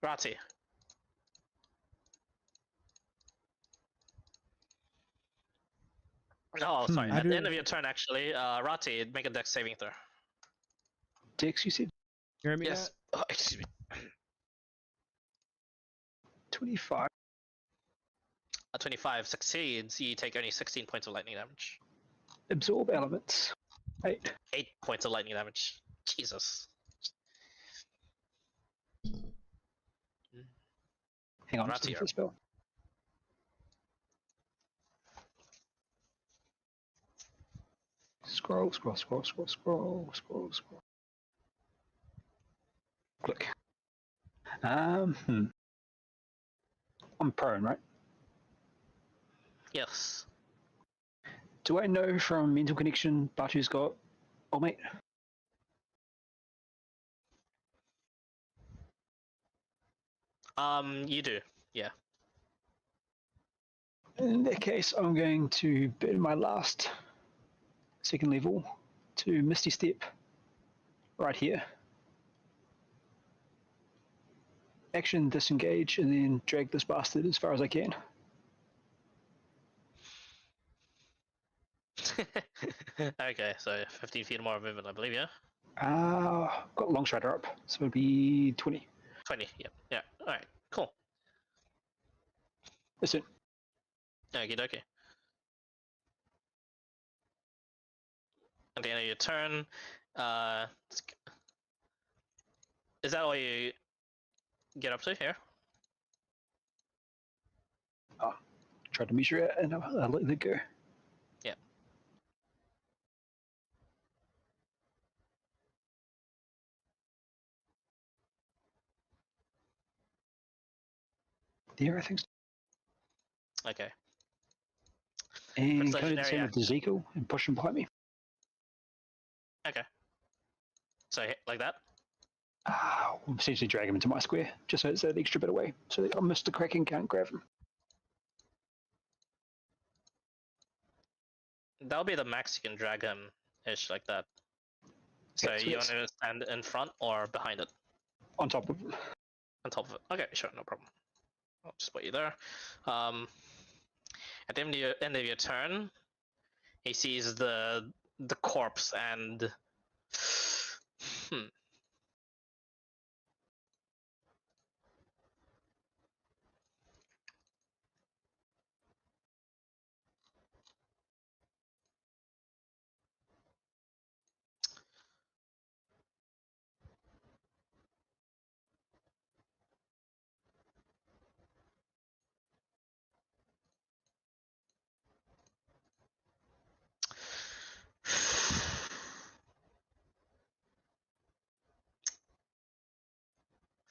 Rati. Oh, sorry. How At the do- end of your turn, actually, Rati, make a dex saving throw. Dex, you said You hear me? Yes. Oh, excuse me. 25. 25 succeeds. You take only 16 points of lightning damage. Absorb elements. 8. 8 points of lightning damage. Jesus. Hang on, Ratio. for the spell. Scroll. Click. I'm prone, right? Yes. Do I know from mental connection Batu's got old mate? You do. Yeah. In that case, I'm going to burn my last second level to Misty Step right here. Action, disengage, and then drag this bastard as far as I can. Okay, so 15 feet more of movement, I believe, yeah? Got Long Strider up, so it'd be 20. 20, yep. Yeah, alright, cool. That's it. Okie dokie. At the end of your turn, is that all you... get up to here? Tried to measure it and I let it go. Yeah. There, I think so. Okay. And It's can I do the same legendary with Ezekiel and push him behind me? Okay. So like that? Essentially drag him into my square, just so it's that extra bit away, so that Mr. Kraken can't grab him. That'll be the max you can drag him, ish, like that. So Okay, so you it's want to stand in front or behind it? on top of him. On top of it. Okay, sure, no problem. I'll just put you there. At the end of your turn, he sees the corpse and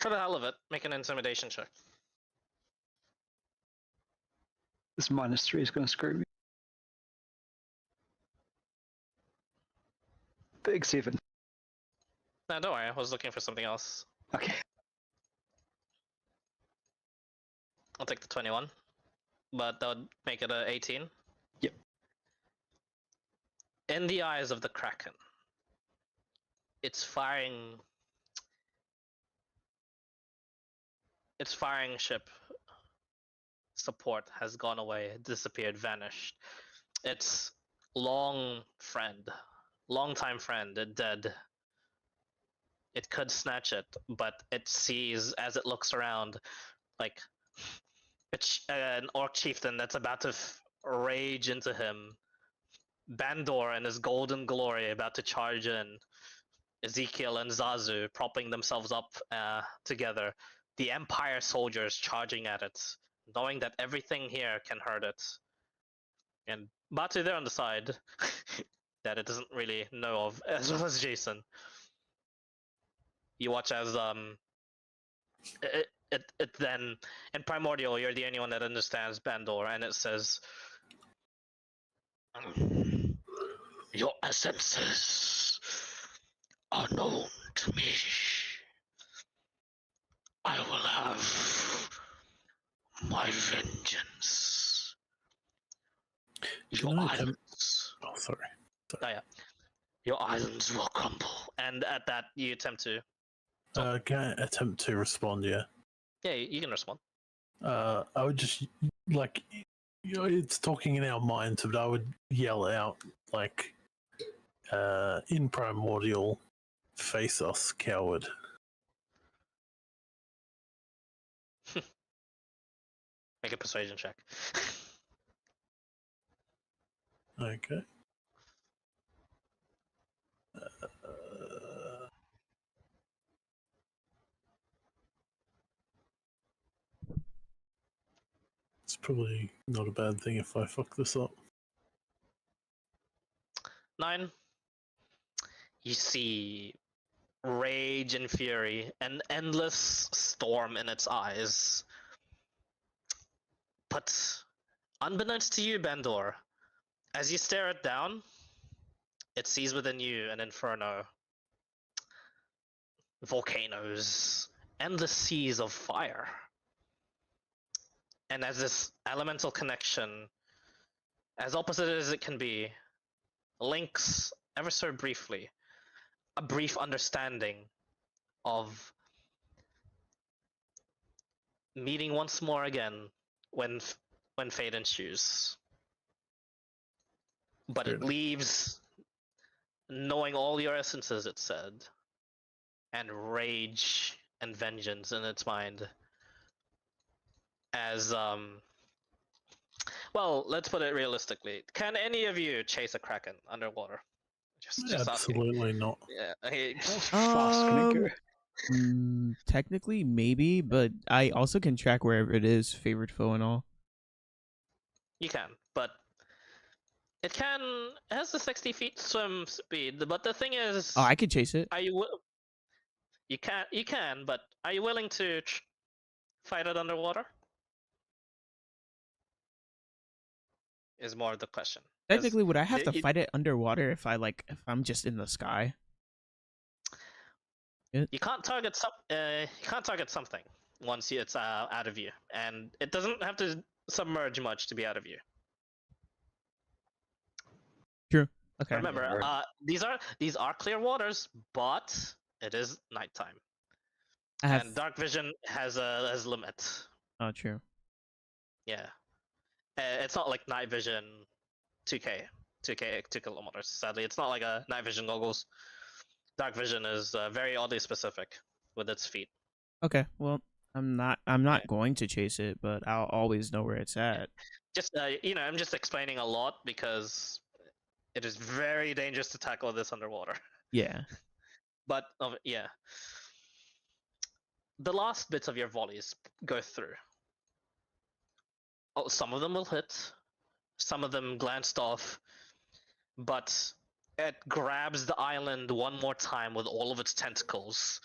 for the hell of it, make an intimidation check. This -3 is going to screw me. Big 7. No, don't worry, I was looking for something else. Okay. I'll take the 21. But that would make it a 18. Yep. In the eyes of the Kraken, its firing ship support has gone away, disappeared, vanished. Its longtime friend, dead. It could snatch it, but it sees as it looks around, like an orc chieftain that's about to rage into him. Bandor and his golden glory about to charge in. Ezekiel and Zazu propping themselves up together. The Empire soldiers charging at it, knowing that everything here can hurt it. And Batu there on the side, that it doesn't really know of, as well as Jason. You watch as it then, in Primordial, you're the only one that understands Bandor, and it says, "Your essences are known to me. I will have my vengeance. Your Can I attempt? islands." Oh, sorry. Oh, yeah. Your islands will crumble. And at that, you attempt to. Can I attempt to respond? Yeah. Yeah, you can respond. I would just like, it's talking in our minds, but I would yell out like, in Primordial, face us, coward. Make a persuasion check. Okay. It's probably not a bad thing if I fuck this up. 9. You see rage and fury, an endless storm in its eyes. But unbeknownst to you, Bandor, as you stare it down, it sees within you an inferno, volcanoes, endless seas of fire. And as this elemental connection, as opposite as it can be, links ever so briefly a brief understanding of meeting once more again when fate ensues. But it leaves knowing all your essences, it said, and rage and vengeance in its mind. As well, let's put it realistically. Can any of you chase a kraken underwater? Just Absolutely not. asking. Yeah. How fast can it go? Technically, maybe, but I also can track wherever it is, favorite foe and all. You can, but it has the 60 feet swim speed. But the thing is, Oh, I could chase it. are you you can, but are you willing to fight it underwater? Is more the question. 'Cause Technically, would I have to you fight it underwater if if I'm just in the sky? can't target something once it's out of view, and it doesn't have to submerge much to be out of view. True. Okay. Remember, these are clear waters, but it is nighttime, I have. and dark vision has a limit. Oh, true. Yeah, it's not like night vision 2K, 2 kilometers. Sadly, it's not like a night vision goggles. Dark vision is very oddly specific with its feet. Okay. Well, I'm not going to chase it, but I'll always know where it's at. Just I'm just explaining a lot because it is very dangerous to tackle this underwater. Yeah. But yeah, the last bits of your volleys go through. Oh, some of them will hit, some of them glanced off, but it grabs the island one more time with all of its tentacles.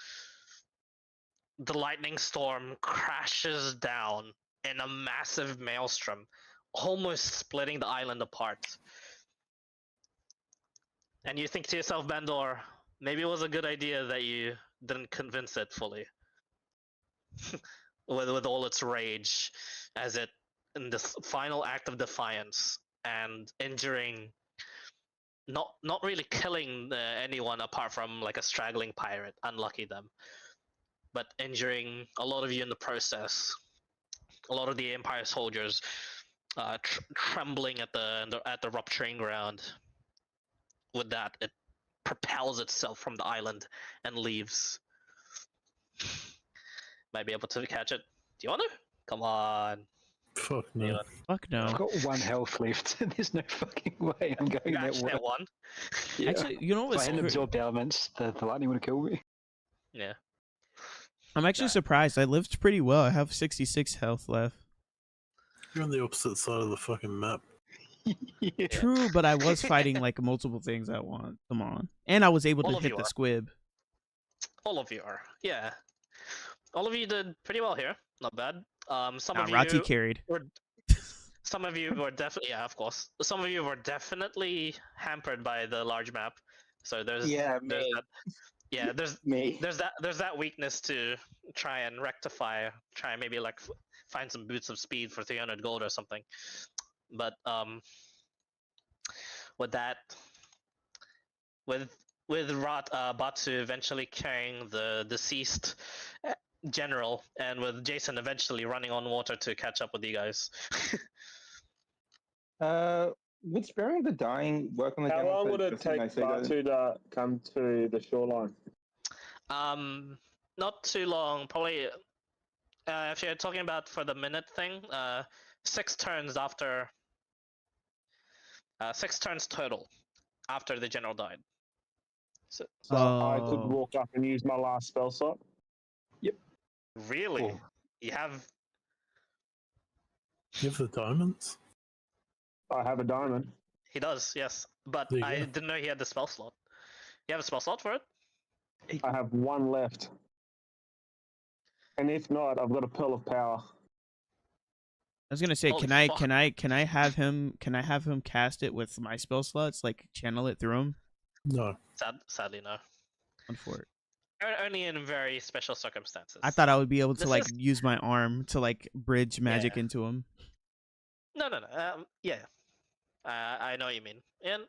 The lightning storm crashes down in a massive maelstrom, almost splitting the island apart. And you think to yourself, Bandor, maybe it was a good idea that you didn't convince it fully. with all its rage, as it in this final act of defiance and injuring, not really killing anyone apart from like a straggling pirate, unlucky them, but injuring a lot of you in the process. A lot of the Empire soldiers trembling at the rupturing ground. With that, it propels itself from the island and leaves. Might be able to catch it. Do you want to? Come on. Fuck Do you no. want- Fuck I've no. got 1 health left. There's no fucking way I'm You going that actually way. hit one. Yeah. Actually, you know If I what's hadn't absorbed elements, the lightning would have killed me. Yeah. I'm actually Nah. surprised. I lived pretty well. I have 66 health left. You're on the opposite side of the fucking map. Yeah. True, but I was fighting like multiple things at once. Come on. And I was able All to of hit you the are. squib. All of you are. Yeah. All of you did pretty well here. Not bad. Some Nah, of Rati you carried. were. Some of you were definitely, yeah, of course. Some of you were definitely hampered by the large map. So there's Yeah, there's me. that. Yeah, Me. there's that weakness to try and rectify. Try and maybe like find some boots of speed for 300 gold or something. But with that, with Batu eventually carrying the deceased general, and with Jason eventually running on water to catch up with you guys. Would sparing the dying work on the How general long for would it just in take case they go- Batu to come to the shoreline? Not too long. Probably. If you're talking about for the minute thing, 6 turns after. 6 turns total after the general died. So I could Oh. walk up and use my last spell slot. Really? Cool. You have. You have the diamonds? I have a diamond. He does, yes. But There you I go. didn't know he had the spell slot. You have a spell slot for it? I have 1 left. And if not, I've got a Pearl of Power. I was gonna say, Holy can I fuck. have him cast it with my spell slots, like channel it through him? No. Sadly, no. Unfortunately. Only in very special circumstances. I thought I would be able to This like is- use my arm to like bridge magic Yeah. into him. No. Yeah. I know what you mean. And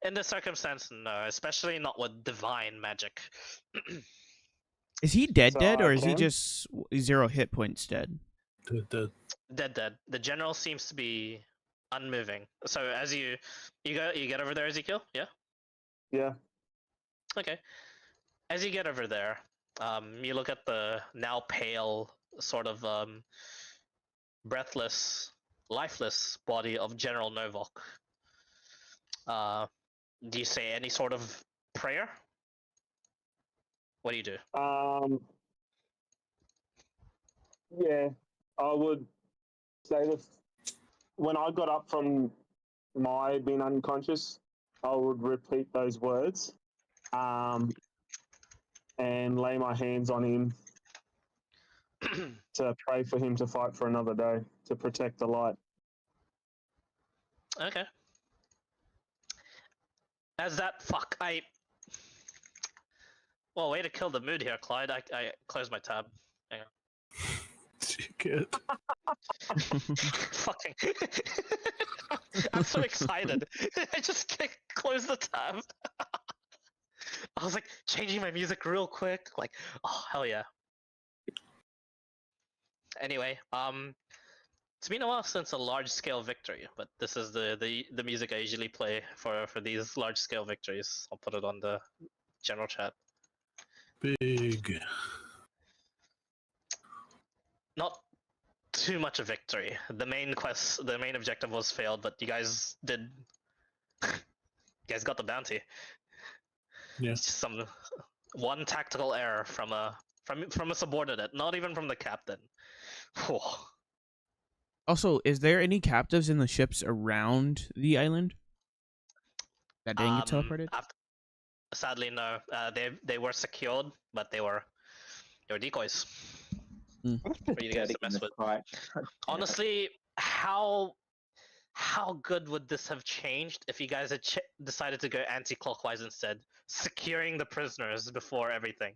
in this circumstance, no, especially not with divine magic. Is he dead, So dead, or I is he can? just 0 hit points dead? Dead. Dead. The general seems to be unmoving. So as you get over there, Ezekiel, yeah. Yeah. Okay. As you get over there, you look at the now pale, sort of breathless, lifeless body of General Novak. Do you say any sort of prayer? What do you do? Yeah, I would say this. When I got up from my being unconscious, I would repeat those words, and lay my hands on him to pray for him to fight for another day to protect the light. Okay. As that fuck, well, way to kill the mood here, Clyde. I closed my tab. Hang on. Good. Fucking. I'm so excited. I just closed the tab. I was like changing my music real quick. Like, oh hell yeah. Anyway, it's been a while since a large-scale victory, but this is the music I usually play for these large-scale victories. I'll put it on the general chat. Big. Not too much a victory. The main objective was failed, but you guys did. You guys got the bounty. Yeah. It's just one tactical error from a subordinate, not even from the captain. Whew. Also, is there any captives in the ships around the island that didn't get teleported? Sadly, no. They were secured, but they were decoys for you guys to mess with. Honestly, how good would this have changed if you guys had decided to go anti-clockwise instead, securing the prisoners before everything?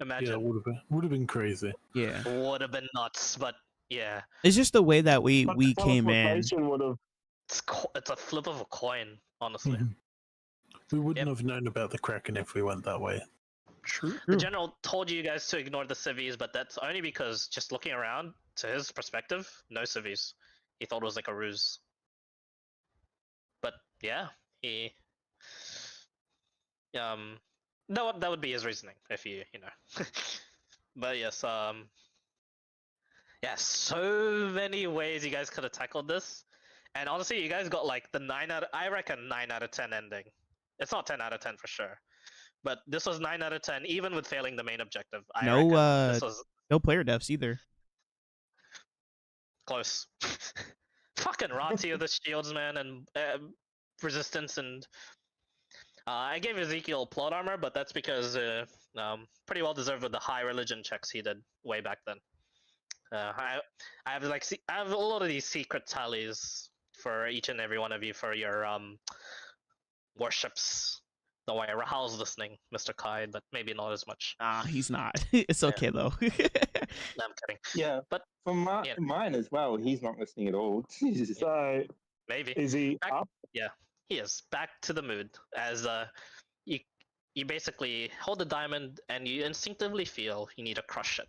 Imagine. Yeah, would have been crazy. Yeah, would have been nuts, but yeah, it's just the way that we came in. Teleportation would have. it's a flip of a coin, honestly. Mhm. We wouldn't have known about the Kraken if we went that way. True. The general told you guys to ignore the civvies, but that's only because, just looking around, to his perspective, no civvies. He thought it was like a ruse. But yeah, he that would be his reasoning if you know. But yes, yeah, so many ways you guys could have tackled this, and honestly, you guys got like the 9 out of 10 ending. It's not 10 out of 10 for sure, but this was 9 out of 10, even with failing the main objective. This was no player deaths either. close. Fucking Rati of the shields, man, and resistance, and I gave Ezekiel plot armor, but that's because pretty well deserved with the high religion checks he did way back then. I have I have a lot of these secret tallies for each and every one of you for your worships. Don't worry, Rahal's listening, Mr. Kai, but maybe not as much. He's not. It's okay though. No, I'm kidding. Yeah, But for mine as well, he's not listening at all. Jesus. So maybe is he up? Yeah, he is back to the mood as you basically hold the diamond and you instinctively feel you need to crush it.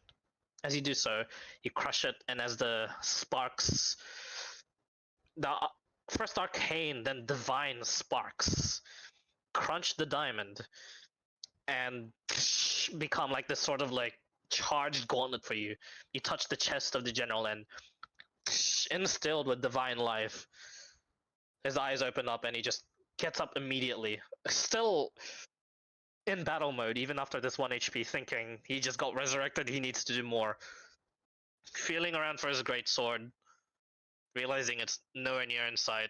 As you do so, you crush it, and as the sparks, the first arcane, then divine sparks, crunch the diamond and become like this sort of like charged gauntlet for you. You touch the chest of the general and instilled with divine life. His eyes open up and he just gets up immediately. Still in battle mode, even after this 1 HP, thinking he just got resurrected, he needs to do more. Feeling around for his great sword, realizing it's nowhere near in sight.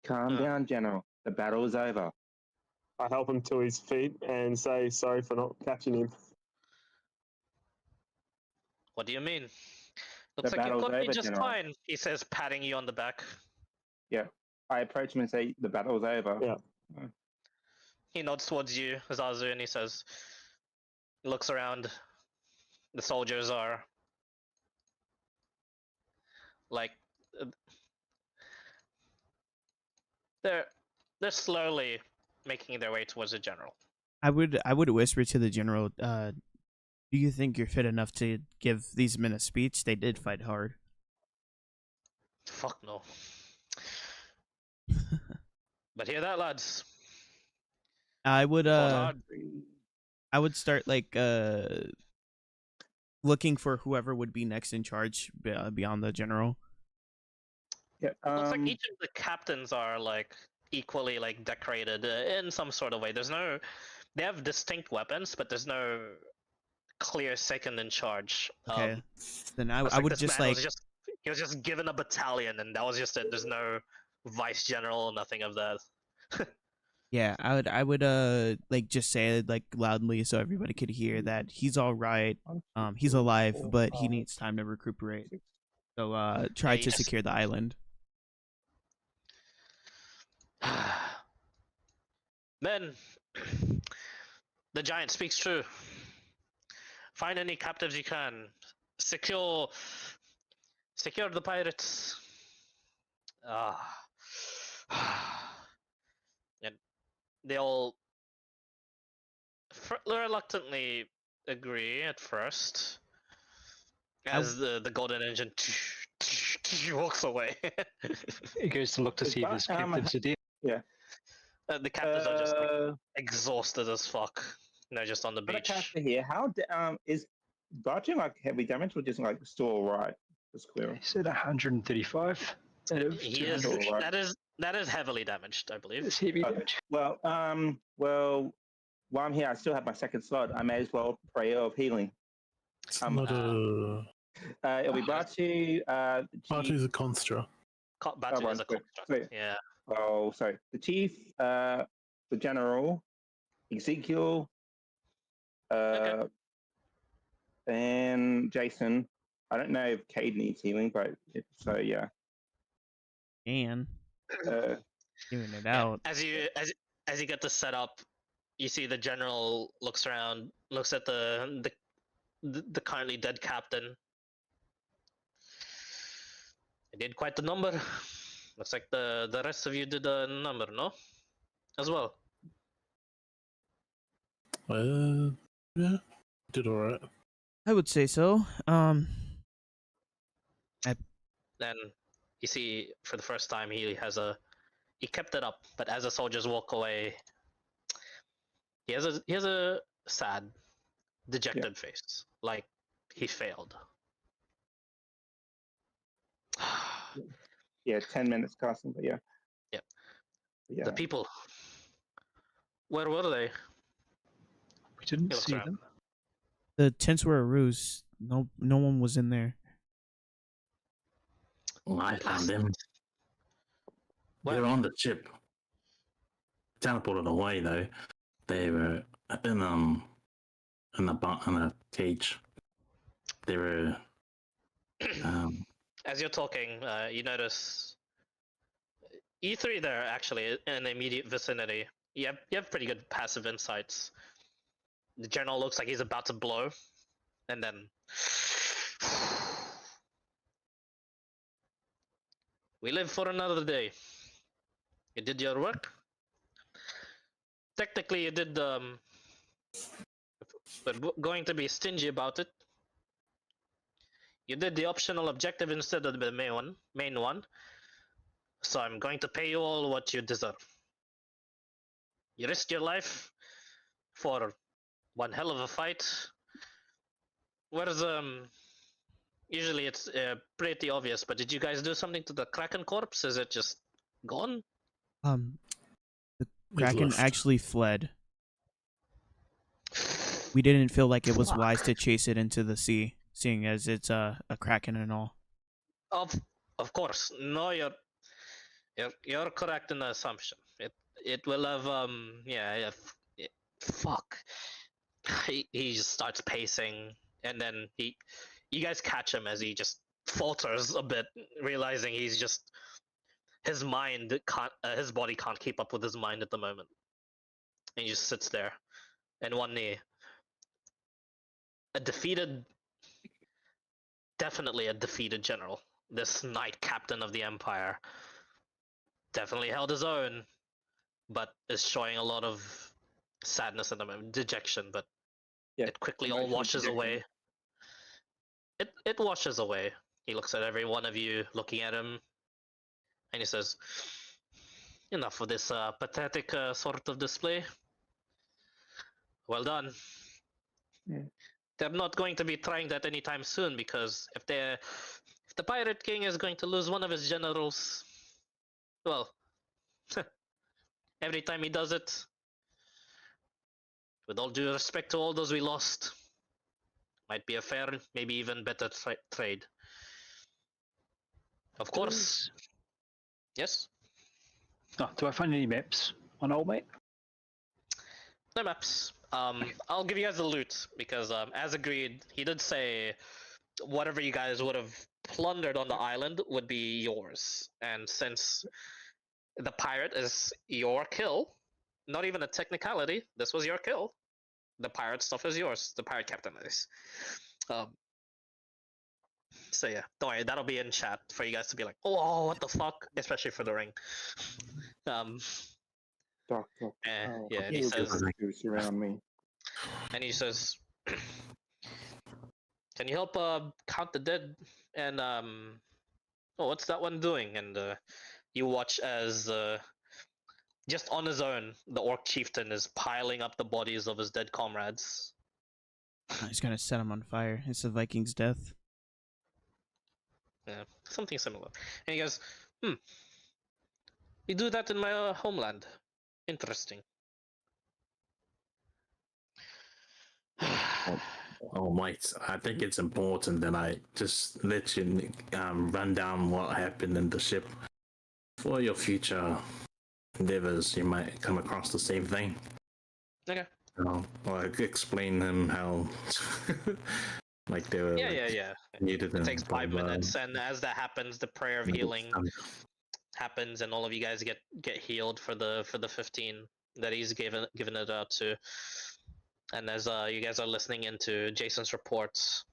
Calm down, General. The battle is over. I help him to his feet and say sorry for not catching him. What do you mean? Looks like you got me just fine, he says, patting you on the back. Yeah. I approach him and say, the battle's over. Yeah. He nods towards you, Zazu, and he says, looks around. The soldiers are like they're slowly making their way towards the general. I would whisper to the general, do you think you're fit enough to give these men a speech? They did fight hard. Fuck no. But hear that, lads. I would start like looking for whoever would be next in charge beyond the general. Yeah. Looks like each of the captains are like equally like decorated in some sort of way. There's no they have distinct weapons, but there's no clear second in charge. Okay. Then I It's would this just man like he was just given a battalion, and that was just it. There's no vice general, nothing of that. yeah, I would like just say it like loudly so everybody could hear that he's all right. He's alive, but he needs time to recuperate. So try he to just- secure the island. Men, the giant speaks true. Find any captives you can. Secure the pirates. And they all reluctantly agree at first, as the golden engine walks away. He goes to look to see if his captives are dead. The captives are just like, exhausted as fuck. They're just on the But a beach. character here, how is Barton like heavy damage or just like still alright? Just clear. He said 135 out of He is 200. Alright. that is heavily damaged, I believe. It's heavy damage. Well, while I'm here, I still have my second slot. I may as well prayer of healing. It's Um, not a. It'll be Batu. Batu's a constra. Batu right, is a wait, construct. wait. Yeah. Oh, sorry. The chief, the general, Ezekiel, Okay. and Jason. I don't know if Cade needs healing, but if so, yeah. And Uh, giving it Yeah, out. as you get this set up, you see the general looks around, looks at the currently dead captain. I did quite the number. Looks like the rest of you did a number, no? As well. Yeah, did alright. I would say so. Then you see for the first time he kept it up, but as the soldiers walk away, he has a sad, dejected face, like he failed. yeah, 10 minutes casting, but yeah. Yep. Yeah. The people. Where were they? We didn't He looks see around. them. The tents were a ruse. No one was in there. Oh, I found them. Where? They're on the ship. Teleported away though. They were in a cage. They were As you're talking, you notice you three there actually in the immediate vicinity. You have pretty good passive insights. The general looks like he's about to blow, and then we live for another day. You did your work. Technically, you did but going to be stingy about it. You did the optional objective instead of the main one. So I'm going to pay you all what you deserve. You risked your life for one hell of a fight. Whereas usually it's pretty obvious, but did you guys do something to the Kraken corpse? Is it just gone? The He's Kraken left. actually fled. We didn't feel like it was wise to chase it into the sea, seeing as it's a Kraken and all. Of course. No, you're correct in the assumption. It will have fuck. He just starts pacing, and then you guys catch him as he just falters a bit, realizing he's just his body can't keep up with his mind at the moment, and he just sits there, in one knee. Definitely a defeated general. This knight captain of the empire definitely held his own, but is showing a lot of sadness at the moment, dejection, but Yeah, it quickly all emotional washes dejection. away. It washes away. He looks at every one of you looking at him, and he says, enough of this pathetic sort of display. Well done. Yeah. They're not going to be trying that anytime soon, because if the Pirate King is going to lose one of his generals, well, every time he does it, with all due respect to all those we lost, might be a fair, maybe even better trade. Of course. Yes? Oh, do I find any maps on Old Mate? No maps. I'll give you guys the loot because, as agreed, he did say whatever you guys would have plundered on the island would be yours. And since the pirate is your kill, not even a technicality, this was your kill. The pirate stuff is yours. The pirate captain is. So yeah, don't worry, that'll be in chat for you guys to be like, oh, what the fuck, especially for the ring. Doctor. Yeah, and he says, Surround me. and he says, can you help count the dead? And oh, what's that one doing? And you watch as just on his own, the orc chieftain is piling up the bodies of his dead comrades. He's gonna set him on fire. It's the Vikings' death. Yeah, something similar. And he goes, we do that in my homeland. Interesting. Oh, mate, I think it's important that I just let you run down what happened in the ship. For your future endeavors, you might come across the same thing. Okay. Like explain them how, like they were. Yeah. Needed It takes 5 minutes, and as that happens, the prayer of healing happens, and all of you guys get healed for the 15 that he's given it out to. And as you guys are listening into Jason's reports,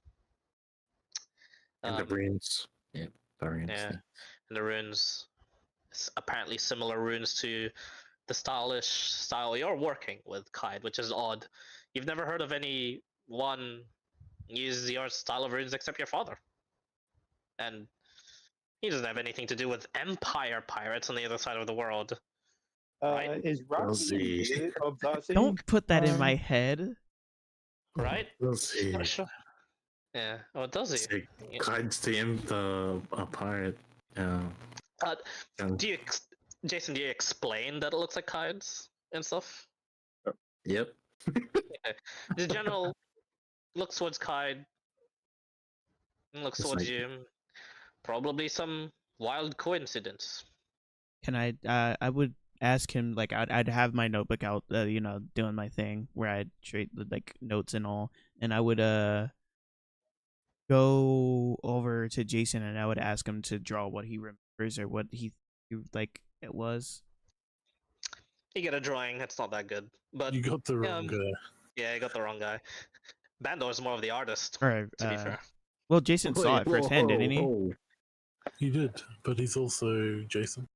and the runes, yeah, and the runes, apparently similar runes to the style you're working with, Kaid, which is odd. You've never heard of anyone use your style of runes except your father, and he doesn't have anything to do with Empire pirates on the other side of the world. Right? Is Roxy of Darcy? Don't put that in my head. Right? We'll see. Not sure. Yeah. Oh, does he? Guides the imp, a pirate. Jason, do you explain that it looks like Kaids and stuff? Yep. Yeah. The general looks towards Kaid, looks It's towards like- you. Probably some wild coincidence. Can I would ask him, like, I'd have my notebook out, doing my thing where I'd trade like notes and all, and I would go over to Jason and I would ask him to draw what he remembers or what he like it was. You get a drawing. It's not that good, but You got the wrong guy. yeah, you got the wrong guy. Bandor's more of the artist, Or to be fair. well, Jason saw it firsthand, didn't he? Whoa. He did, but he's also Jason.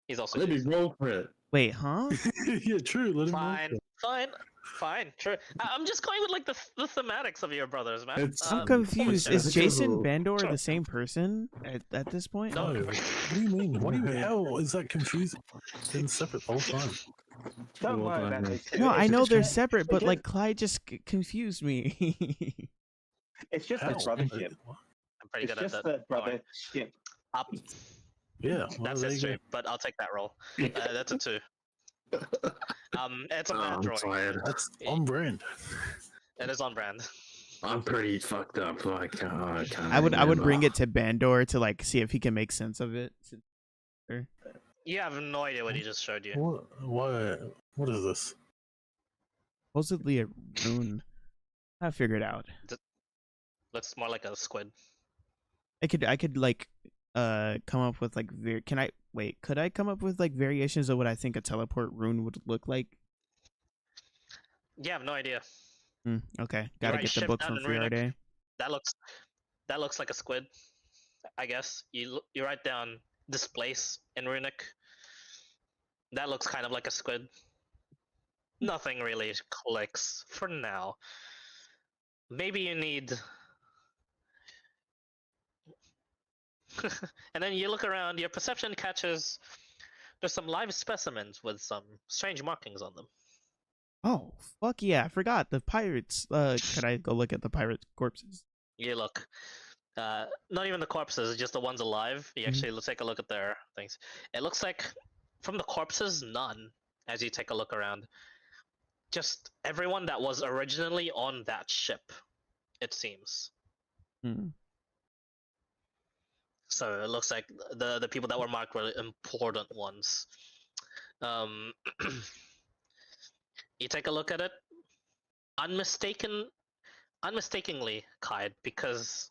He's also Let me Jason. roll for it. Wait, huh? Yeah, true. Let him roll. Fine, sure. I'm just going with like the thematics of your brothers, man. It's- I'm confused. yeah. Is Jason Sure. Bandor the same person at this point? No. What do you mean? How is that confusing? It's been separate the whole time. Don't Well worry about done, this. No, I It's know just- they're separate, but just- like Clyde just confused me. It's just How? a brothership. I'm pretty It's good at just that. a brothership. Up. Yeah, well, That's there you history, go. but I'll take that roll. That's a 2. It's a bad I'm drawing. tired. That's on brand. It is on brand. I'm pretty fucked up. Like, I can't. I would remember. bring it to Bandor to like see if he can make sense of it. You have no idea what he just showed you. What is this? Supposedly a rune. I figured it out. Looks more like a squid. I could like come up with like could I come up with like variations of what I think a teleport rune would look like? You have no idea. Okay, gotta write get the ship book down from in Runic. Friday. That looks like a squid. I guess you write down displace in runic. That looks kind of like a squid. Nothing really clicks for now. Maybe you need. And then you look around. Your perception catches. There's some live specimens with some strange markings on them. Oh fuck yeah! I forgot the pirates. Could I go look at the pirate corpses? You look. Not even the corpses, just the ones alive. You actually take a look at their things. It looks like from the corpses, none. As you take a look around, just everyone that was originally on that ship, it seems. Hmm. So it looks like the people that were marked were important ones. You take a look at it, unmistakingly, Kaid, because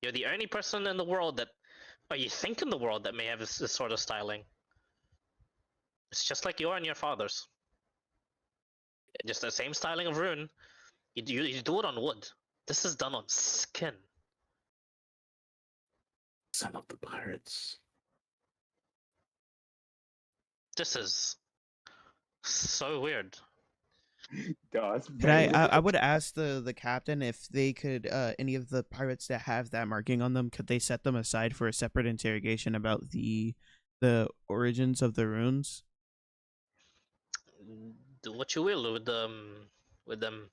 you're the only person in the world that, or you think in the world, that may have this sort of styling. It's just like you and your father's. Just the same styling of rune. You do it on wood. This is done on skin. Son of the pirates. This is so weird. Guys, Could I would ask the captain if they could any of the pirates that have that marking on them, could they set them aside for a separate interrogation about the origins of the runes? Do what you will with them. With them.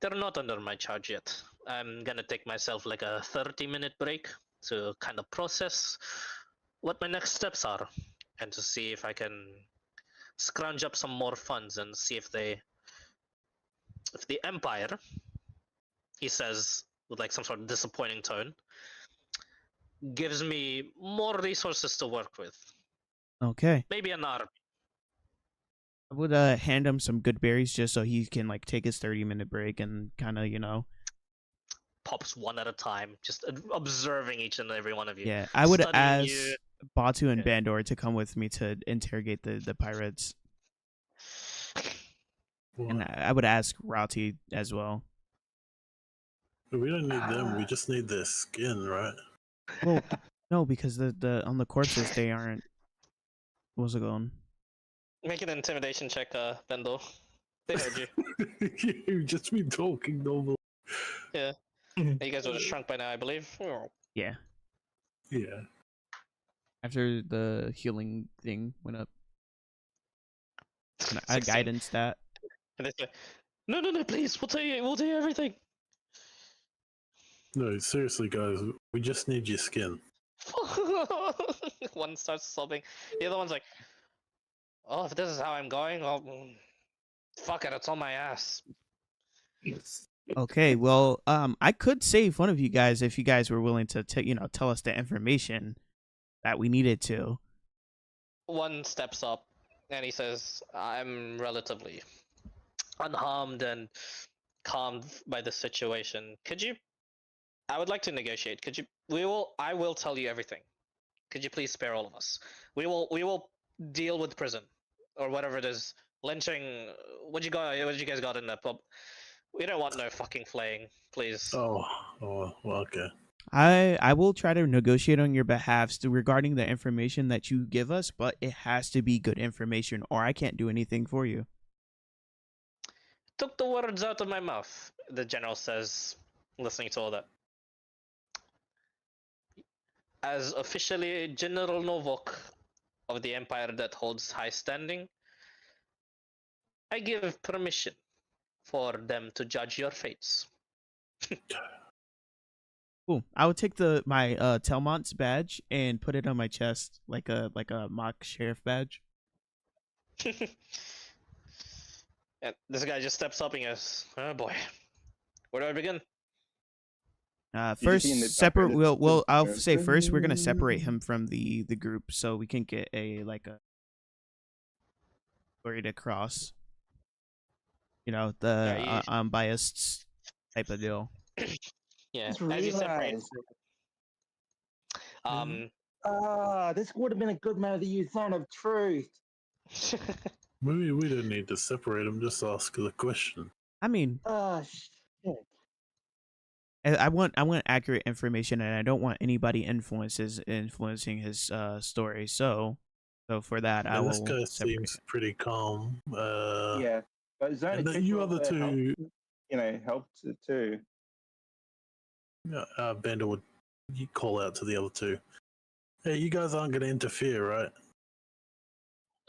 They're not under my charge yet. I'm gonna take myself like a 30-minute break to kind of process what my next steps are, and to see if I can scrounge up some more funds and see if the Empire, he says with like some sort of disappointing tone, gives me more resources to work with. Okay. Maybe an army. I would hand him some good berries just so he can like take his 30-minute break and kind of, Pops one at a time, just observing each and every one of you. Yeah, I would Studying ask you. Batu and Yeah. Bandor to come with me to interrogate the pirates. And I would ask Rati as well. We don't need them. We just need their skin, right? Well, no, because the on the corpses they aren't. What's it going? Make an intimidation check, Bendel. They heard you. You've just been talking normal. Yeah. You guys would have shrunk by now, I believe. Oh. Yeah. Yeah. After the healing thing went up. A 16. guidance stat. And they say, no, please, we'll tell you everything. No, seriously, guys, we just need your skin. One starts sobbing. The other one's like, oh, if this is how I'm going, well, fuck it, it's on my ass. Okay, well, I could save one of you guys if you guys were willing to tell us the information that we needed to. One steps up and he says, I'm relatively unharmed and calmed by the situation. I would like to negotiate. I will tell you everything. Could you please spare all of us? We will deal with prison or whatever it is. Lynching. What you guys got in the pub? We don't want no fucking flaying, please. Oh, well, okay. I will try to negotiate on your behalf regarding the information that you give us, but it has to be good information or I can't do anything for you. Took the words out of my mouth, the general says, listening to all that. As officially General Novok of the Empire that holds high standing, I give permission for them to judge your fates. Cool. I would take my Telmont's badge and put it on my chest like a mock sheriff badge. And this guy just steps up and goes, oh boy, where do I begin? First, see in the separate. background, I'll say first we're gonna separate him from the group so we can get a story to cross. The Yeah, unbiased type of deal. Yeah, Just as you separate. realised. This would have been a good moment to use Zone of Truth. Maybe we don't need to separate them, just ask the question. I mean, Shit. I want accurate information, and I don't want anybody influencing his story. So for that, I will. This guy separate seems it. pretty calm. Yeah. But Zone and of then Truth you other also two, helped it too. Bender would call out to the other two. Hey, you guys aren't going to interfere, right?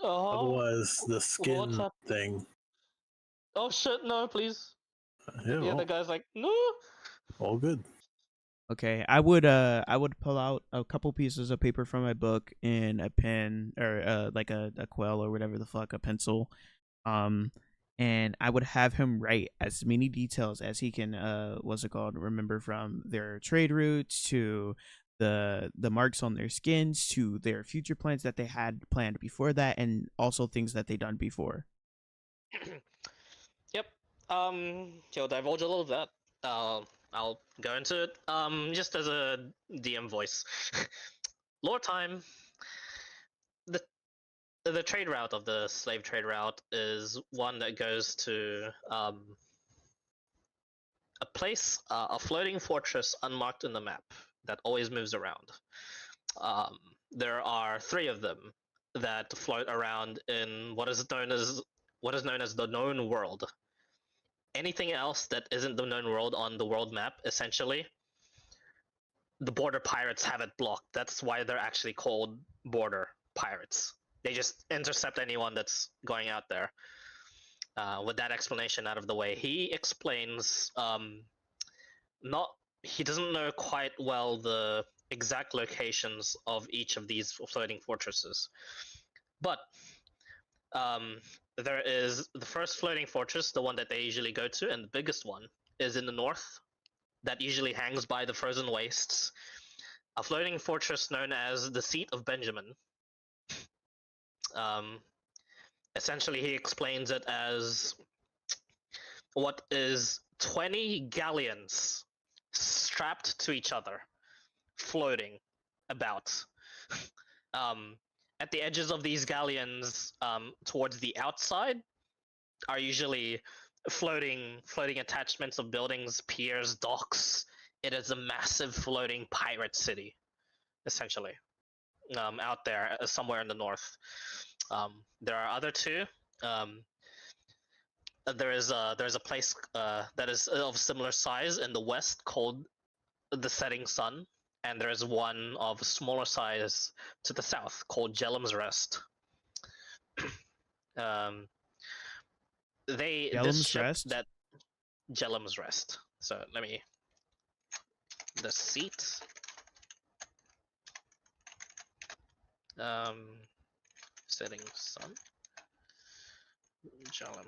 Oh, Otherwise, the skin happened? thing. oh shit, no, please. Yeah, The well, other guy's like, no. all good. Okay, I would pull out a couple pieces of paper from my book and a pen or like a quill or whatever the fuck, a pencil, and I would have him write as many details as he can what's it called, remember, from their trade routes to the marks on their skins to their future plans that they had planned before that, and also things that they done before. Yep. He'll divulge a little of that. I'll go into it. Just as a DM voice. Lore time. The trade route of the slave trade route is one that goes to a place, a floating fortress unmarked in the map that always moves around. There are 3 of them that float around in what is known as the known world. Anything else that isn't the known world on the world map, essentially, the border pirates have it blocked. That's why they're actually called border pirates. They just intercept anyone that's going out there. With that explanation out of the way, he explains he doesn't know quite well the exact locations of each of these floating fortresses, but there is the first floating fortress, the one that they usually go to, and the biggest one is in the north, that usually hangs by the frozen wastes. A floating fortress known as the Seat of Benjamin. Essentially, he explains it as what is 20 galleons strapped to each other, floating about. At the edges of these galleons, towards the outside, are usually floating attachments of buildings, piers, docks. It is a massive floating pirate city, essentially, out there somewhere in the north. There are other 2. There's a place that is of similar size in the west called the Setting Sun, and there's one of smaller size to the south called Jellum's Rest. Jellum's Rest? That Jellum's Rest. So let me the seat. Setting Sun. Jellum.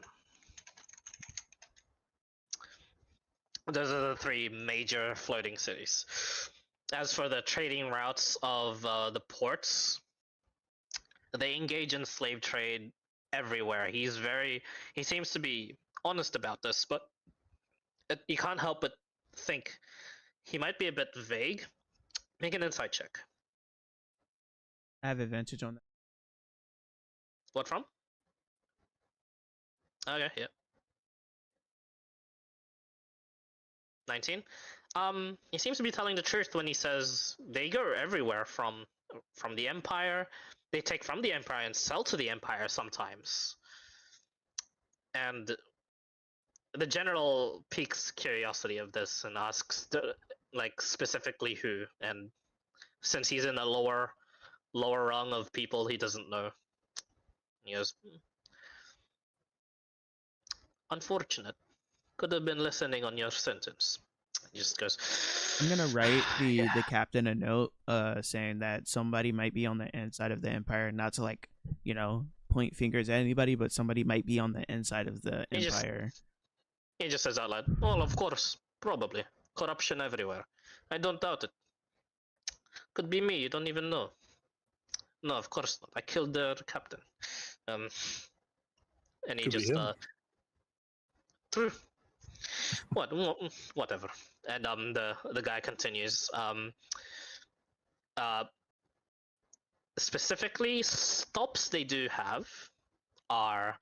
Those are the 3 major floating cities. As for the trading routes of the ports, they engage in slave trade everywhere. He seems to be honest about this, but you can't help but think he might be a bit vague. Make an insight check. I have advantage on that. What from? Okay, yeah. 19. He seems to be telling the truth when he says they go everywhere from the Empire. They take from the Empire and sell to the Empire sometimes. And the general piques curiosity of this and asks, specifically who. And since he's in a lower rung of people, he doesn't know. He goes, unfortunate. Could have been listening on your sentence. He just goes, I'm gonna write the captain a note saying that somebody might be on the inside of the Empire, not to point fingers at anybody, but somebody might be on the inside of the Empire. He just says out loud, well, of course, probably. Corruption everywhere. I don't doubt it. Could be me, you don't even know. No, of course not. I killed their captain. And he Could be just him. True. Whatever. And the guy continues. Specifically, stops they do have are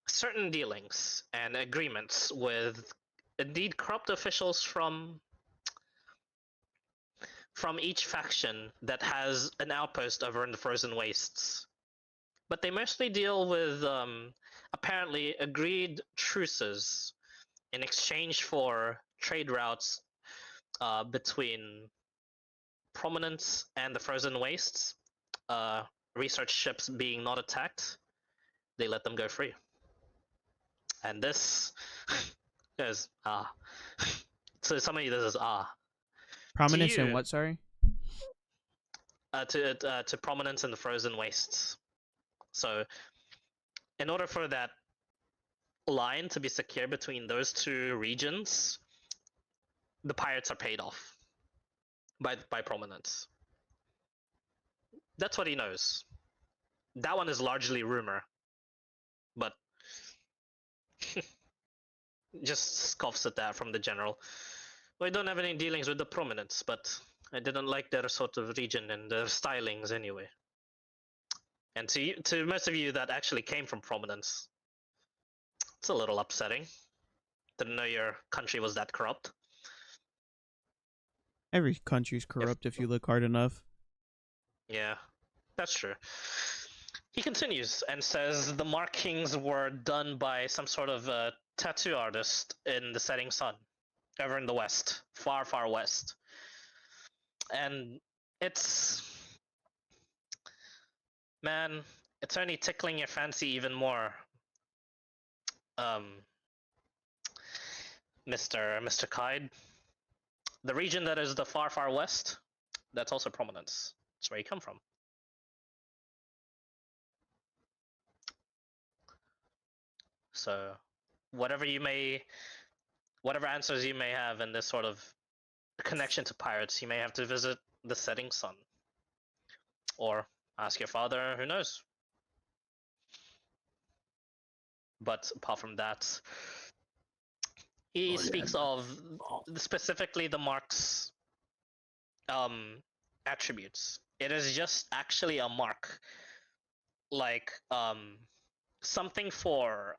certain dealings and agreements with indeed corrupt officials from each faction that has an outpost over in the frozen wastes. But they mostly deal with apparently agreed truces in exchange for trade routes between Prominence and the frozen wastes. Research ships being not attacked, they let them go free. And this is so somebody this is Prominence you- and what? Sorry. to Prominence in the frozen wastes. So, in order for that line to be secure between those two regions, the pirates are paid off by prominence. That's what he knows. That one is largely rumor, but just scoffs at that from the general. We don't have any dealings with the prominence, but I didn't like their sort of region and their stylings anyway. And to most of you that actually came from prominence, it's a little upsetting. Didn't know your country was that corrupt. Every country's corrupt if you look hard enough. Yeah, that's true. He continues and says the markings were done by some sort of tattoo artist in the setting sun, over in the west, far, far west. And it's... Man, it's only tickling your fancy even more, Mr. Kide. The region that is the far, far west, that's also prominence. That's where you come from. So, whatever answers you may have in this sort of connection to pirates, you may have to visit the setting sun. Or ask your father, who knows? But apart from that, he speaks of specifically the mark's attributes. It is just actually a mark, like something for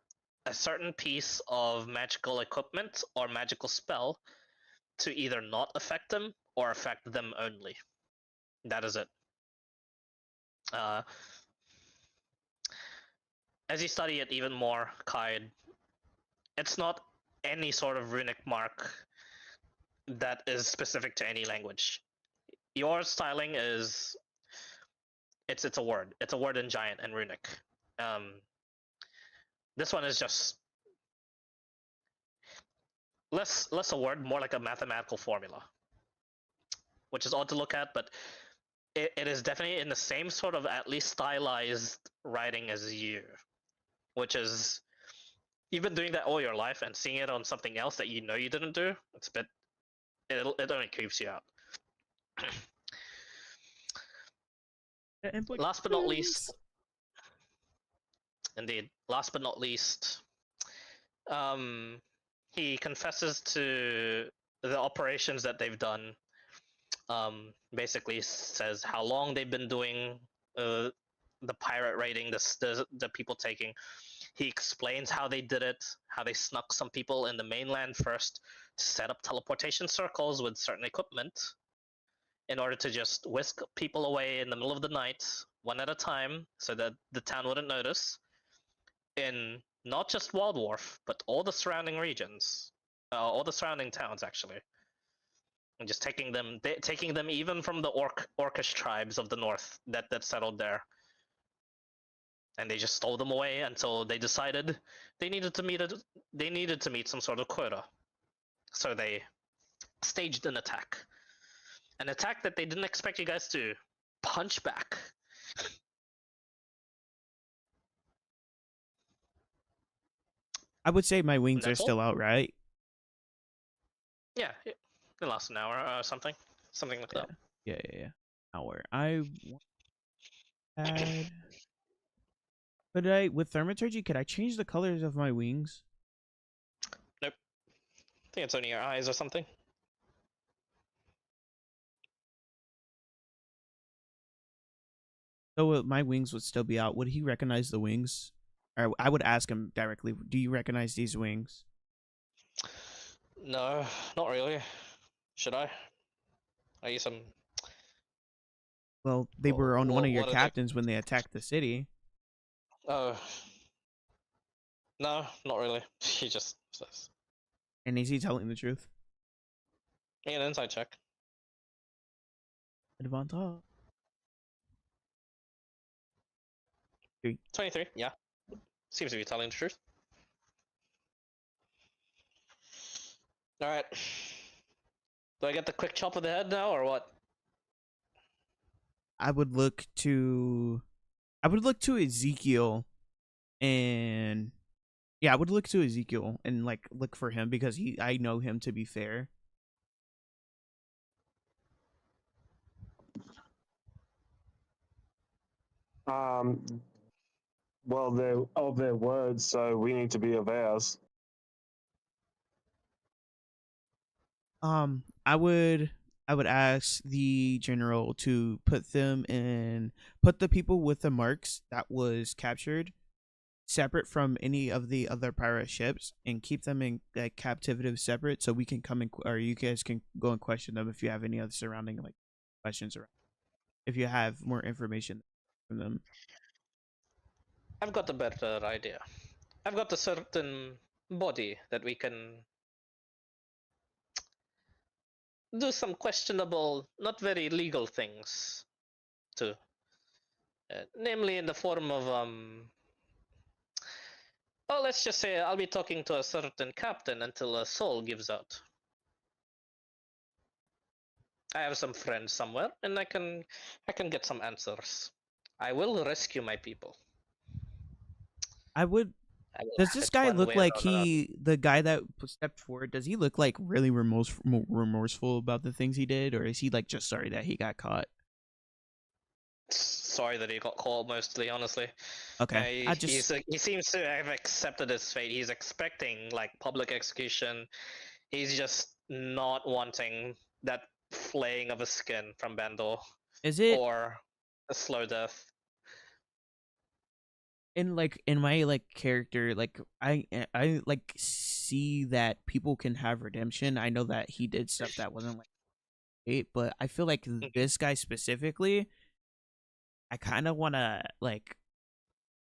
a certain piece of magical equipment or magical spell to either not affect them or affect them only. That is it. As you study it even more, Kaid, it's not any sort of runic mark that is specific to any language. Your styling is it's a word. It's a word in Giant and Runic. This one is just less a word, more like a mathematical formula, which is odd to look at, but it is definitely in the same sort of at least stylized writing as you, which is you've been doing that all your life and seeing it on something else that you know you didn't do. It's a bit it only creeps you out. Last but not least, indeed, last but not least, he confesses to the operations that they've done. Basically says how long they've been doing the pirate raiding, the people taking. He explains how they did it, how they snuck some people in the mainland first to set up teleportation circles with certain equipment in order to just whisk people away in the middle of the night, one at a time, so that the town wouldn't notice, in not just Wild Wharf, but all the surrounding regions, all the surrounding towns, actually. And just taking them even from the Orcish tribes of the north that settled there. And they just stole them away until they decided they needed to meet some sort of quota. So they staged an attack. An attack that they didn't expect you guys to punch back. I would say my wings are still out, right? Yeah, it lasts an hour or something like that. Yeah. Hour. I add. But with thaumaturgy, could I change the colors of my wings? Nope. I think it's only your eyes or something. So my wings would still be out. Would he recognize the wings? Or I would ask him directly, do you recognize these wings? No, not really. Should I? Are you some... Well, they were on one of your captains when they attacked the city. Oh. No, not really. He just says. And is he telling the truth? Make an insight check. Advantage. 23, yeah. Seems to be telling the truth. Alright. Do I get the quick chop of the head now, or what? I would look to Ezekiel and Yeah, I would look to Ezekiel and like look for him because I know him to be fair. Um, well, they're of their words, so we need to be of ours. I would ask the general to put the people with the marks that was captured separate from any of the other pirate ships and keep them in like captivity separate so we can come and or you guys can go and question them if you have any other surrounding like questions around if you have more information from them. I've got a better idea. I've got a certain body that we can do some questionable, not very legal things to. Namely in the form of well, let's just say I'll be talking to a certain captain until a soul gives out. I have some friends somewhere, and I can get some answers. I will rescue my people. I would. I will Does have this it guy one look way or like another. the guy that stepped forward? Does he look like really remorseful about the things he did, or is he like just sorry that he got caught? Sorry that he got caught. Mostly, honestly, Okay, I just he seems to have accepted his fate. He's expecting like public execution. He's just not wanting that flaying of his skin from Bandor is it or a slow death. in my like character like I like see that people can have redemption. I know that he did stuff that wasn't like great, but I feel like this guy specifically, I kind of want to like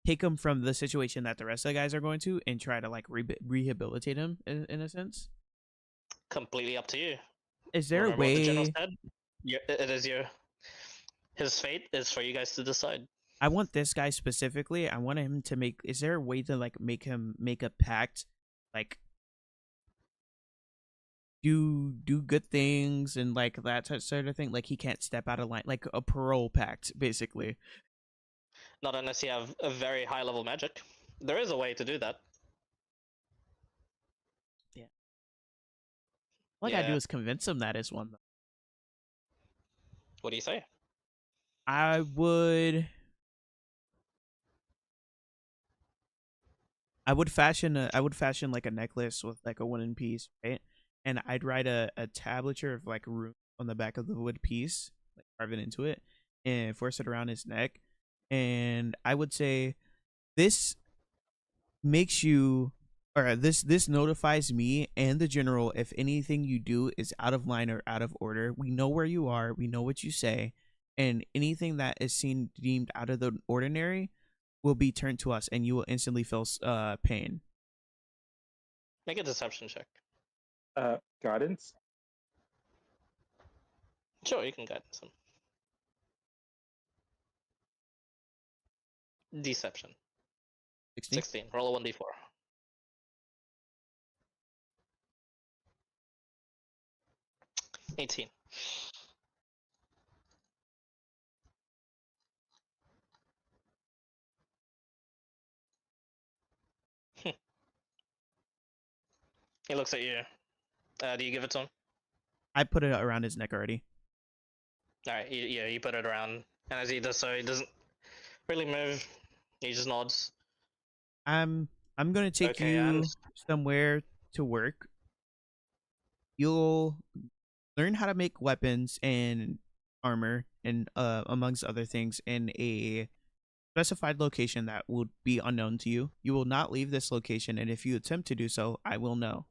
take him from the situation that the rest of the guys are going to and try to like rehabilitate him in a sense. Completely up to you. Is there a Remember what the general way? said? It is your his fate is for you guys to decide. I want this guy specifically. I want him to make. Is there a way to like make him make a pact, like do good things and like that sort of thing? Like he can't step out of line, like a parole pact, basically. Not unless you have a very high level magic. There is a way to do that. Yeah. All I gotta do Yeah. is convince him that is one. Though. What do you say? I would. I would fashion like a necklace with like a wooden piece, right? And I'd write a tablature of like rune on the back of the wood piece, like carve it into it, and force it around his neck. And I would say this makes you or this notifies me and the general if anything you do is out of line or out of order. We know where you are, we know what you say, and anything that is seen deemed out of the ordinary will be turned to us and you will instantly feel pain. Make a deception check. Guidance. Sure, you can guide some. Deception. 16. 16. Roll a 1d4. $18. He looks at you. Do you give it to him? I put it around his neck already. Alright, you put it around. And as he does so, he doesn't really move. He just nods. I'm gonna take Okay, you and somewhere to work. You'll learn how to make weapons and armor and amongst other things in a specified location that will be unknown to you. You will not leave this location, and if you attempt to do so, I will know.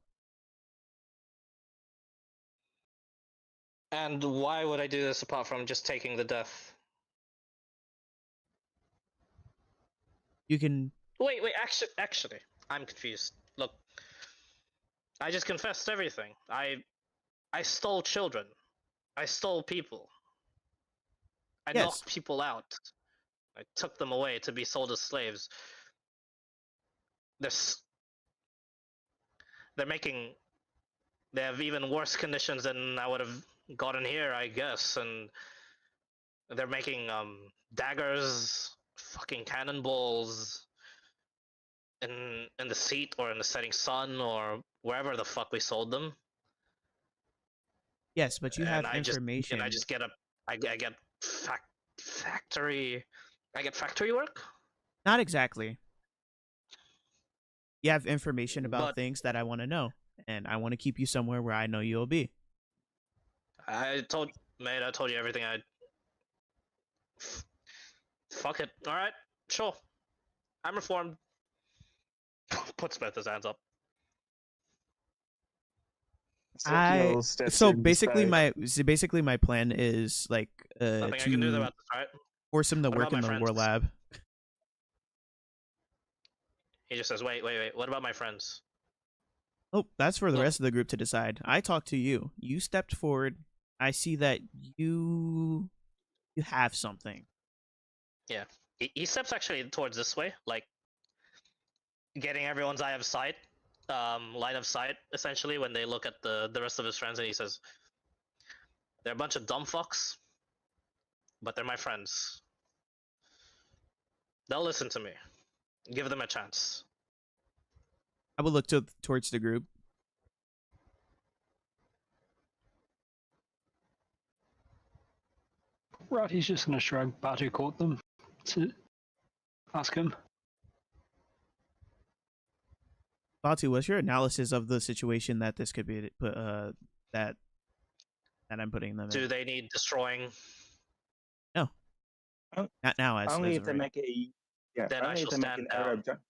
And why would I do this apart from just taking the death? You can. Wait, actually, I'm confused. Look, I just confessed everything. I stole children. I stole people. I Yes. knocked people out. I took them away to be sold as slaves. This, they're making. They have even worse conditions than I would have gotten here, I guess, and they're making daggers, fucking cannonballs. in the seat or in the setting sun or wherever the fuck we sold them. Yes, but you have And information. I just get I get factory. I get factory work. Not exactly. You have information about But things that I want to know, and I want to keep you somewhere where I know you'll be. I told you everything. Fuck it. All right, sure. I'm reformed. Puts both his hands up. So basically my plan is like Nothing I can do to about this, right? force him to What work about in my the war friends? lab. He just says, "Wait. What about my friends?" Oh, that's for the Look. rest of the group to decide. I talked to you. You stepped forward. I see that you have something. Yeah, he steps actually towards this way, like getting everyone's line of sight, essentially, when they look at the rest of his friends, and he says, "They're a bunch of dumb fucks, but they're my friends. They'll listen to me. Give them a chance." I will look towards the group. Right, he's just going to shrug. Batu caught them to ask him. Batu, what's your analysis of the situation that this could be that I'm putting them Do in? they need destroying? No. Not now, Only as if of they right. make a Then I only if shall they make stand an error down. of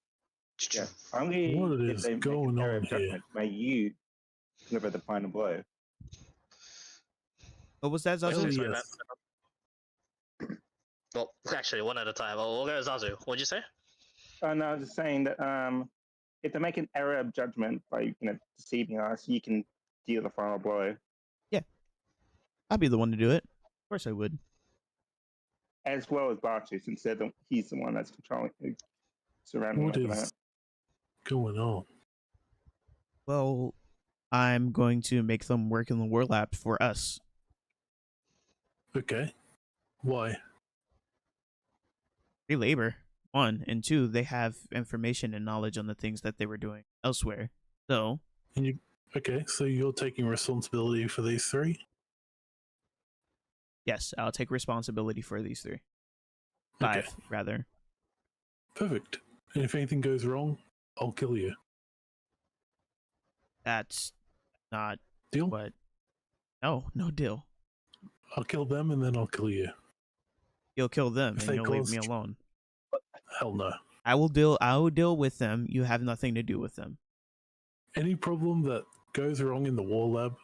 judgment. Yeah, only What if is they make going an error on of here? judgment may you deliver the final blow. What was that, Hell Zazu? Sorry, yes. Well, actually, one at a time. We'll go Zazu. What'd you say? No, I was just saying that if they make an error of judgment by deceiving us, you can deal the final blow. I'd be the one to do it. Of course I would. As well as Batu, since he's the one that's controlling, surrounding What them at the moment. is going on? Well, I'm going to make them work in the war lab for us. Okay. Why? Free labor, one, and two, they have information and knowledge on the things that they were doing elsewhere. So, Okay, so you're taking responsibility for these three? yes, I'll take responsibility for these three. Okay. 5, rather. Perfect. And if anything goes wrong, I'll kill you. That's not Deal? what. No deal. I'll kill them and then I'll kill you. You'll kill them If and they you'll leave me cause- alone. Hell no. I will deal with them. You have nothing to do with them. Any problem that goes wrong in the war lab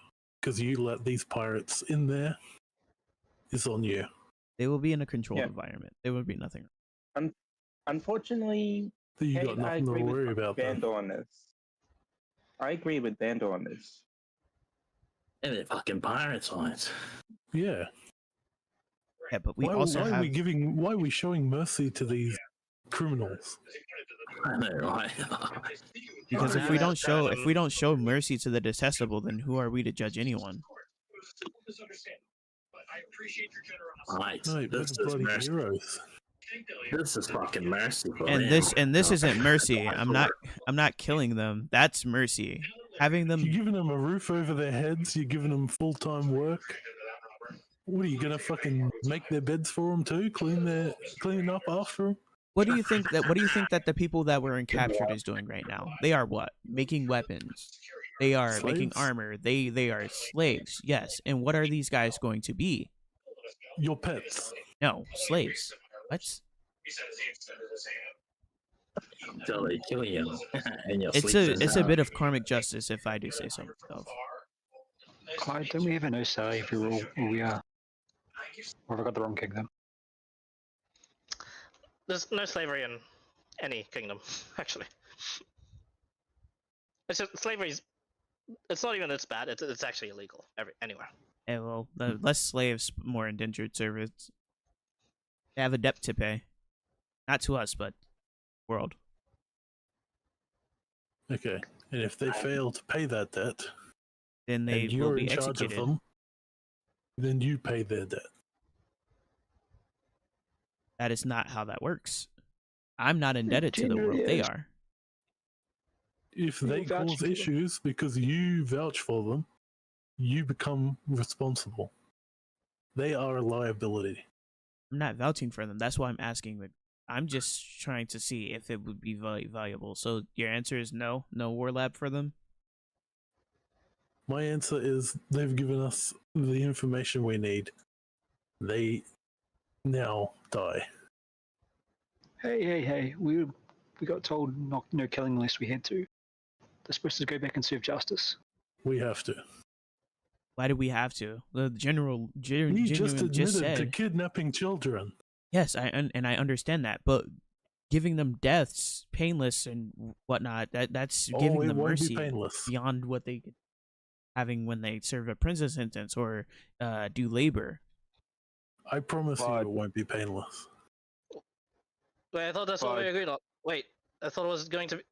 because you let these pirates in there is on you. They will be in a controlled Yeah. environment. There will be nothing. Unfortunately, You Kate, got I nothing to agree worry with about then. Bandor on this. I agree with Bandor on this. And they're fucking pirates on it. Yeah. Yeah, but we why also are have. why are we showing mercy to these criminals? I know, right? Because Yeah, if we that's don't show mercy to the detestable, then who are we to judge anyone? Right. Right, we're This the is bloody mercy. heroes. This is fucking mercy. For And them. this isn't mercy. I'm not killing them. That's mercy. Having them. You're giving them a roof over their heads. You're giving them full-time work. What are you gonna fucking make their beds for them too? Clean up after them? What do you think that the people that were captured is doing right now? They are what? Making weapons. They are making Slaves? armor. They are slaves. Yes. And what are these guys going to be? Your pets. No, slaves. What? Until they kill you. And you'll It's sleep a bit of karmic justice, if I do say so myself. Clyde, don't we have a no say if you're all we are? Or have I got the wrong kingdom? There's no slavery in any kingdom, actually. It's just slavery's. It's not even it's bad. It's actually illegal anywhere. Yeah, well, the less slaves, more indentured servants. They have a debt to pay. Not to us, but world. Okay. And if they fail to pay that debt, Then they and will you're be in charge executed. of them, then you pay their debt. That is not how that works. I'm not indebted to the world. They are. If You're they vouching cause for them. issues because you vouch for them, you become responsible. They are a liability. I'm not vouching for them. That's why I'm asking. I'm just trying to see if it would be valuable. So your answer is no, no war lab for them. My answer is they've given us the information we need. They now die. Hey! We got told not no killing unless we had to. They're supposed to go back and serve justice. We have to. Why do we have to? The general You just genuine just admitted to said kidnapping children. yes. I understand that, but giving them deaths, painless and whatnot, that's giving It them won't mercy be painless. beyond what they could having when they serve a prison sentence or do labor. I promise you But- it won't be painless. Wait, I thought that's what we But- agreed on. Wait, I thought it was going to be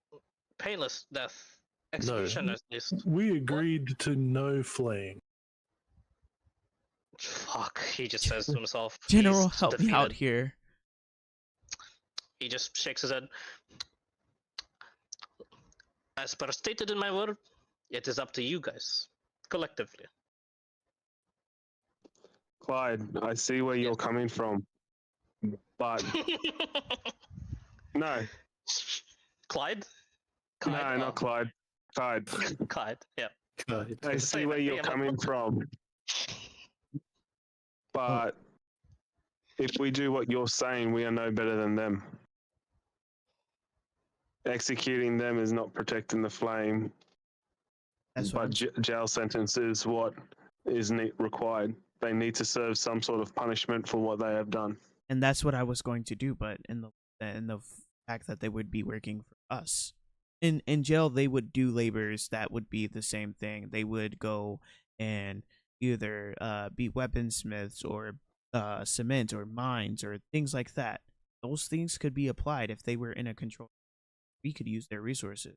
painless death. Execution at least. We agreed to no flaying. Fuck, he just says to himself. General, he's help me out defeated. here. He just shakes his head. As per stated in my word, it is up to you guys, collectively. Clyde, I see where you're coming from, but no, Clyde? no, Clyde? not Clyde. Clyde, Clyde, yeah. I see where you're coming from, but if we do what you're saying, we are no better than them. Executing them is not protecting the flame, That's what but jail sentence is what is required. They need to serve some sort of punishment for what they have done. and that's what I was going to do, but in the fact that they would be working for us. In jail they would do labors that would be the same thing. They would go and either be weaponsmiths or cement or mines or things like that. Those things could be applied if they were in a control. We could use their resources.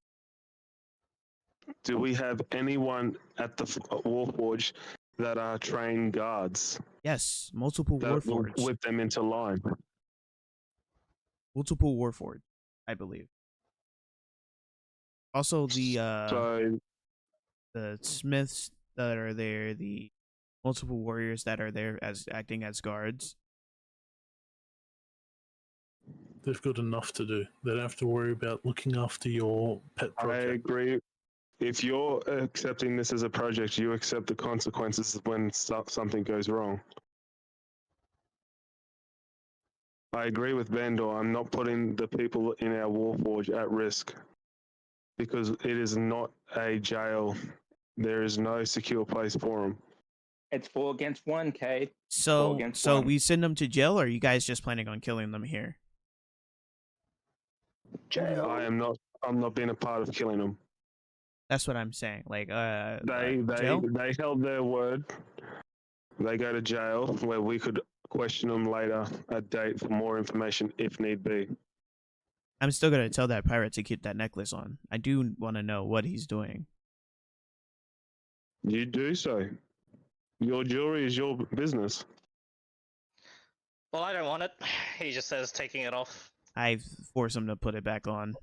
Do we have anyone at the Warforge that are trained guards Yes, multiple that will warforged. whip them into line? Multiple warforged, I believe. Also So the smiths that are there, the multiple warriors that are there as acting as guards. They've got enough to do. They don't have to worry about looking after your pet I project. agree. If you're accepting this as a project, you accept the consequences when something goes wrong. I agree with Bandor. I'm not putting the people in our Warforge at risk because it is not a jail. There is no secure place for them. It's 4 against 1, Cade. So against so one. we send them to jail, or are you guys just planning on killing them here? Jail. I'm not being a part of killing them. That's what I'm saying. Like They jail? held their word. They go to jail where we could question them later at date for more information if need be. I'm still gonna tell that pirate to keep that necklace on. I do want to know what he's doing. You do so. Your jewelry is your business. Well, I don't want it. He just says taking it off. I force him to put it back on.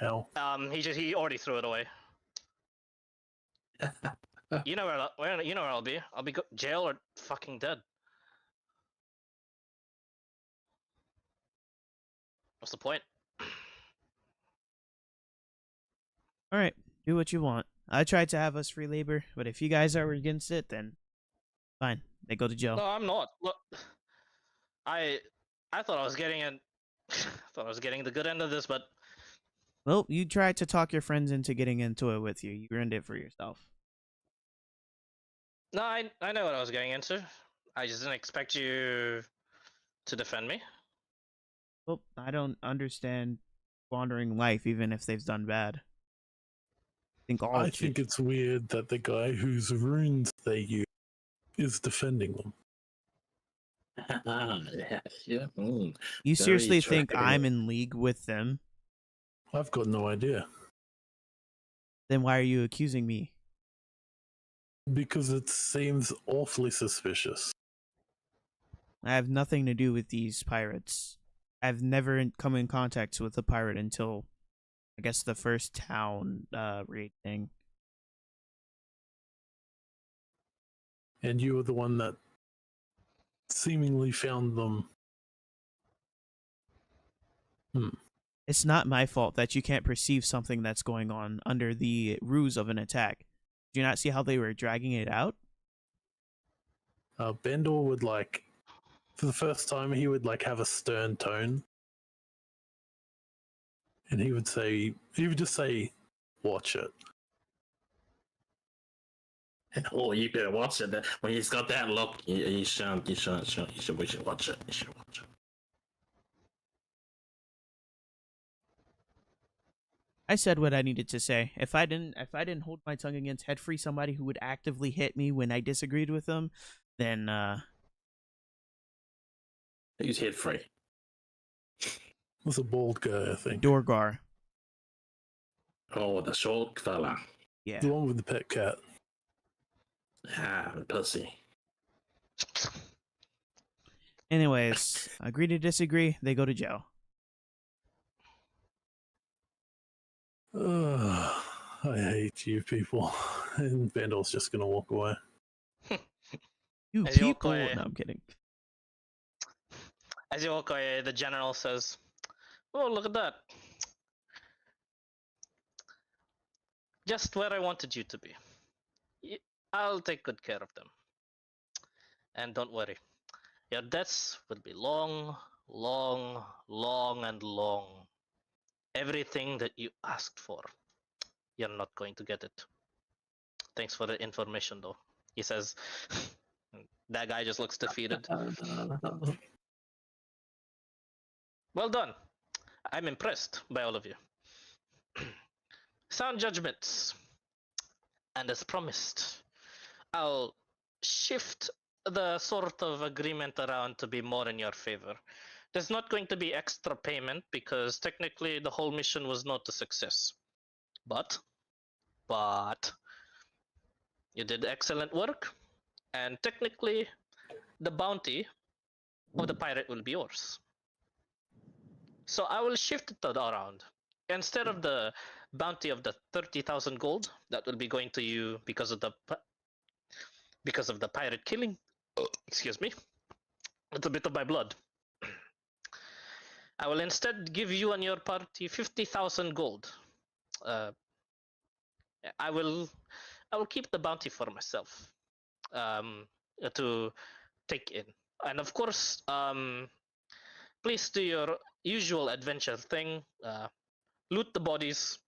How? He already threw it away. You know where you know where I'll be. I'll be jail or fucking dead. What's the point? All right, do what you want. I tried to have us free labor, but if you guys are against it, then fine. They go to jail. No, I'm not. Look, I thought I was getting the good end of this, but Well, you tried to talk your friends into getting into it with you. You ruined it for yourself. no, I know what I was getting into. I just didn't expect you to defend me. Well, I don't understand wandering life, even if they've done bad. I think it's weird that the guy whose runes they use is defending them. Yeah. You seriously Very think attractive. I'm in league with them? I've got no idea. Then why are you accusing me? Because it seems awfully suspicious. I have nothing to do with these pirates. I've never come in contact with a pirate until I guess the first town raid thing. And you were the one that seemingly found them. It's not my fault that you can't perceive something that's going on under the ruse of an attack. Do you not see how they were dragging it out? Bendel would for the first time, he would have a stern tone. And he would just say, watch it. Oh, you better watch it. When he's got that look, we should watch it. You should watch it. I said what I needed to say. If I didn't hold my tongue against head free somebody who would actively hit me when I disagreed with them, then He's head free. Was a bald guy, I think. Dorgar. Oh, the short fella. Yeah. The one with the pet cat. Ah, the pussy. Anyways, agree to disagree, they go to jail. I hate you people. And Bendel's just gonna walk away. You As you walk people. away- No, I'm kidding. As you walk away, the general says, "Oh, look at that! Just where I wanted you to be. I'll take good care of them. And don't worry, your debts will be long, long, long, and long. Everything that you asked for, you're not going to get it. Thanks for the information, though," he says. That guy just looks defeated. Well done. I'm impressed by all of you. Sound judgments. And as promised, I'll shift the sort of agreement around to be more in your favor. There's not going to be extra payment because technically the whole mission was not a success. But you did excellent work, and technically the bounty of the pirate will be yours. So I will shift it around. Instead of the bounty of the 30,000 gold that will be going to you because of the pirate killing, excuse me, it's a bit of my blood. I will instead give you and your party 50,000 gold. I will keep the bounty for myself to take in, and of course, please do your usual adventure thing. Loot the bodies,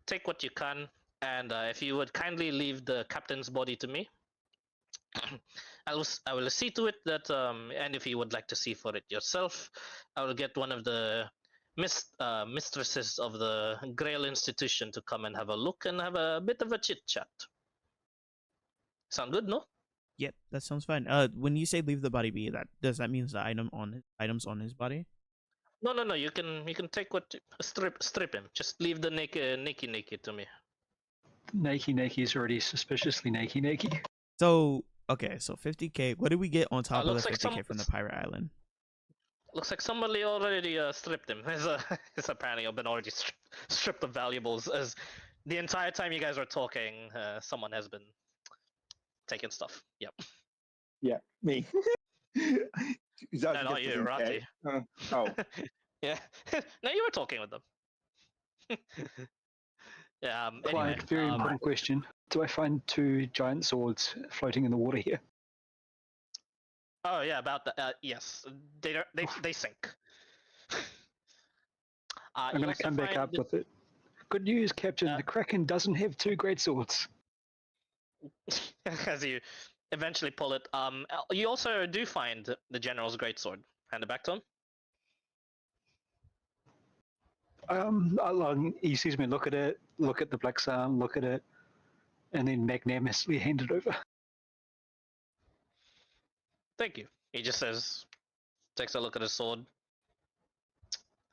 take what you can, and if you would kindly leave the captain's body to me, I will see to it that, and if you would like to see for it yourself, I will get one of the mistresses of the Grail Institution to come and have a look and have a bit of a chit chat. Sound good, no? Yep, that sounds fine. When you say leave the body be, does that mean the items on his body? No. You can take what strip him. Just leave the naked to me. Naked is already suspiciously naked. So okay, so 50k. What did we get on top of the looks 50k like from the pirate island? Looks like somebody already stripped him. It's apparently been already stripped of valuables. As the entire time you guys were talking, someone has been taking stuff. Yep. Yeah, me. Is that No, not you, 50K? Rati. Oh, Yeah. No, you were talking with them. Yeah. Anyway, Quite very important question. Do I find 2 giant swords floating in the water here? Oh yeah, about that. Yes, they sink. I'm going to come back up with it. Good news, Captain. The Kraken doesn't have 2 great swords. As you eventually pull it, you also do find the general's greatsword. Hand it back to him. He sees me look at it, look at the black arm, look at it, and then magnanimously hand it over. Thank you. He just says, takes a look at his sword,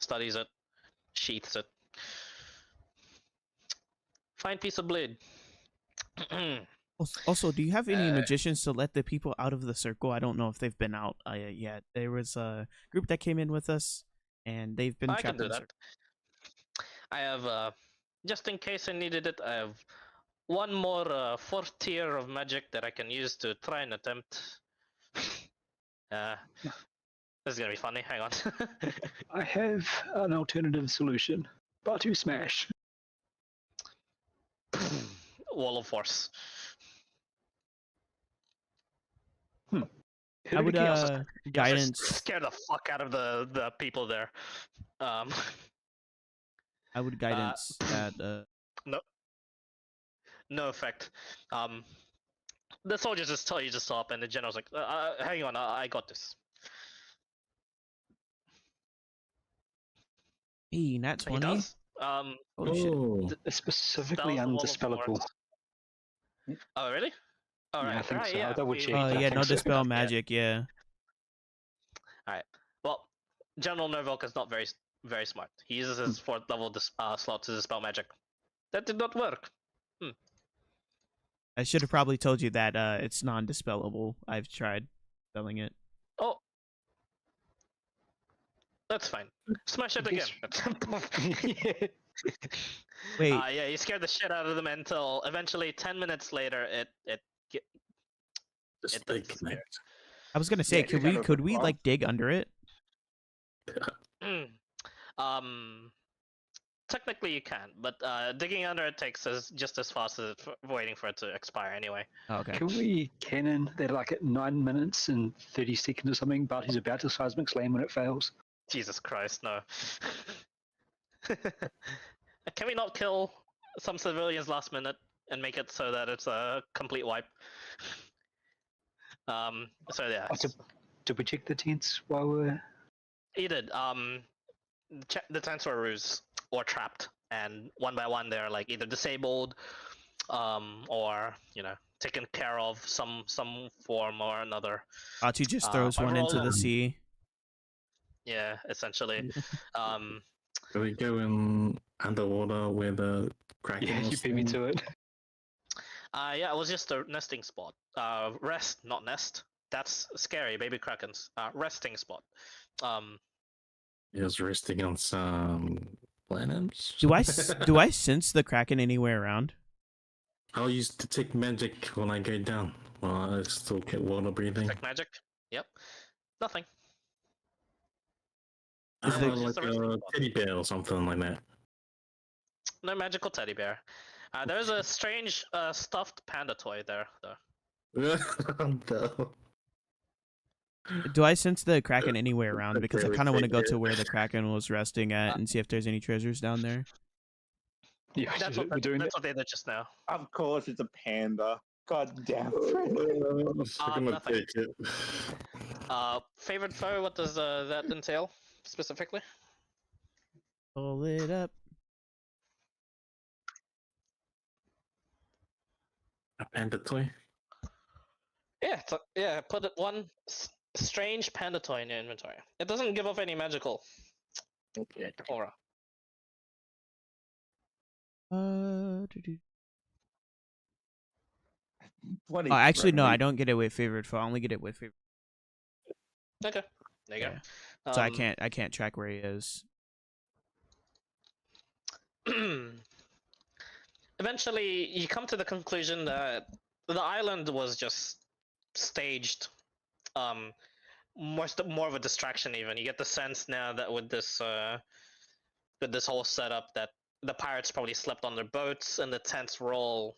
studies it, sheaths it. Fine piece of blade. Also, do you have any magicians to let the people out of the circle? I don't know if they've been out yet. There was a group that came in with us, and they've been I trapped can do in the that. circle. I have, just in case I needed it, I have one more fourth tier of magic that I can use to try and attempt. This is gonna be funny. Hang on. I have an alternative solution. Batu smash. Wall of Force. I would He also guidance. scare the fuck out of the people there. Um, I would guidance that. no effect. The soldiers just tell you to stop, and the general's like, "Hang on, I got this." Hey, nat He 20. does. Holy shit. Oh, It's specifically Spells the Wall of undispellable. Force. Oh, really? All Yeah, right. I think right, so. yeah. I'll double we- check, we but I Yeah, think no so. dispel Yeah. magic. Yeah. Well, General Norvalk is not very smart. He uses his fourth level slot to dispel magic. That did not work. I should have probably told you that it's non-dispellable. I've tried spelling it. Oh, that's fine. Smash it again. Yeah. Wait, Yeah, you scared the shit out of them until eventually 10 minutes later it just It does big connect. I was gonna say, Yeah, could kind we of could we off. like dig under it? technically you can, but digging under it takes just as fast as waiting for it to expire anyway. Oh, okay. Can we canon that like at 9 minutes and 30 seconds or something, but he's about to seismic slam when it fails? Jesus Christ, no. Can we not kill some civilians last minute and make it so that it's a complete wipe? So yeah, Did we check the tents while we're... he did. The tents were ruse or trapped, and one by one they're like either disabled, or taken care of some form or another. Batu just throws one into the sea. Yeah, essentially. Do we go in underwater where the Kraken Yeah, you was? beat me to it. Yeah, it was just a nesting spot. Rest, not nest. That's scary, baby krakens. Resting spot. He was resting on some planets. Do I sense the Kraken anywhere around? I'll use detect magic when I go down. Well, I still get water breathing. Detect magic. Yep. Nothing. Is the- Like a teddy bear or something like that. No magical teddy bear. There's a strange stuffed panda toy there, though. No. Do I sense the Kraken anywhere around? Because I Very kind of want to go fake, to yeah. where the Kraken was resting at and see if there's any treasures down there. Yeah, That's we're doing that's what they did just now. Of course, it's a panda. God damn. I'm gonna nothing. take it. Favorite foe? What does that entail specifically? Pull it up. A panda toy. Yeah, put it one strange panda toy in your inventory. It doesn't give off any magical Okay. aura. Doo-doo. 20 Oh, actually, no, I friendly. don't get it with favorite foe. I only get it with favorite. Okay, there you Yeah. go. So I can't track where he is. Eventually, you come to the conclusion that the island was just staged. More of a distraction. Even you get the sense now that with this whole setup that the pirates probably slept on their boats and the tents were all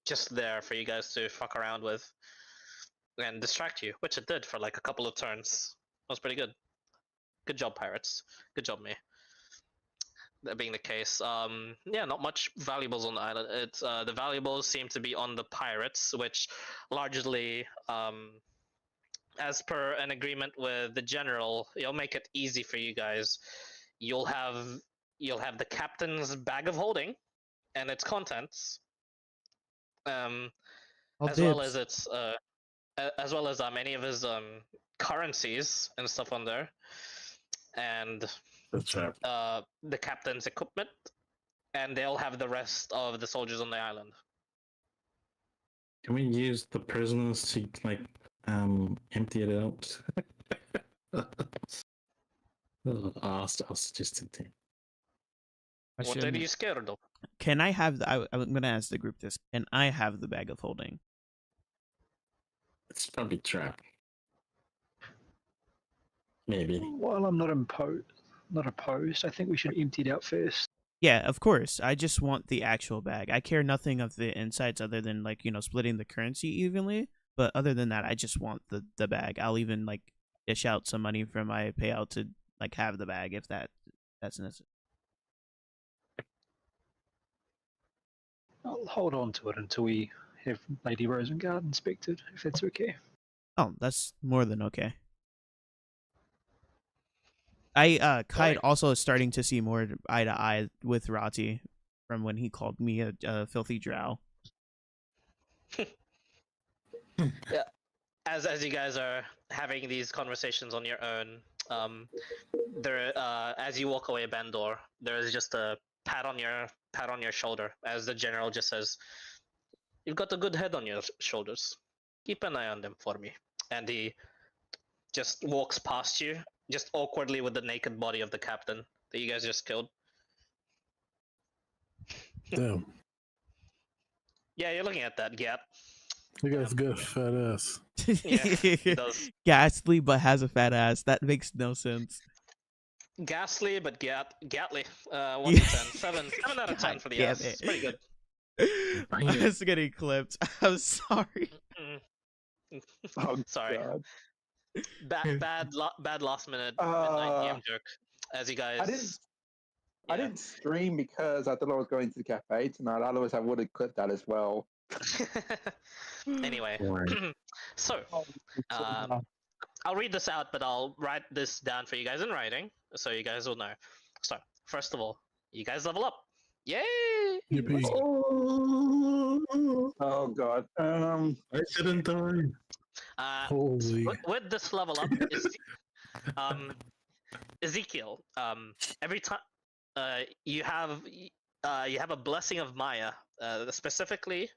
just there for you guys to fuck around with and distract you, which it did for like a couple of turns. That was pretty good. Good job, pirates. Good job, me. That being the case, yeah, not much valuables on the island. It's the valuables seem to be on the pirates, which largely, as per an agreement with the general, you'll make it easy for you guys. You'll have the captain's bag of holding and its contents, All as well dibs. as its as well as any of his currencies and stuff on there, and That's right. the captain's equipment, and they'll have the rest of the soldiers on the island. Can we use the prisoners to like empty it out? I'll suggest it. What Question, are you scared of? can I have I'm gonna ask the group this. Can I have the bag of holding? It's probably trap. Maybe. Well, I'm not opposed. I think we should empty it out first. Yeah, of course. I just want the actual bag. I care nothing of the insides other than like, splitting the currency evenly. But other than that, I just want the bag. I'll even like dish out some money from my payout to like have the bag if that's necessary. I'll hold on to it until we have Lady Rosengard inspected, if that's okay. Oh, that's more than okay. Kite Alright. also is starting to see more eye to eye with Rati from when he called me a filthy drow. As you guys are having these conversations on your own, there as you walk away, Bandor, there is just a pat on your shoulder as the general just says, "You've got a good head on your shoulders. Keep an eye on them for me." And he just walks past you, just awkwardly with the naked body of the captain that you guys just killed. Damn. Yeah, you're looking at that gap. You guys got a fat ass. Yeah, he does. Ghastly, but has a fat ass. That makes no sense. Ghastly, but Gatly. 1 Yeah. to 10. 7 out of 10 God for the damn ass. it. It's pretty good. I was getting clipped. I'm sorry. Oh, Sorry. God. Bad last minute midnight game joke. As you guys. I didn't stream because I thought I was going to the cafe tonight. Otherwise, I would have clipped that as well. Anyway, Right. so I'll read this out, but I'll write this down for you guys in writing, so you guys will know. So first of all, you guys level up. Yay! Yippee. Oh God. I didn't die. Holy. With this level up, Ezekiel. Every time you have a blessing of Maya. Specifically,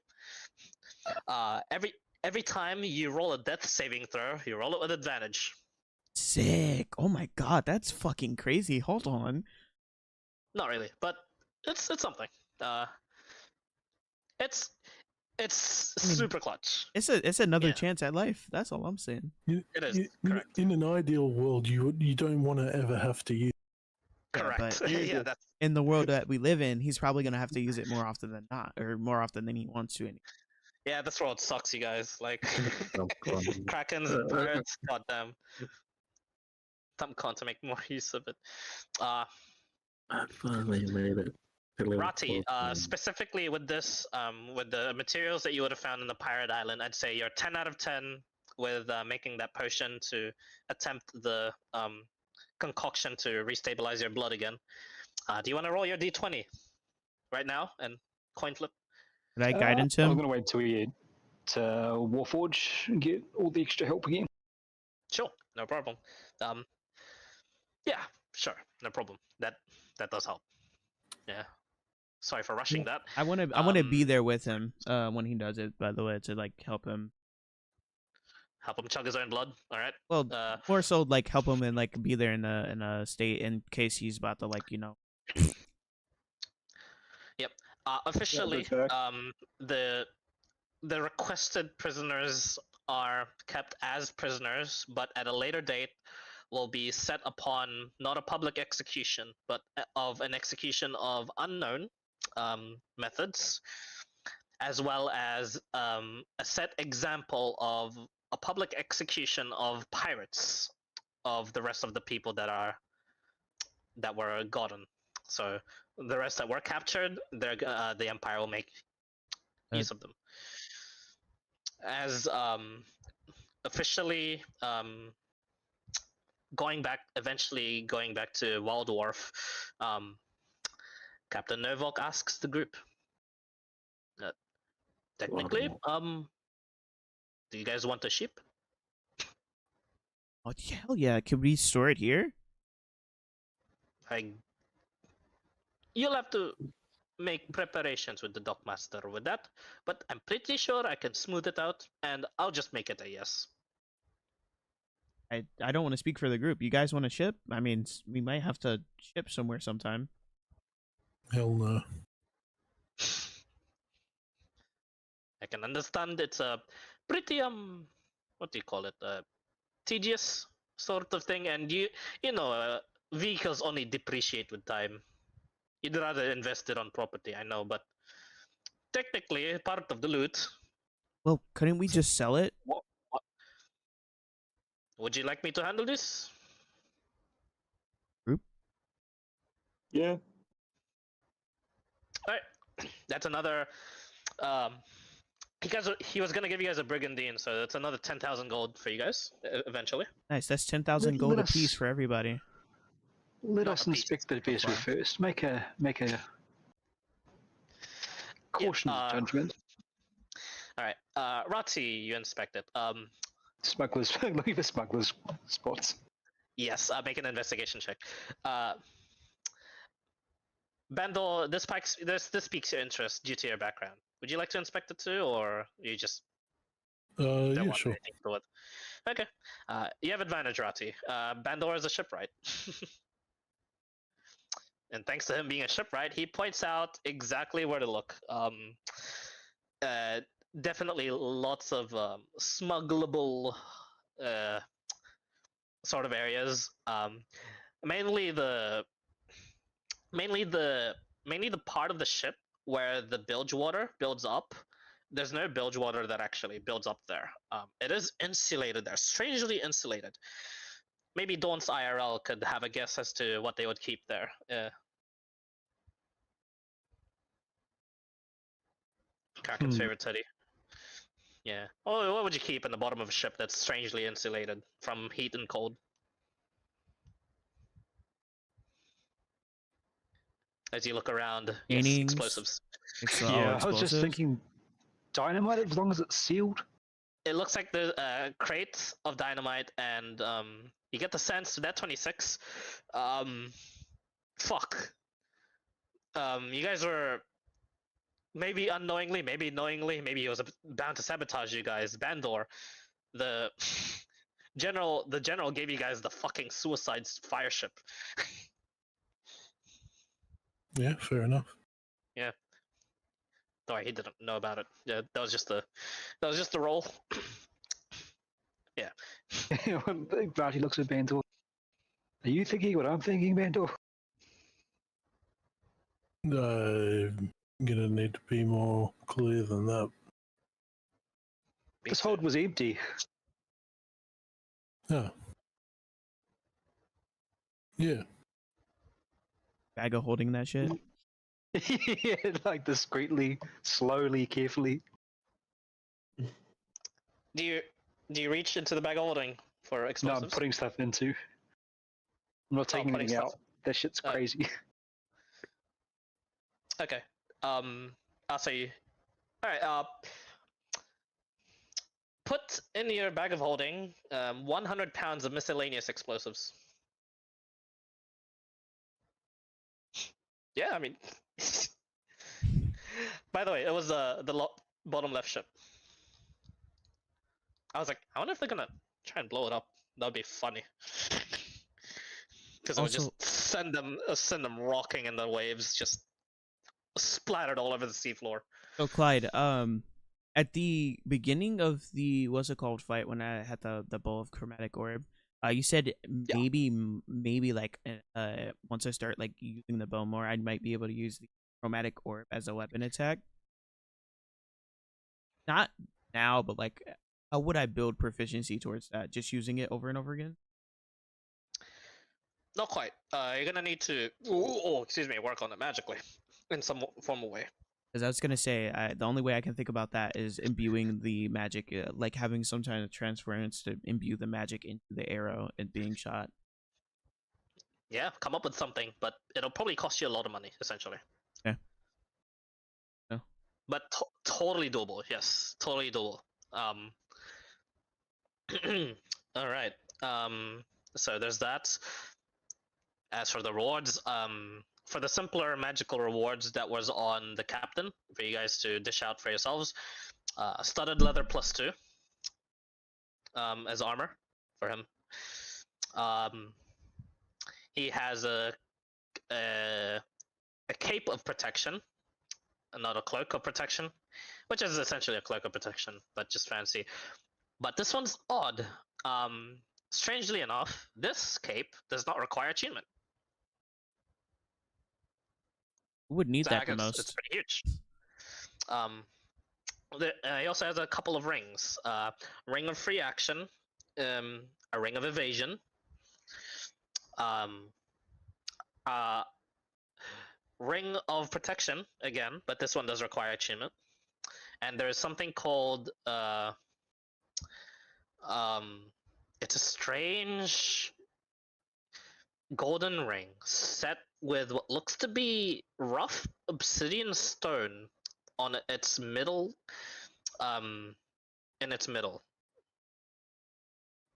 every time you roll a death saving throw, you roll it with advantage. Sick. Oh my god, that's fucking crazy. Hold on. Not really, but it's something. It's super clutch. It's another Yeah. chance at life. That's all I'm saying. It is correct. In an ideal world, you don't want to ever have to use. Correct. but- Yeah, that's In the world that we live in, he's probably gonna have to use it more often than not, or more often than he wants to. yeah. This world sucks, you guys. Like Oh, God. Krakens and pirates. Goddamn. Some can't to make more use of it. I finally made it. Rati, specifically with this, with the materials that you would have found in the pirate island, I'd say you're 10 out of 10 with making that potion to attempt the concoction to restabilize your blood again. Do you want to roll your d20 right now and coin flip? Did I guidance I'm him? going to wait till we get to Warforge and get all the extra help again. Sure, no problem. Yeah, sure, no problem. That does help. Yeah. Sorry for rushing that. I want to be there with him when he does it. By the way, to like help him. Help him chug his own blood. All right. Well, more so like help him and like be there in a state in case he's about to like Yep. Officially, that's the requested prisoners are kept as prisoners, but at a later date will be set upon not a public execution, but of an execution of unknown methods, as well as a set example of a public execution of pirates, of the rest of the people that were gotten. So the rest that were captured, the Empire will make use of them. As officially eventually going back to Waldorf, Captain Novak asks the group, technically, do you guys want a ship? Oh hell yeah! Can we store it here? You'll have to make preparations with the dockmaster with that, but I'm pretty sure I can smooth it out, and I'll just make it a yes. I don't want to speak for the group. You guys want to ship? I mean, we might have to ship somewhere sometime. Hell no. I can understand it's a pretty what do you call it? Tedious sort of thing, and you know, vehicles only depreciate with time. You'd rather invest it on property, I know, but technically part of the loot. Well, couldn't we just sell it? What? Would you like me to handle this? Yeah. All right, that's another. He was gonna give you guys a brigandine, so that's another 10,000 gold for you guys eventually. Nice. That's 10,000 gold Let apiece us- for everybody. Let Not us a piece, inspect the a vessel flower. first. Make a caution judgment. All right, Rati, you inspect it. Smugglers, looking for smugglers spots. Yes, make an investigation check. Bandol, this piques your interest due to your background. Would you like to inspect it too, or you just don't Yeah, want sure. anything to do with? Okay, you have advantage, Rati. Bandor is a shipwright, and thanks to him being a shipwright, he points out exactly where to look. Definitely lots of smuggleable sort of areas. Mainly the part of the ship where the bilge water builds up. There's no bilge water that actually builds up there. It is insulated there, strangely insulated. Maybe Dawn's IRL could have a guess as to what they would keep there. Kraken's favorite teddy. Yeah. Oh, what would you keep in the bottom of a ship that's strangely insulated from heat and cold? As you look around, yes, Paintings. explosives. Yeah, I was just thinking dynamite as long as it's sealed. It looks like the crates of dynamite, and you get the sense that 26. Fuck. You guys were maybe unknowingly, maybe knowingly, maybe he was bound to sabotage you guys. Bandor, the general gave you guys the fucking suicide fire ship. Yeah, fair enough. Yeah. Sorry, he didn't know about it. Yeah, that was just the roll. Yeah. Rati looks at Bento. Are you thinking what I'm thinking, Bento? I'm gonna need to be more clear than that. This hold was empty. Oh. Yeah. Bag of holding that shit. Yeah, like discreetly, slowly, carefully. Do you reach into the bag of holding for No, explosives? I'm putting stuff into. I'm not taking putting anything stuff- out. That shit's Oh. crazy. Okay. I'll say. All right. Put in your bag of holding 100 pounds of miscellaneous explosives. Yeah, I mean. By the way, it was the bottom left ship. I was like, I wonder if they're gonna try and blow it up. That'd be funny. Because it would just send them rocking in the waves, just splattered all over the seafloor. So Clyde, at the beginning of the what's it called fight when I had the bowl of chromatic orb, you said maybe like once I start like using the bow more, I might be able to use the chromatic orb as a weapon attack. Not now, but like, how would I build proficiency towards that? Just using it over and over again? Not quite. You're gonna need to, work on it magically, in some formal way. Because I was gonna say, the only way I can think about that is imbuing the magic, like having some kind of transference to imbue the magic into the arrow and being shot. Yeah, come up with something, but it'll probably cost you a lot of money, essentially. Yeah. No. But totally doable. Yes, totally doable. All right. So there's that. As for the rewards, for the simpler magical rewards that was on the captain for you guys to dish out for yourselves, studded leather +2 as armor for him. He has a a cape of protection, not a cloak of protection, which is essentially a cloak of protection, but just fancy. But this one's odd. Strangely enough, this cape does not require attunement. Who would need So that the it's most? pretty huge. He also has a couple of rings. Ring of free action, a ring of evasion, ring of protection again, but this one does require attunement. And there's something called it's a strange golden ring set with what looks to be rough obsidian stone on its middle, in its middle.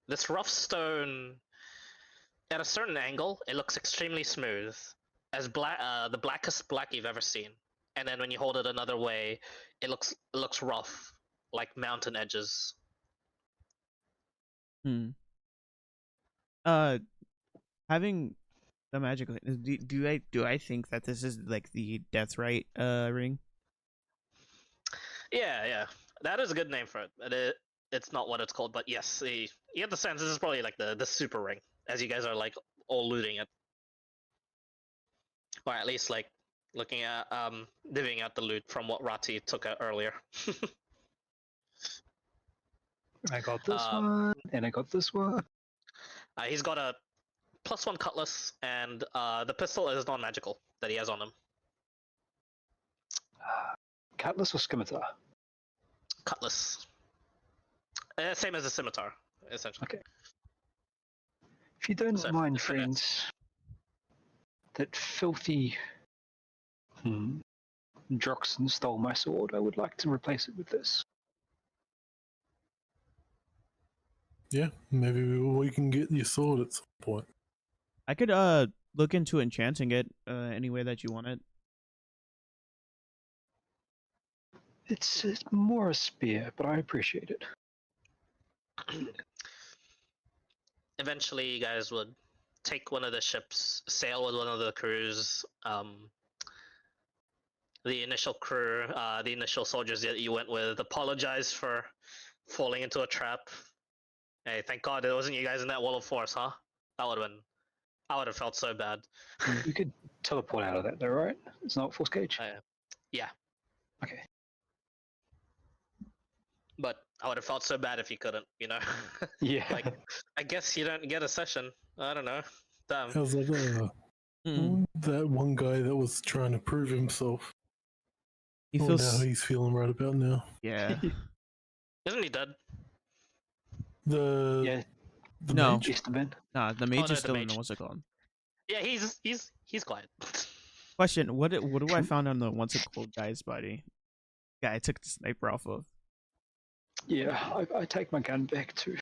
This rough stone, at a certain angle, it looks extremely smooth, as black, the blackest black you've ever seen. And then when you hold it another way, it looks rough, like mountain edges. Having the magic, do I think that this is like the death right ring? Yeah, that is a good name for it. But it's not what it's called, but yes, you get the sense this is probably like the super ring, as you guys are like all looting it, or at least like looking at divvying out the loot from what Rati took out earlier. I got this one, and I got this one. He's got a +1 cutlass, and the pistol is non-magical that he has on him. Cutlass or scimitar? Cutlass. Same as a scimitar, essentially. Okay. If you don't So, mind, friends, that filthy Droxen stole my sword. I would like to replace it with this. Yeah, maybe we can get your sword at some point. I could look into enchanting it any way that you want it. It's more a spear, but I appreciate it. Eventually, you guys would take one of the ships, sail with one of the crews. The initial crew, the initial soldiers that you went with, apologize for falling into a trap. Hey, thank God it wasn't you guys in that wall of force, huh? That would have been. I would have felt so bad. We could teleport out of that, though, right? It's not force cage. Yeah. Okay. But I would have felt so bad if you couldn't, you know? Yeah. Like, I guess you don't get a session. I don't know. Damn. How's that? That one guy that was trying to prove himself. He Now feels. he's feeling right about now. Yeah. Isn't he dead? Yeah. The No. mage? Just a bit. Nah, the mage no, is the still in the mage. what's it called? Yeah, he's quiet. Question: What do I found on the what's it called guy's body? Guy I took the sniper off of. Yeah, I take my gun back too.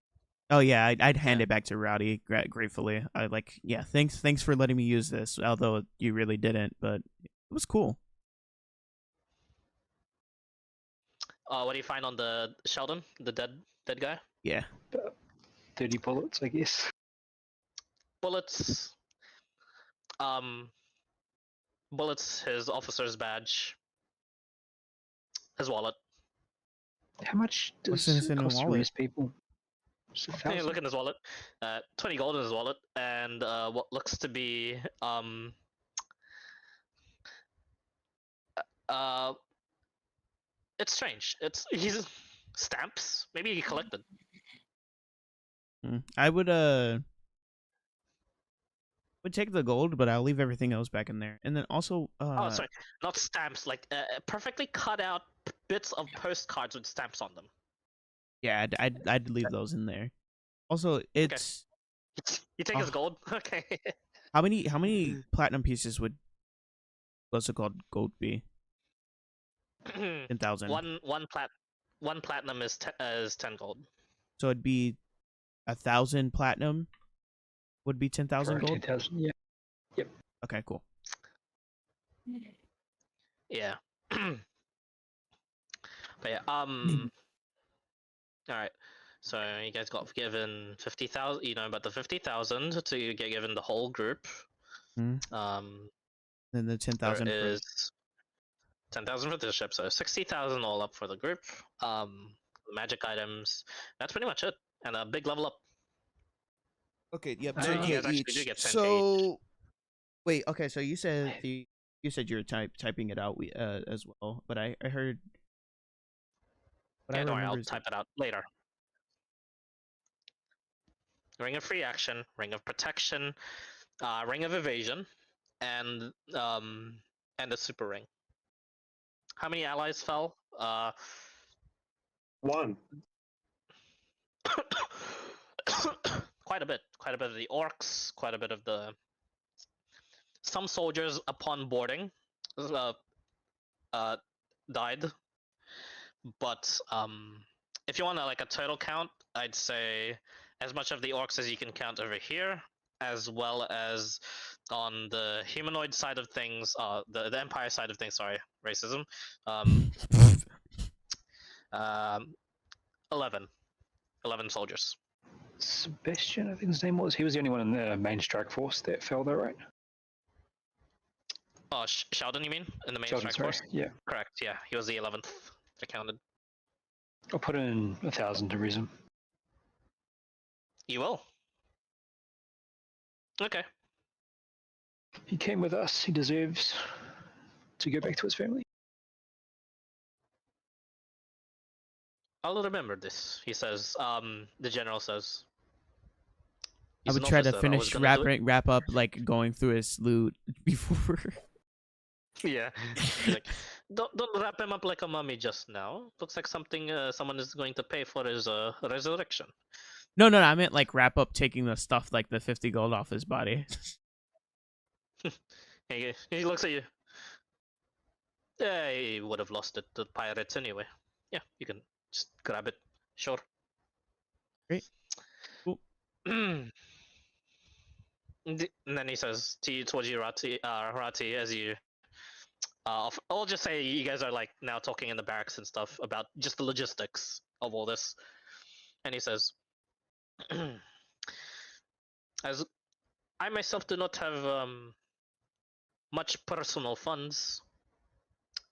Oh yeah, I'd hand it back to Rowdy gratefully. I like, yeah, thanks for letting me use this. Although you really didn't, but it was cool. What do you find on the Sheldon, the dead guy? Yeah. 30 bullets, I guess. Bullets. Bullets. His officer's badge. His wallet. How much What's does in it a cost to wallet? raise people? Just Hey, 1,000? look in his wallet. 20 gold in his wallet, and what looks to be it's strange. He's stamps. Maybe he collected. I would take the gold, but I'll leave everything else back in there. And then also Oh, sorry, not stamps. Like perfectly cut out bits of postcards with stamps on them. yeah, I'd leave those in there. Also, it's You take his gold. Okay. how many platinum pieces would what's it called gold be? 10,000. One platinum is 10 gold. So it'd be 1,000 platinum would be 10,000 gold. 10,000, yeah. Yep. Okay, cool. Yeah. But yeah. All right. So you guys got given 50,000. You know about the 50,000 to get given the whole group. Mhm. Then the 10,000 There for is 10,000 for the ship, so 60,000 all up for the group. Magic items. That's pretty much it, and a big level up. Okay, yep, You 10K guys actually do each. get 10K each. So wait, okay, so you said you said you were typing it out as well, but I heard what Yeah, I don't worry, remember I'll is type it out later. Ring of free action, ring of protection, ring of evasion, and a super ring. How many allies fell? One. Quite a bit. Quite a bit of the orcs. Quite a bit of the. Some soldiers upon boarding, died. But if you want like a total count, I'd say as much of the orcs as you can count over here, as well as on the humanoid side of things, the Empire side of things. Sorry, racism. 11 soldiers. Sebastian, I think his name was. He was the only one in the main strike force that fell there, right? Oh, Sheldon, you mean in the main Sheldon, strike sorry. force? Yeah. Correct. Yeah, he was the 11th. I counted. I'll put in 1,000 to raise him. You will. Okay. He came with us. He deserves to go back to his family. I'll remember this. He says. The general says. I He's would an try to officer. I was finish gonna do it. wrap up like going through his loot before. Yeah. He's like, don't wrap him up like a mummy just now. Looks like something someone is going to pay for his resurrection. No, I meant like wrap up taking the stuff like the 50 gold off his body. He looks at you. Yeah, he would have lost it to pirates anyway. Yeah, you can just grab it. Sure. Great. Cool. And then he says to you, towards you, Rati, as you. I'll just say you guys are like now talking in the barracks and stuff about just the logistics of all this. And he says, as I myself do not have much personal funds,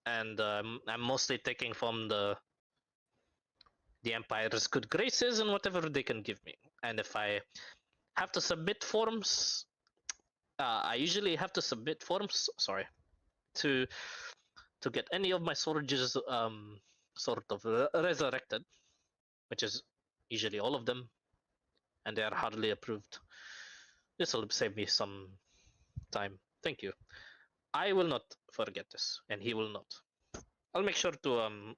and I'm mostly taking from the Empire's good graces and whatever they can give me. And if I have to submit forms, I usually have to submit forms. Sorry, to get any of my soldiers sort of resurrected, which is usually all of them, and they are hardly approved. This will save me some time. Thank you. I will not forget this, and he will not. I'll make sure to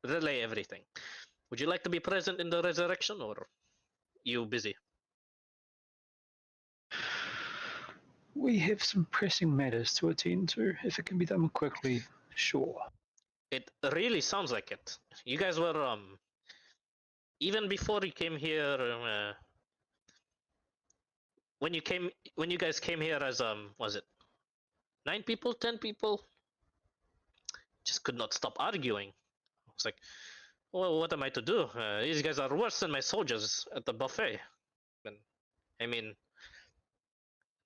relay everything. Would you like to be present in the resurrection, or you busy? We have some pressing matters to attend to. If it can be done quickly, sure. It really sounds like it. You guys were even before you came here. When you guys came here as was it 9 people, 10 people? Just could not stop arguing. It's like, well, what am I to do? These guys are worse than my soldiers at the buffet. And I mean,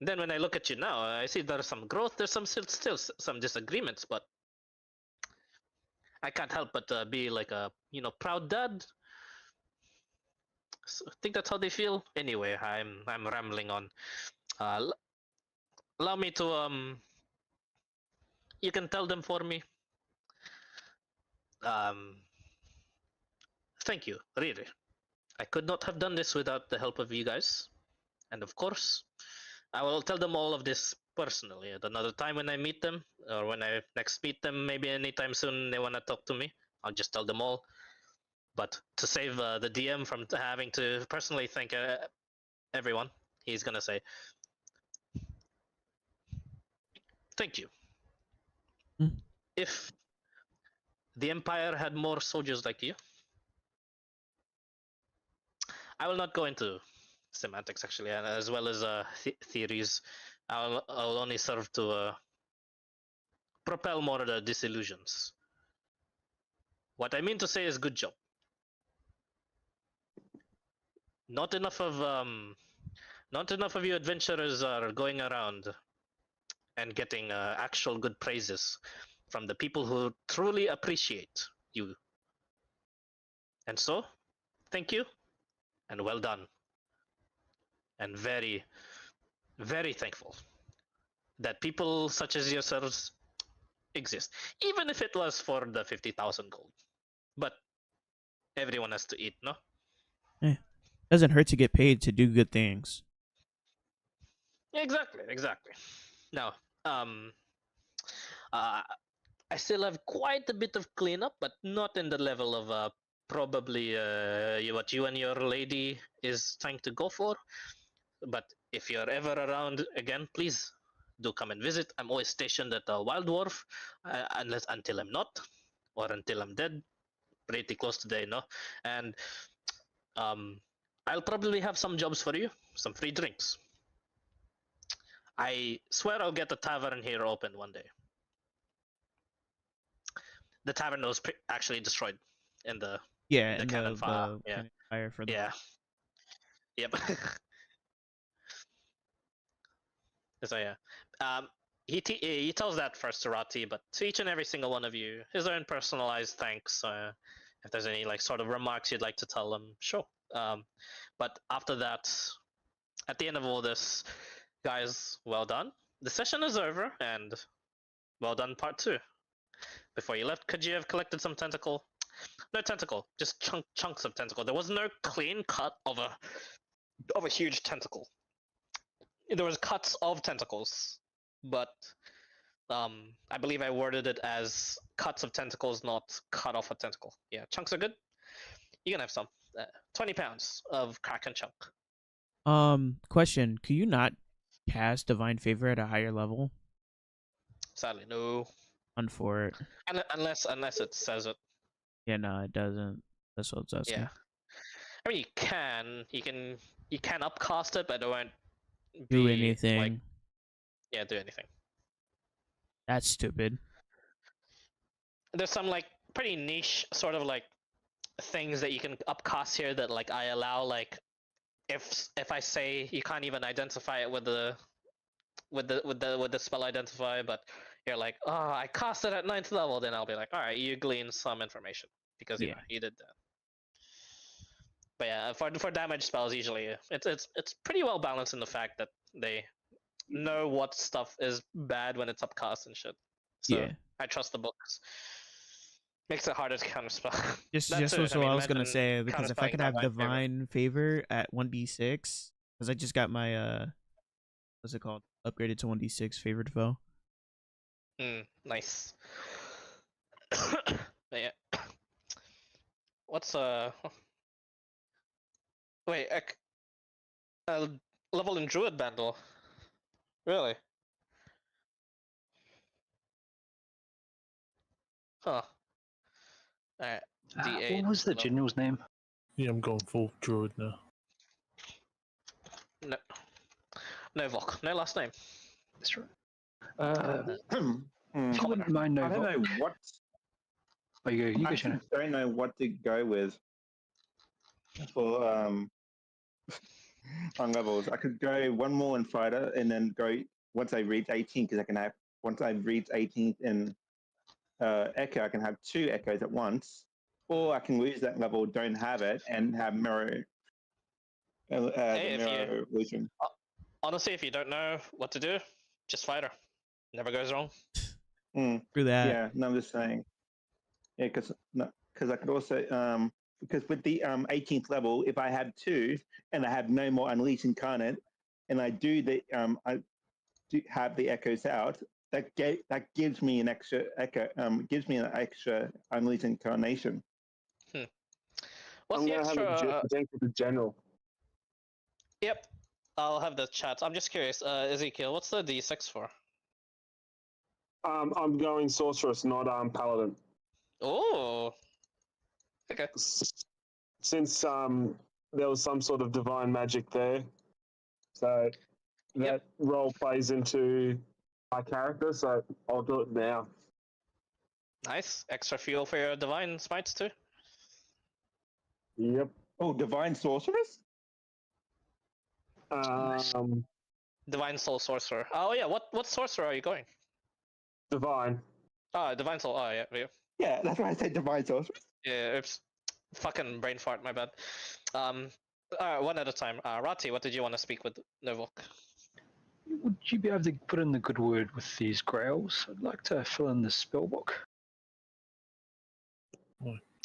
then when I look at you now, I see there's some growth. There's still some disagreements, but I can't help but be like a proud dad. So I think that's how they feel. Anyway, I'm rambling on. Allow me to you can tell them for me. Thank you, really. I could not have done this without the help of you guys. And of course, I will tell them all of this personally at another time when I meet them, or when I next meet them, maybe anytime soon they want to talk to me. I'll just tell them all. But to save the DM from having to personally thank everyone, he's going to say, thank you. If the Empire had more soldiers like you, I will not go into semantics actually, as well as theories. I'll only serve to propel more of the disillusions. What I mean to say is good job. Not enough of you adventurers are going around and getting actual good praises from the people who truly appreciate you. And so, thank you, and well done. And very, very thankful that people such as yourselves exist, even if it was for the 50,000 gold. But everyone has to eat, no? Doesn't hurt to get paid to do good things. Exactly, exactly. Now, uh, I still have quite a bit of cleanup, but not in the level of probably what you and your lady is trying to go for. But if you're ever around again, please do come and visit. I'm always stationed at Wild Dwarf, until I'm not, or until I'm dead. Pretty close today, no? And I'll probably have some jobs for you, some free drinks. I swear I'll get the tavern here open one day. The tavern was actually destroyed in the Yeah, the and cannon fire. the Yeah, cannon fire for the yeah, yep. So yeah, he tells that first to Rati, but to each and every single one of you, his own personalized thanks. If there's any like sort of remarks you'd like to tell them, sure. But after that, at the end of all this, guys, well done. The session is over, and well done, part 2. Before you left, could you have collected some tentacle? No tentacle, just chunks of tentacle. There was no clean cut of a huge tentacle. There was cuts of tentacles, but I believe I worded it as cuts of tentacles, not cut off a tentacle. Yeah, chunks are good. You can have some. 20 pounds of Kraken chunk. Question: could you not cast Divine Favor at a higher level? Sadly, no. For it. Unless it says it. Yeah, no, it doesn't. That's what it's asking. Yeah. I mean, you can upcast it, but it won't Do be anything. Like, yeah, do anything. That's stupid. There's some like pretty niche sort of like things that you can upcast here that like I allow. Like if I say you can't even identify it with the spell identify, but you're like, oh, I cast it at 9th level, then I'll be like, all right, you glean some information because you know you did that. But yeah, for damage spells, usually it's pretty well balanced in the fact that they know what stuff is bad when it's upcast and shit. So yeah, I trust the books. Makes it harder to counterspell. Just what I was gonna say, because if I could have Divine Favor at 1d6, because I just got my what's it called, upgraded to 1d6 favored foe. Nice. Yeah. What's wait, level in Druid bundle. Really? Huh. Alright. D8. What was the general's name? Yeah, I'm going full druid now. No Vok. No last name. That's right. If you wouldn't mind I don't know what. Oh, you go, Shannon. I don't know what to go with for on levels. I could go one more in fighter and then go once I reach 18 because I can have once I reach 18 in echo, I can have 2 echoes at once, or I can lose that level, don't have it, and have mirror illusion. Honestly, if you don't know what to do, just fighter. Never goes wrong. Through that. Yeah, no, I'm just saying. Yeah, because I could also because with the 18th level, if I have 2 and I have no more Unleash Incarnate, and I do have the echoes out, that gives me an extra echo. Gives me an extra Unleash Incarnation. What's I'm the gonna extra? have the general. Yep, I'll have the chat. I'm just curious, Ezekiel, what's the D6 for? I'm going sorceress, not paladin. Oh. Okay. Since there was some sort of divine magic there, so that role plays into my character. So I'll do it now. Nice. Extra fuel for your divine smites too. Yep. Oh, divine sorceress. Divine Soul Sorcerer. Oh yeah, what sorcerer are you going? Divine. Oh, Divine Soul. Oh yeah. Yeah, that's why I said divine sorcerer. Yeah, it's fucking brain fart. My bad. One at a time. Rati, what did you want to speak with Novok? Would you be able to put in the good word with these grails? I'd like to fill in the spell book.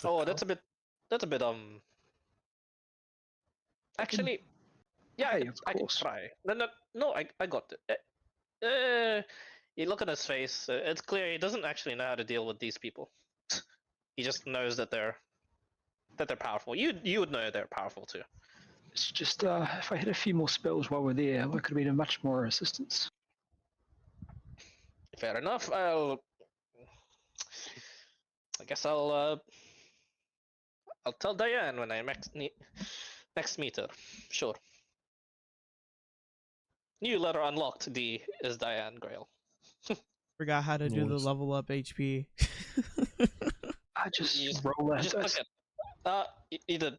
Oh, that's a bit. Actually, yeah, Hey, of I can course. try. No, I got it. You look at his face. It's clear he doesn't actually know how to deal with these people. He just knows that they're powerful. You would know they're powerful too. It's just if I had a few more spells while we're there, I could have been of much more assistance. Fair enough. I guess I'll tell Diane when I next meet her. Sure. New letter unlocked. D is Diane Grail. Forgot how to do the Nice. level up HP. I just You just- roll that Just dice. look at. You did.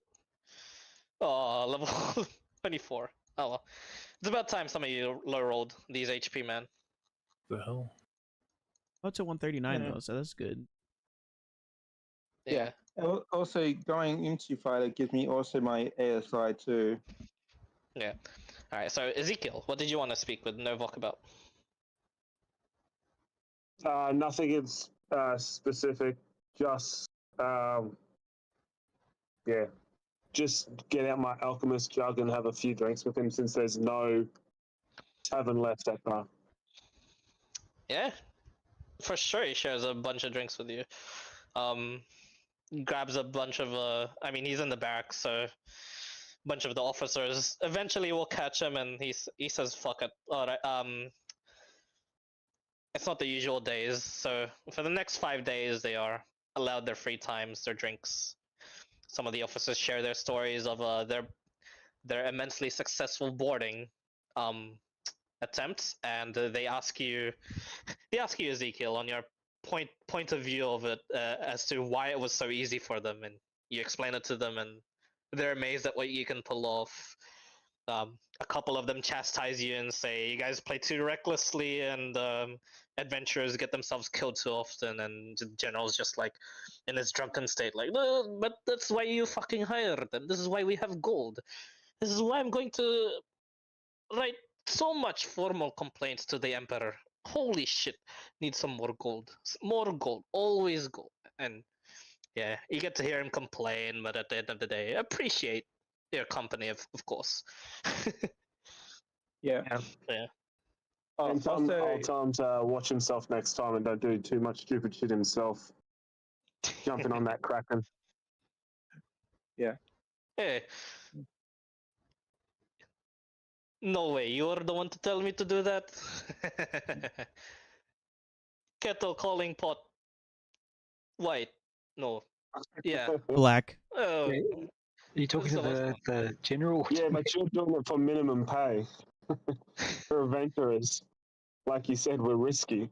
Oh, level 24. Oh well. It's about time some of you low rolled these HP, man. The hell? Up to 139 Yeah. though, so that's good. Yeah. Also, going into fighter gives me also my ASI too. Yeah. All right. So Ezekiel, what did you want to speak with Novok about? Nothing is specific. Just yeah, just get out my alchemist jug and have a few drinks with him since there's no tavern left at bar. Yeah. For sure, he shares a bunch of drinks with you. Grabs a bunch of I mean, he's in the barracks, so a bunch of the officers eventually will catch him, and he says, "Fuck it." All right. It's not the usual days, so for the next 5 days, they are allowed their free times, their drinks. Some of the officers share their stories of their immensely successful boarding attempts, and they ask you Ezekiel on your point of view of it as to why it was so easy for them, and you explain it to them, and they're amazed at what you can pull off. A couple of them chastise you and say you guys play too recklessly, and adventurers get themselves killed too often, and the general's just like in his drunken state like, no, but that's why you fucking hired them. This is why we have gold. This is why I'm going to write so much formal complaints to the emperor. Holy shit, need some more gold. More gold, always gold. And yeah, you get to hear him complain, but at the end of the day, appreciate your company, of course. Yeah. Yeah. Oh, And also, I'll tell him to watch himself next time and don't do too much stupid shit himself. Jumping on that kraken. Hey. No way, you are the one to tell me to do that? Kettle calling pot. White. No. Yeah. Black. Oh. Yeah. Are you talking to the general? Yeah, but you're doing it for minimum pay. For adventurers. Like you said, we're risky.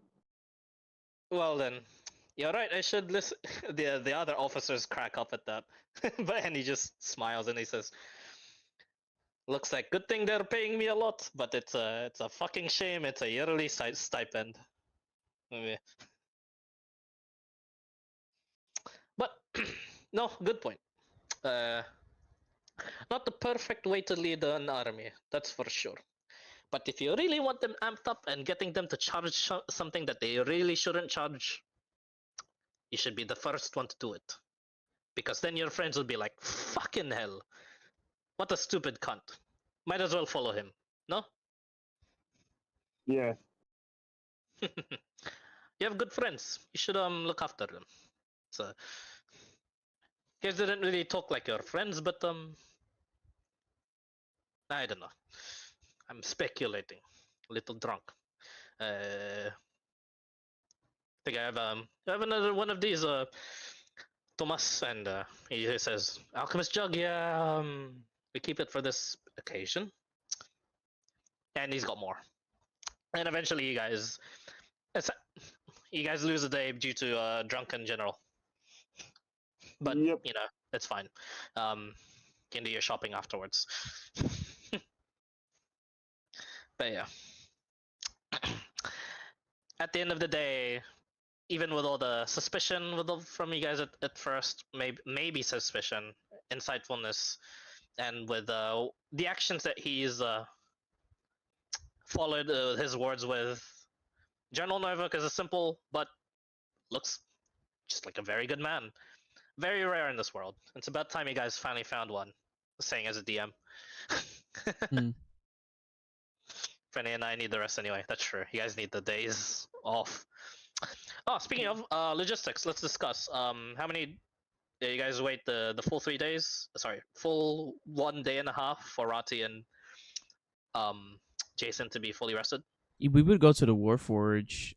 Well then, you're right. I should listen. The other officers crack up at that, but and he just smiles and he says, "Looks like good thing they're paying me a lot, but it's a fucking shame. It's a yearly stipend." Yeah. But no, good point. Not the perfect way to lead an army, that's for sure. But if you really want them amped up and getting them to charge something that they really shouldn't charge, you should be the first one to do it. Because then your friends will be like, fucking hell, what a stupid cunt. Might as well follow him, no? Yeah. You have good friends. You should look after them. So, you guys didn't really talk like your friends, but I don't know. I'm speculating. A little drunk. I think I have another one of these. Thomas, and he says, "Alchemist jug, yeah. We keep it for this occasion." And he's got more. And eventually, you guys lose a day due to a drunken general. But Yep. you know, it's fine. You can do your shopping afterwards. But yeah. At the end of the day, even with all the suspicion from you guys at first, maybe suspicion, insightfulness, and with the actions that he's followed his words with, General Novak is a simple but looks just like a very good man. Very rare in this world. It's about time you guys finally found one. Saying as a DM. Frenny and I need the rest anyway. That's true. You guys need the days off. Oh, speaking of logistics, let's discuss. How many? You guys wait the full 3 days? Sorry, full 1 day and a half for Rati and Jason to be fully rested. We would go to the Warforge,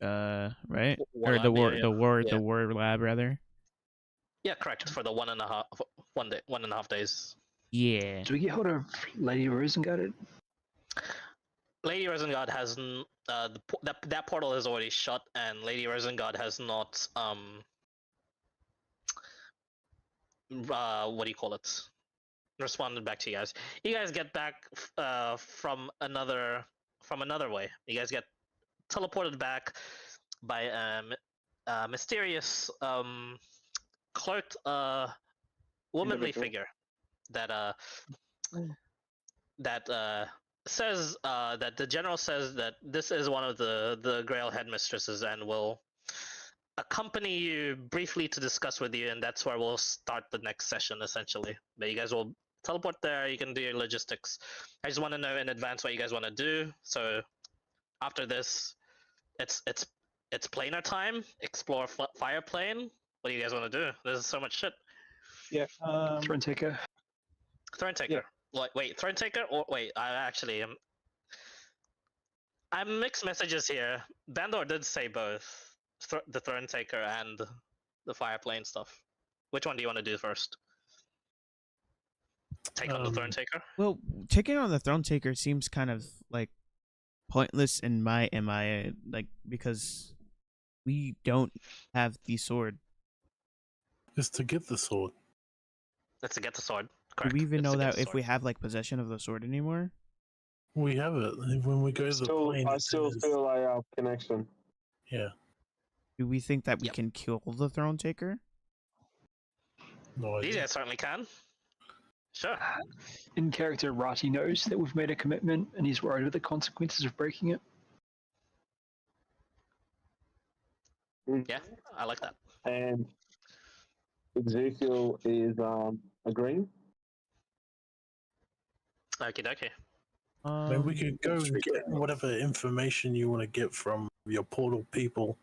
right? War or the lab, war, yeah, the war, yeah. the war lab, rather. Yeah, correct. For the 1.5 days. Yeah. Do we get hold of Lady Rosengard? Lady Rosengard has that portal is already shut, and Lady Rosengard has not what do you call it? Responded back to you guys. You guys get back from another way. You guys get teleported back by a mysterious cloaked womanly Individual. figure that says that the general says that this is one of the Grail headmistresses and will accompany you briefly to discuss with you, and that's where we'll start the next session essentially. But you guys will teleport there. You can do your logistics. I just want to know in advance what you guys want to do. So after this, it's planar time. Explore fire plane. What do you guys want to do? There's so much shit. Yeah. Throne Taker. Throne Taker. Wait, Throne Taker? Or wait, I actually am. I'm mixed messages here. Bandor did say both the Throne Taker and the fire plane stuff. Which one do you want to do first? Take on the Throne Taker? Well, taking on the Throne Taker seems kind of like pointless in my like, because we don't have the sword. Is to get the sword. That's to get the sword. Do Correct. we even It's know to get that the if we sword. have like possession of the sword anymore? We have it when we go to the plane. I it still says- feel a connection. Yeah. Do we think that we Yep. can kill the Throne Taker? No These idea. guys certainly can. Sure. In character, Rati knows that we've made a commitment and he's worried about the consequences of breaking it. Yeah, I like that. And Ezekiel is agreeing. Okie dokie. Maybe we could go and get whatever information you want to get from your portal people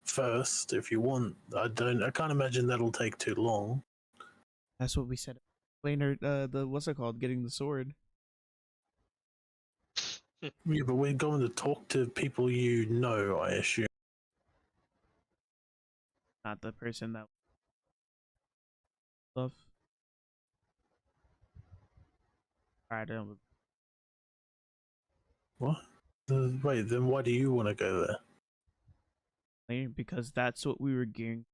first, if you want. I can't imagine that'll take too long. That's what we said. Later, the what's it called? Getting the sword. Yeah, but we're going to talk to people you know, I assume. Not the person that stuff. I don't. What? Wait, then why do you want to go there? Because that's what we were gearing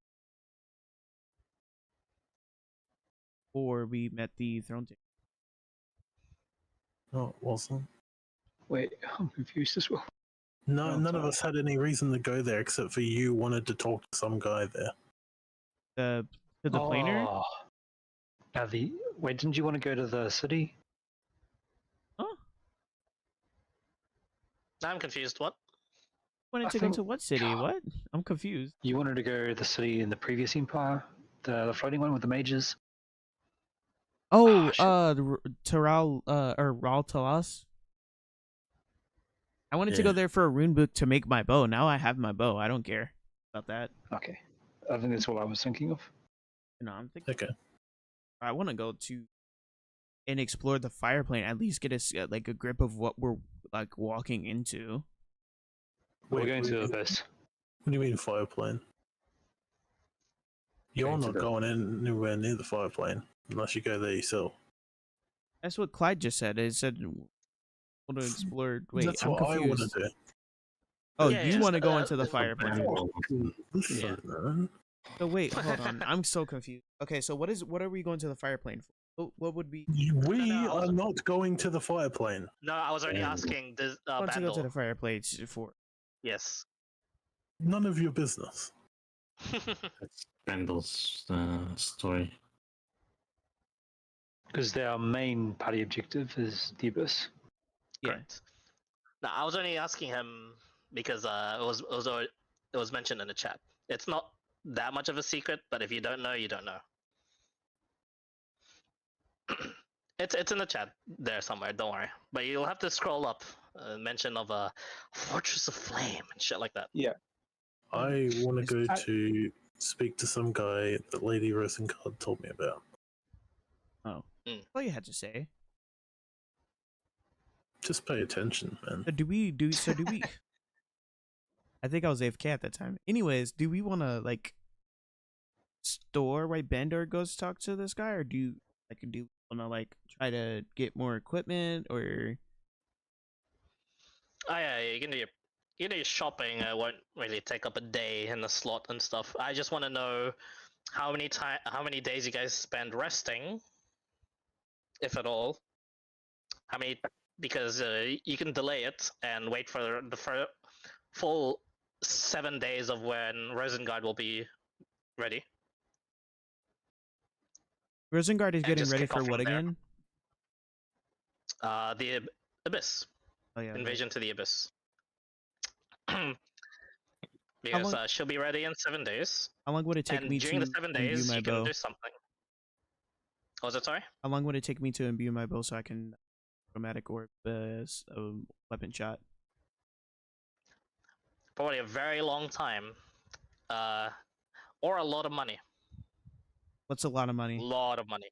before we met the Throne Taker. No, it wasn't. Wait, I'm confused as well. No, Oh, none of sorry. us had any reason to go there except for you wanted to talk to some guy there. To the planer? Oh. Now wait, didn't you want to go to the city? Huh? I'm confused. What? Wanted I to go think- to what city? What? I'm confused. You wanted to go to the city in the previous empire, the floating one with the mages. Oh, shit. Taral, or Ral Talas. I wanted to go Yeah. there for a rune book to make my bow. Now I have my bow. I don't care about that. Okay, I think that's all I was thinking of. No, I'm thinking Okay. I want to go to and explore the fire plane. At least get like a grip of what we're like walking into. We're Wait, going what to do the you- best. What do you mean fire plane? You're Going to not the- going anywhere near the fire plane unless you go there yourself. That's what Clyde just said. It said want to explore. Wait, That's I'm what I want confused. to do. Oh, Yeah, you yeah. want to go into the It's fire plane? Listen, man. So wait, hold on. I'm so confused. Okay, so what are we going to the fire plane for? What would be? We No, I are was- not going to the fire plane. No, I was only Yeah. asking this I want to go to the Bandle. fireplace for. Yes. None of your business. That's Randall's story. Because their main party objective is the Abyss. Yeah. Correct. No, I was only asking him because it was mentioned in the chat. It's not that much of a secret, but if you don't know, you don't know. It's in the chat there somewhere. Don't worry. But you'll have to scroll up. Mention of a fortress of flame and shit like that. I want to go I- to speak to some guy that Lady Rosengard told me about. Oh. Mm. That's all you had to say. Just pay attention, man. So do we? I think I was AFK at that time. Anyways, do we want to like store where Bender goes to talk to this guy, or do you want to like try to get more equipment, or? Oh yeah, you can do your shopping. It won't really take up a day in the slot and stuff. I just want to know how many days you guys spend resting, if at all. How many? Because you can delay it and wait for the full 7 days of when Rosengard will be ready. Rosengard is And getting just ready kick for off what from there. again? The Abyss. Oh yeah. Invasion to the Abyss. Because long- she'll be ready in 7 days. How long would it take And me during to the 7 imbue days, my you can bow? do something. Was it sorry? How long would it take me to imbue my bow so I can chromatic orb weapon shot? Probably a very long time. Or a lot of money. What's a lot of money? Lot of money.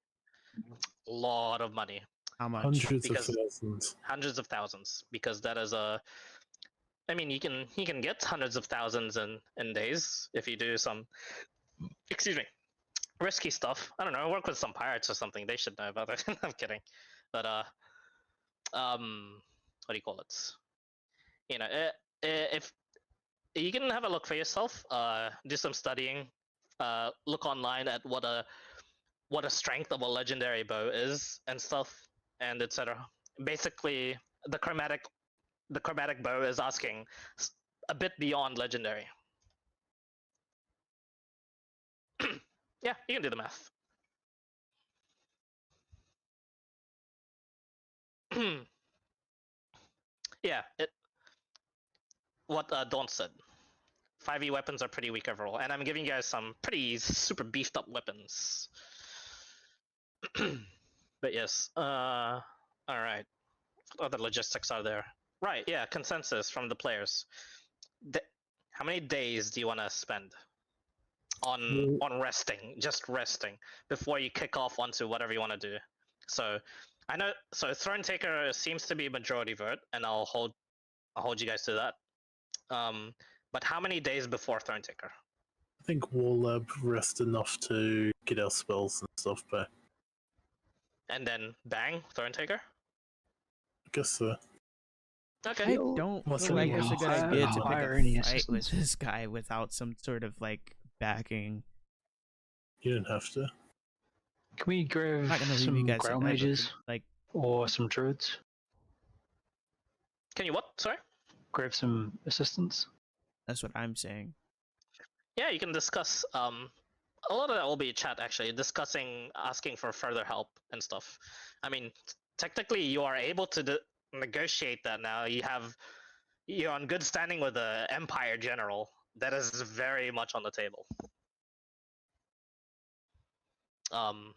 Lot of money. How much? Hundreds Because- of thousands. Hundreds of thousands. Because that is a. I mean, you can get hundreds of thousands in days if you do some. Excuse me. Risky stuff. I don't know. Work with some pirates or something. They should know about it. I'm kidding. But what do you call it? You know, if you can have a look for yourself, do some studying, look online at what a strength of a legendary bow is and stuff, and etc. Basically, the chromatic bow is asking a bit beyond legendary. Yeah, you can do the math. Yeah, what Dawn said. 5e weapons are pretty weak overall, and I'm giving you guys some pretty super beefed up weapons. But yes, all right. What other logistics are there? Right, yeah, consensus from the players. How many days do you want to spend on resting, just resting, before you kick off onto whatever you want to do? So I know. So Throne Taker seems to be majority vote, and I'll hold you guys to that. But how many days before Throne Taker? I think War Lab rest enough to get our spells and stuff back. And then bang, Throne Taker. I guess so. Okay. I don't What's feel like the it's a good higher- idea to pick higher a any fight with assistance? this guy without some sort of like backing. You don't have to. Can we grab I'm not gonna leave you some guys Grail like that, but mages like or some druids? Can you what? Sorry. Grab some assistants? that's what I'm saying. Yeah, you can discuss. A lot of that will be chat actually, discussing, asking for further help and stuff. I mean, technically, you are able to negotiate that now. You're on good standing with the Empire General. That is very much on the table.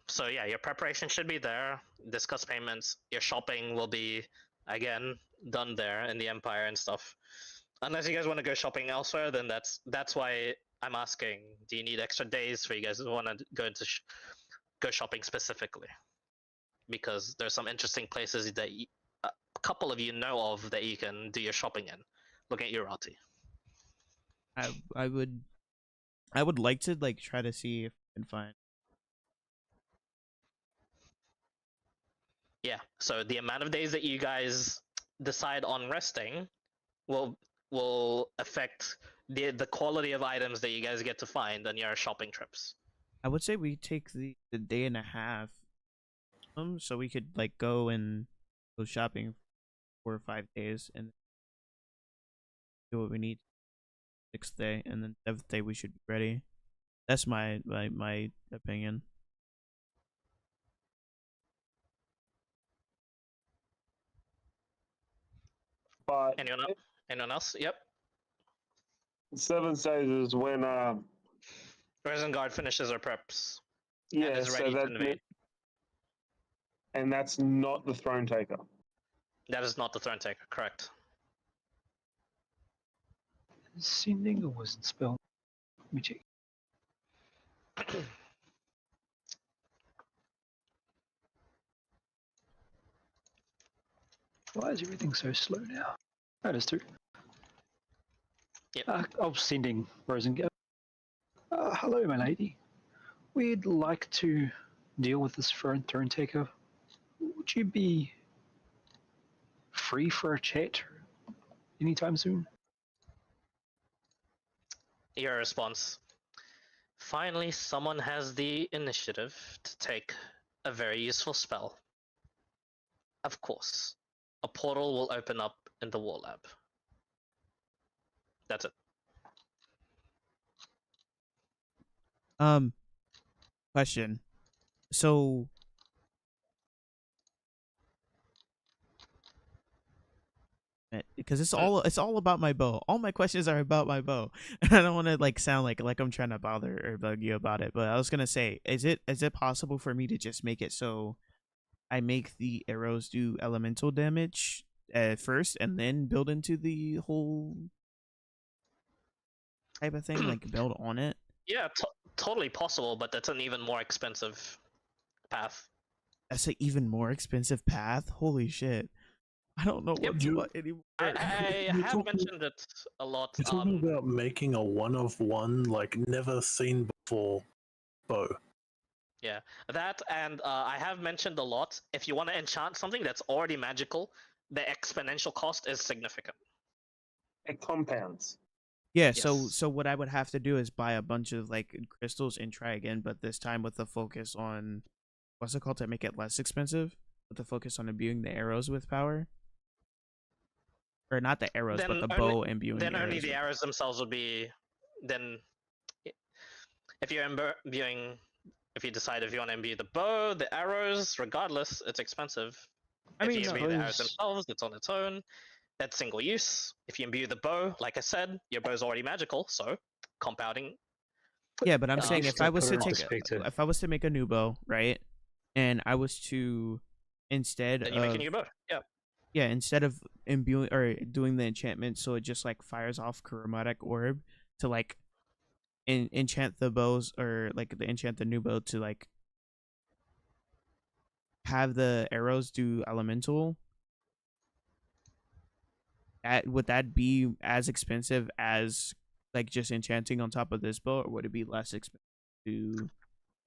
So yeah, your preparation should be there. Discuss payments. Your shopping will be again done there in the Empire and stuff. Unless you guys want to go shopping elsewhere, then that's why I'm asking. Do you need extra days for you guys who want to go into go shopping specifically? Because there's some interesting places that a couple of you know of that you can do your shopping in. Looking at Urati. I would like to like try to see if I can find. Yeah. So the amount of days that you guys decide on resting will affect the quality of items that you guys get to find on your shopping trips. I would say we take the day and a half so we could like go shopping for 4 or 5 days and do what we need 6th day, and then 7th day we should be ready. That's my opinion. But Anyone else? Yep. 7 stages is when Resin Guard finishes her preps. yeah, and is so ready to that invade. and that's not the Throne Taker. That is not the Throne Taker, correct. Sending or wasn't spelled? Let me check. Why is everything so slow now? That is true. Yep. I'm sending Rosengate. Hello, my lady. We'd like to deal with this Throne Taker. Would you be free for a chat anytime soon? Your response. Finally, someone has the initiative to take a very useful spell. Of course, a portal will open up in the War Lab. That's it. Question. So because it's all about my bow. All my questions are about my bow. I don't want to like sound like I'm trying to bother or bug you about it, but I was gonna say, is it possible for me to just make it so I make the arrows do elemental damage at first, and then build into the whole type of thing, like build on it? Yeah, totally possible, but that's an even more expensive path. That's an even more expensive path. Holy shit! I don't know Yep. what's what anymore. I You're have talking- mentioned it a lot. You're talking about making a one-of-one, like never seen before bow. Yeah, that, and I have mentioned a lot. If you want to enchant something that's already magical, the exponential cost is significant. It compounds. Yeah, Yes. so what I would have to do is buy a bunch of like crystals and try again, but this time with the focus on what's it called, to make it less expensive, with the focus on imbuing the arrows with power. Or not the arrows, but Then the only- bow imbuing Then the arrows. only the with- arrows themselves would be. Then, if you're imbuing, if you decide if you want to imbue the bow, the arrows, regardless, it's expensive. I If mean, you no, imbue the arrows suppose- themselves, it's on its own. That's single use. If you imbue the bow, like I said, your bow's already magical, so compounding. yeah, but I'm I saying guess if I to was put to it in take perspective. if I was to make a new bow, right, and I was to instead Then you make a of new bow. Yeah. yeah, instead of imbuing or doing the enchantment so it just like fires off chromatic orb to like enchant the bows, or like enchant the new bow to like have the arrows do elemental, would that be as expensive as like just enchanting on top of this bow, or would it be less expensive to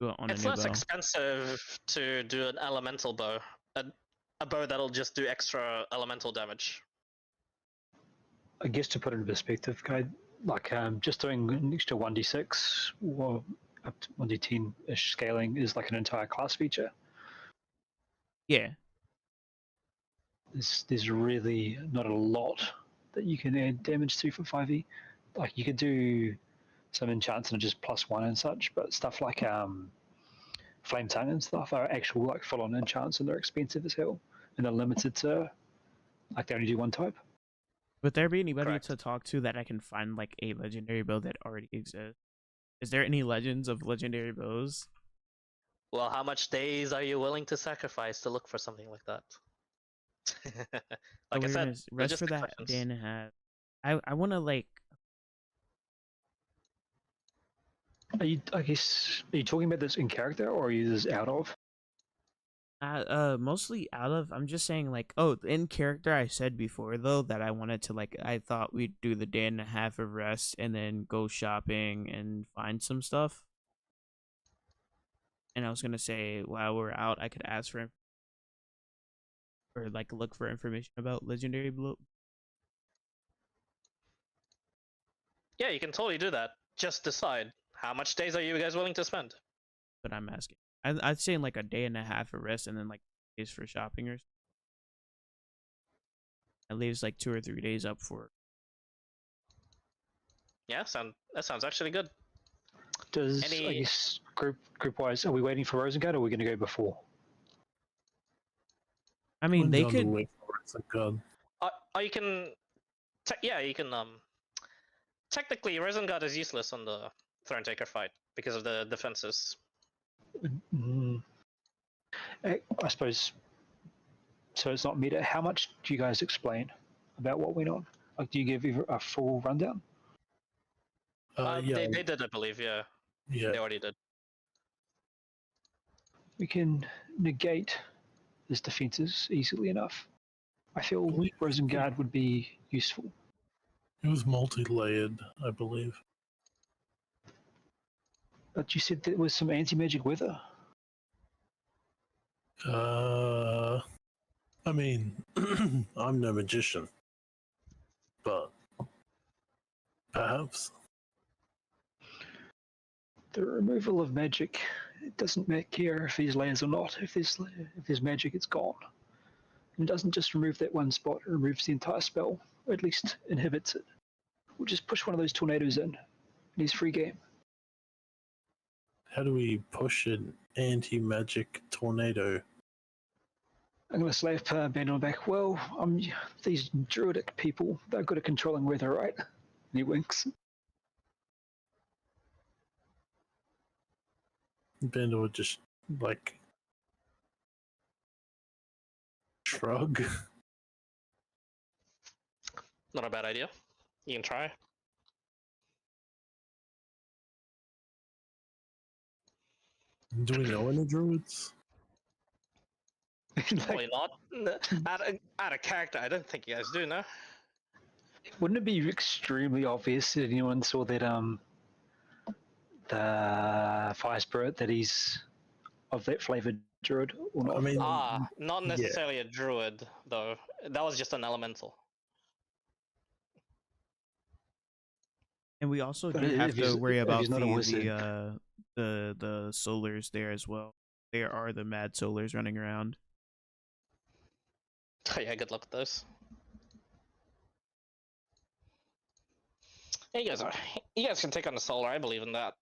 do it on It's a new less bow? expensive to do an elemental bow. A bow that'll just do extra elemental damage. I guess to put it in perspective, guy, like just doing an extra 1d6 or up to 1d10-ish scaling is like an entire class feature. Yeah, There's really not a lot that you can add damage to for 5e. Like you could do some enchants and just +1 and such, but stuff like flame tongue and stuff are actual like full-on enchants, and they're expensive as hell, and they're limited to like they only do one type. would there be anybody Correct. to talk to that I can find like a legendary bow that already exists? Is there any legends of legendary bows? Well, how much days are you willing to sacrifice to look for something like that? Like I said, rest for logistic that questions. day and a half. I want to like Are you talking about this in character, or are you just out of? mostly out of. I'm just saying like, oh, in character I said before though that I wanted to like, I thought we'd do the day and a half of rest and then go shopping and find some stuff. And I was gonna say while we're out I could ask for or like look for information about legendary blue. Yeah, you can totally do that. Just decide how much days are you guys willing to spend. But I'm asking I'd say in like a day and a half of rest, and then like days for shopping or. That leaves like 2 or 3 days up for. Yeah, that sounds actually good. Does I guess group wise, are we waiting for Rosengard or are we going to go before? I mean, they could. Wait for it, thank God. You can. You can. Technically, Rosengard is useless on the Thronetaker fight because of the defenses. I suppose. So it's not meta. How much do you guys explain about what went on? Like, do you give a full rundown? They did, I believe. Yeah. Yeah. They already did. We can negate his defenses easily enough. I feel Rosengard would be useful. It was multi-layered, I believe. But you said there was some anti-magic weather. I mean, I'm no magician, but perhaps. The removal of magic, it doesn't care if there's layers or not. If there's magic, it's gone. And it doesn't just remove that one spot, it removes the entire spell, or at least inhibits it. We'll just push one of those tornadoes in, and he's free game. How do we push an anti-magic tornado? I'm going to slap Ben on the back. Well, these druidic people, they're good at controlling weather, right? And he winks. Bender would just, like, shrug. Not a bad idea. You can try. Do we know any druids? Probably not. Out of character, I don't think you guys do, no? Wouldn't it be extremely obvious if anyone saw that the fire spirit that he's of that flavored druid or not? I mean, not necessarily a druid though. That was just an elemental. And we also But do if have to he's- worry if about he's not a wizard. the solars there as well. There are the mad solars running around. Oh yeah, good luck with those. Yeah, you guys can take on the solar. I believe in that.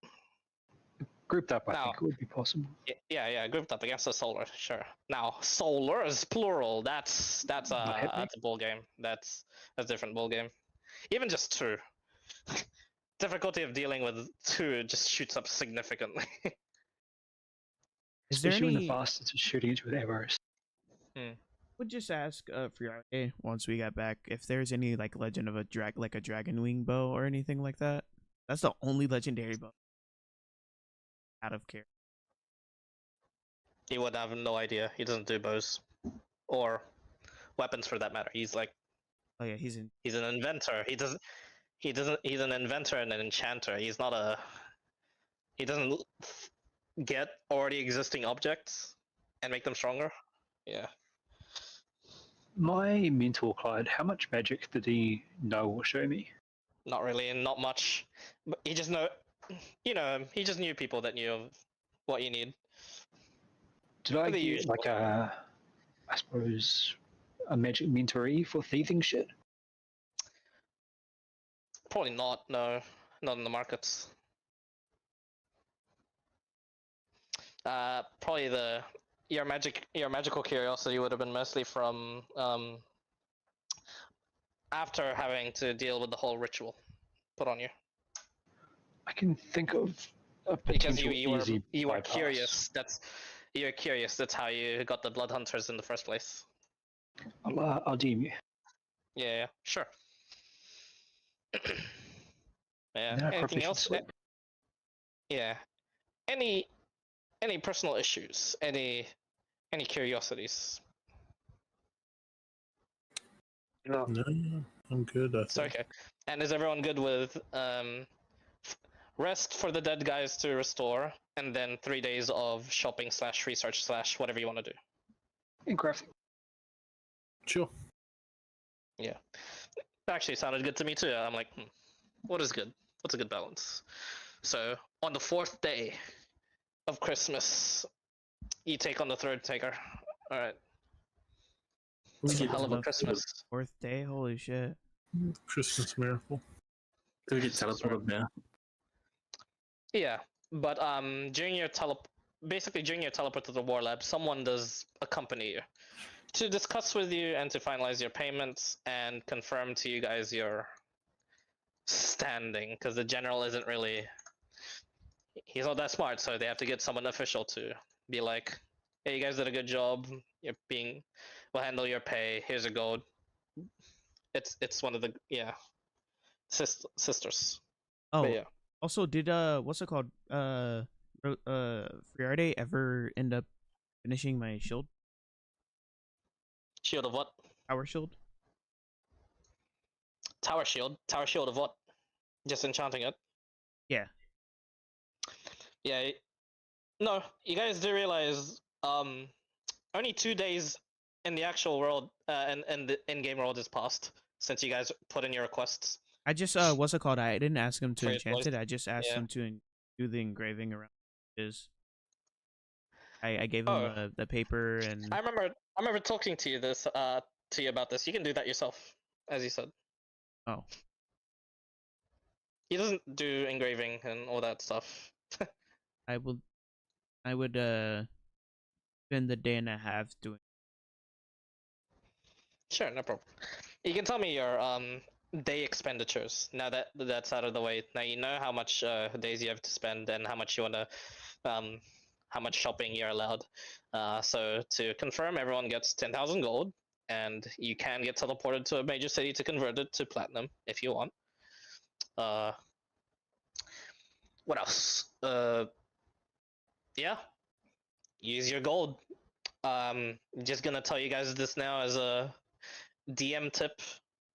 Grouped up, I think it would be possible. Yeah, grouped up against the solar, sure. Now, solar is plural. That's a ball game. That's a different ball game. Even just two. Difficulty of dealing with two just shoots up significantly. Is there Especially when any? the bastards are shooting it with arrows. Would just ask Friare once we get back if there's any like legend of a dragon wing bow or anything like that. That's the only legendary bow. Out of care. He would have no idea. He doesn't do bows or weapons for that matter. He's like, Oh yeah, he's an inventor. He's an inventor and an enchanter. He doesn't get already existing objects and make them stronger. Yeah. My mentor, Clyde, how much magic did he know or show me? Not really, and not much. But he just he just knew people that knew what you need. Did I The get usual. like I suppose, a magic mentoree for thieving shit? Probably not. No, not in the markets. Probably your magical curiosity would have been mostly from after having to deal with the whole ritual put on you. I can think of a Because potential you were bypass. curious. You're curious. That's how you got the blood hunters in the first place. I'll DM you. Yeah, sure. Yeah. Then I Anything proficient else? sleep. Yeah. Any personal issues? Any curiosities? No. No, I'm good. I It's think. okay. And is everyone good with rest for the dead guys to restore, and then 3 days of shopping / research / whatever you want to do? And crafting. Sure. Yeah. Actually sounded good to me too. I'm like, what is good? What's a good balance? So on the 4th day of Christmas, You take on the third taker. All right. We It's a get hell of a teleported. Christmas. 4th day. Holy shit. Christmas miracle. Do we get teleported now? Yeah, but during your basically during your teleport to the war lab, someone does accompany you to discuss with you and to finalize your payments and confirm to you guys your standing, because the general isn't really, he's not that smart, so they have to get someone official to be like, hey, you guys did a good job, we'll handle your pay, here's a gold. It's one of the sisters. Oh, But yeah, also, did what's it called? Friarde ever end up finishing my shield? shield of what? Power shield? Tower shield of what? Just enchanting it. Yeah. Yeah. No, you guys do realize only 2 days in the actual world and the in-game world has passed since you guys put in your requests. I just what's it called? I didn't ask him to For your enchant toys. it. I just asked Yeah. him to do the engraving around his. I gave him Oh. the paper and I remember talking to you about this. You can do that yourself, as you said. oh, He doesn't do engraving and all that stuff. I would spend the day and a half doing. Sure, no problem. You can tell me your day expenditures now that that's out of the way. Now you know how much days you have to spend and how much you want to how much shopping you're allowed. So to confirm, everyone gets 10,000 gold, and you can get teleported to a major city to convert it to platinum if you want. What else? Yeah, use your gold. Just gonna tell you guys this now as a DM tip.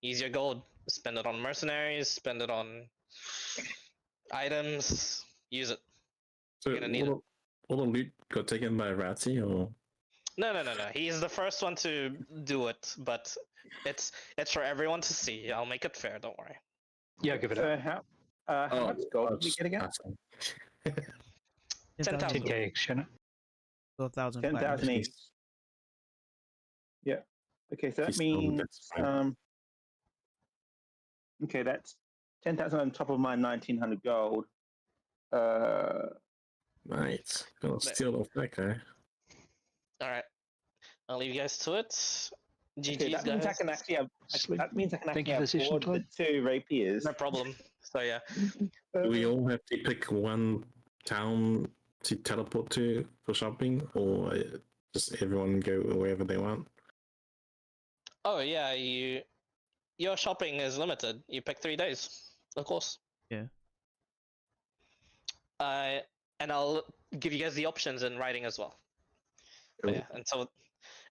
Use your gold. Spend it on mercenaries. Spend it on items. Use it. So You're gonna need it. all the loot got taken by Ratty, or No. He's the first one to do it, but it's for everyone to see. I'll make it fair. Don't worry. Yeah, give it So a how much gold did we get again? 10,000. 10k, shouldn't it? 12,000. 10,000 each. Yeah. Okay, so that Just means that's fine. okay, that's 10,000 on top of my 1,900 gold. Right. Gonna steal off that guy. All right. I'll leave you guys to it. GG's, Okay, that means I guys. can actually have. Sweet. That means I can Thank actually you for the session, afford the 2 rapiers. No problem. So yeah. Do we all have to pick one town to teleport to for shopping, or just everyone go wherever they want? Oh yeah, your shopping is limited. You pick 3 days, of course. Yeah. And I'll give you guys the options in writing as well. But Cool. yeah,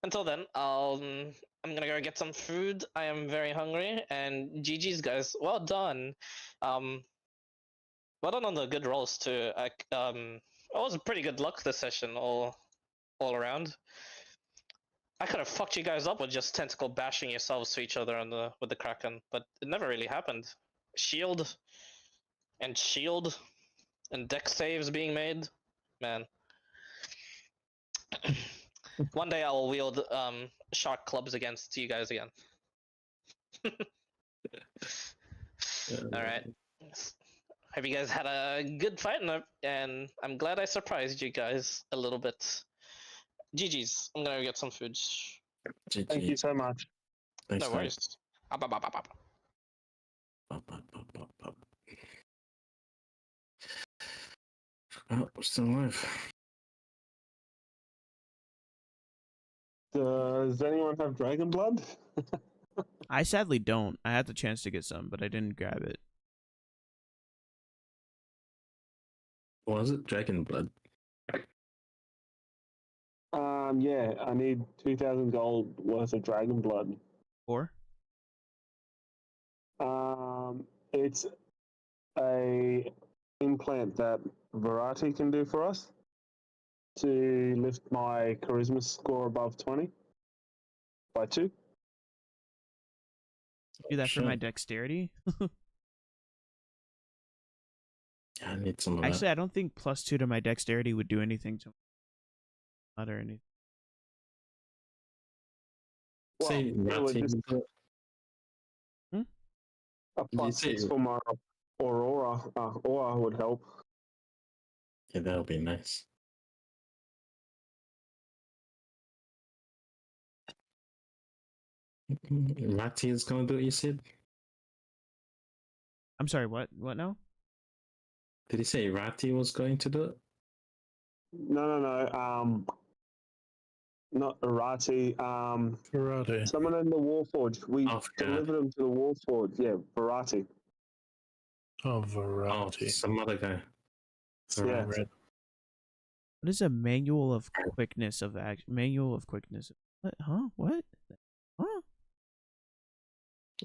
until then, I'm gonna go get some food. I am very hungry. And GG's, guys. Well done. Well done on the good rolls too. It was pretty good luck this session all around. I could have fucked you guys up with just tentacle bashing yourselves to each other with the Kraken, but it never really happened. Shield and deck saves being made, man. One day I will wield shark clubs against you guys again. All right. Hope you guys had a good fight, and I'm glad I surprised you guys a little bit. GG's. I'm gonna get some food. Thank you so much. No worries. Up, up, up, up. Oh, we're still alive. Does anyone have dragon blood? I sadly don't. I had the chance to get some, but I didn't grab it. What was it? Dragon blood. Yeah, I need 2,000 gold worth of dragon blood. Or It's a implant that Variety can do for us to lift my charisma score above 20 by 2. do that for my Sure. dexterity. I need some of that. Actually, I don't think +2 to my dexterity would do anything to me. Not or anything. Well, Say it would Rati just would do it. a Did you plus say- 6 for my Aurora. Aura would help. Yeah, that would be nice. Rati is gonna do it, you said? I'm sorry. What? What now? Did he say Rati was going to do it? No. Not Arati. Karate. Someone in the Warforge. We Oh, yeah. delivered them to the Warforge. Yeah, Varati. Oh, Oh, variety. some other guy. Yeah. Red. What is a manual of quickness of action? Manual of quickness. What? Huh? What? Huh?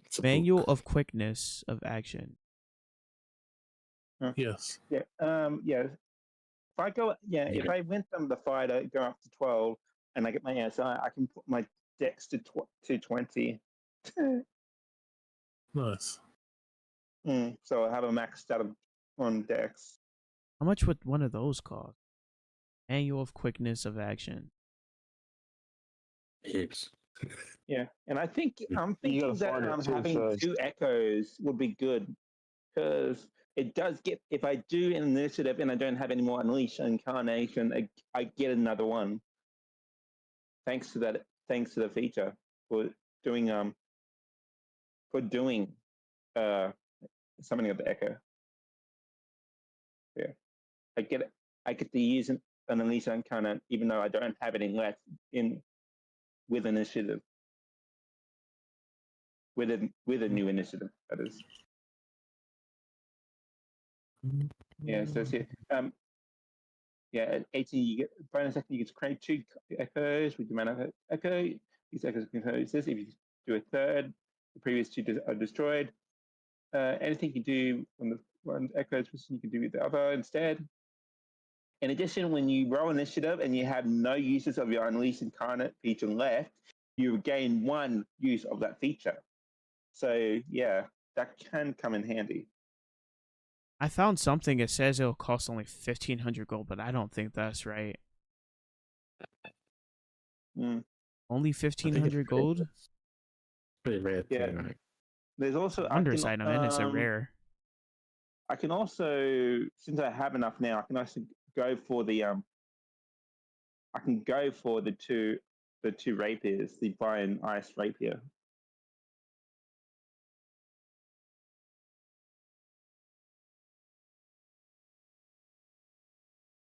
It's a Manual book. of quickness of action. Yes. Yeah. Yeah. If I go, yeah, if Yeah. I win from the fighter, go up to 12, and I get my SI, I can put my dex to 20. Nice. So I have a maxed out on dex. How much would one of those cost? Manual of quickness of action. Heaps. Yeah, and I'm You thinking gotta that find it too having first. 2 echoes would be good because it does get, if I do an initiative and I don't have any more unleash incarnation, I get another one. Thanks to the feature for doing summoning of the echo. Yeah, I get to use an unleash incarnate even though I don't have any left in with initiative. With a new initiative, that is. Yeah, so see, yeah, at 18 you get bonus action. You get to create 2 echoes with the amount of echo. These echoes can close this. If you do a third, the previous 2 are destroyed. Anything you do on the one echoes, you can do with the other instead. In addition, when you roll initiative and you have no uses of your Unleash Incarnate feature left, you gain 1 use of that feature. So yeah, that can come in handy. I found something. It says it'll cost only 1,500 gold, but I don't think that's right. Mm. Only I think it's 1,500 gold. pretty rare Yeah. thing, right? There's also Wondrous item, and it's a rare. I can also, since I have enough now, I can also go for the I can go for the two rapiers, the fire and ice rapier.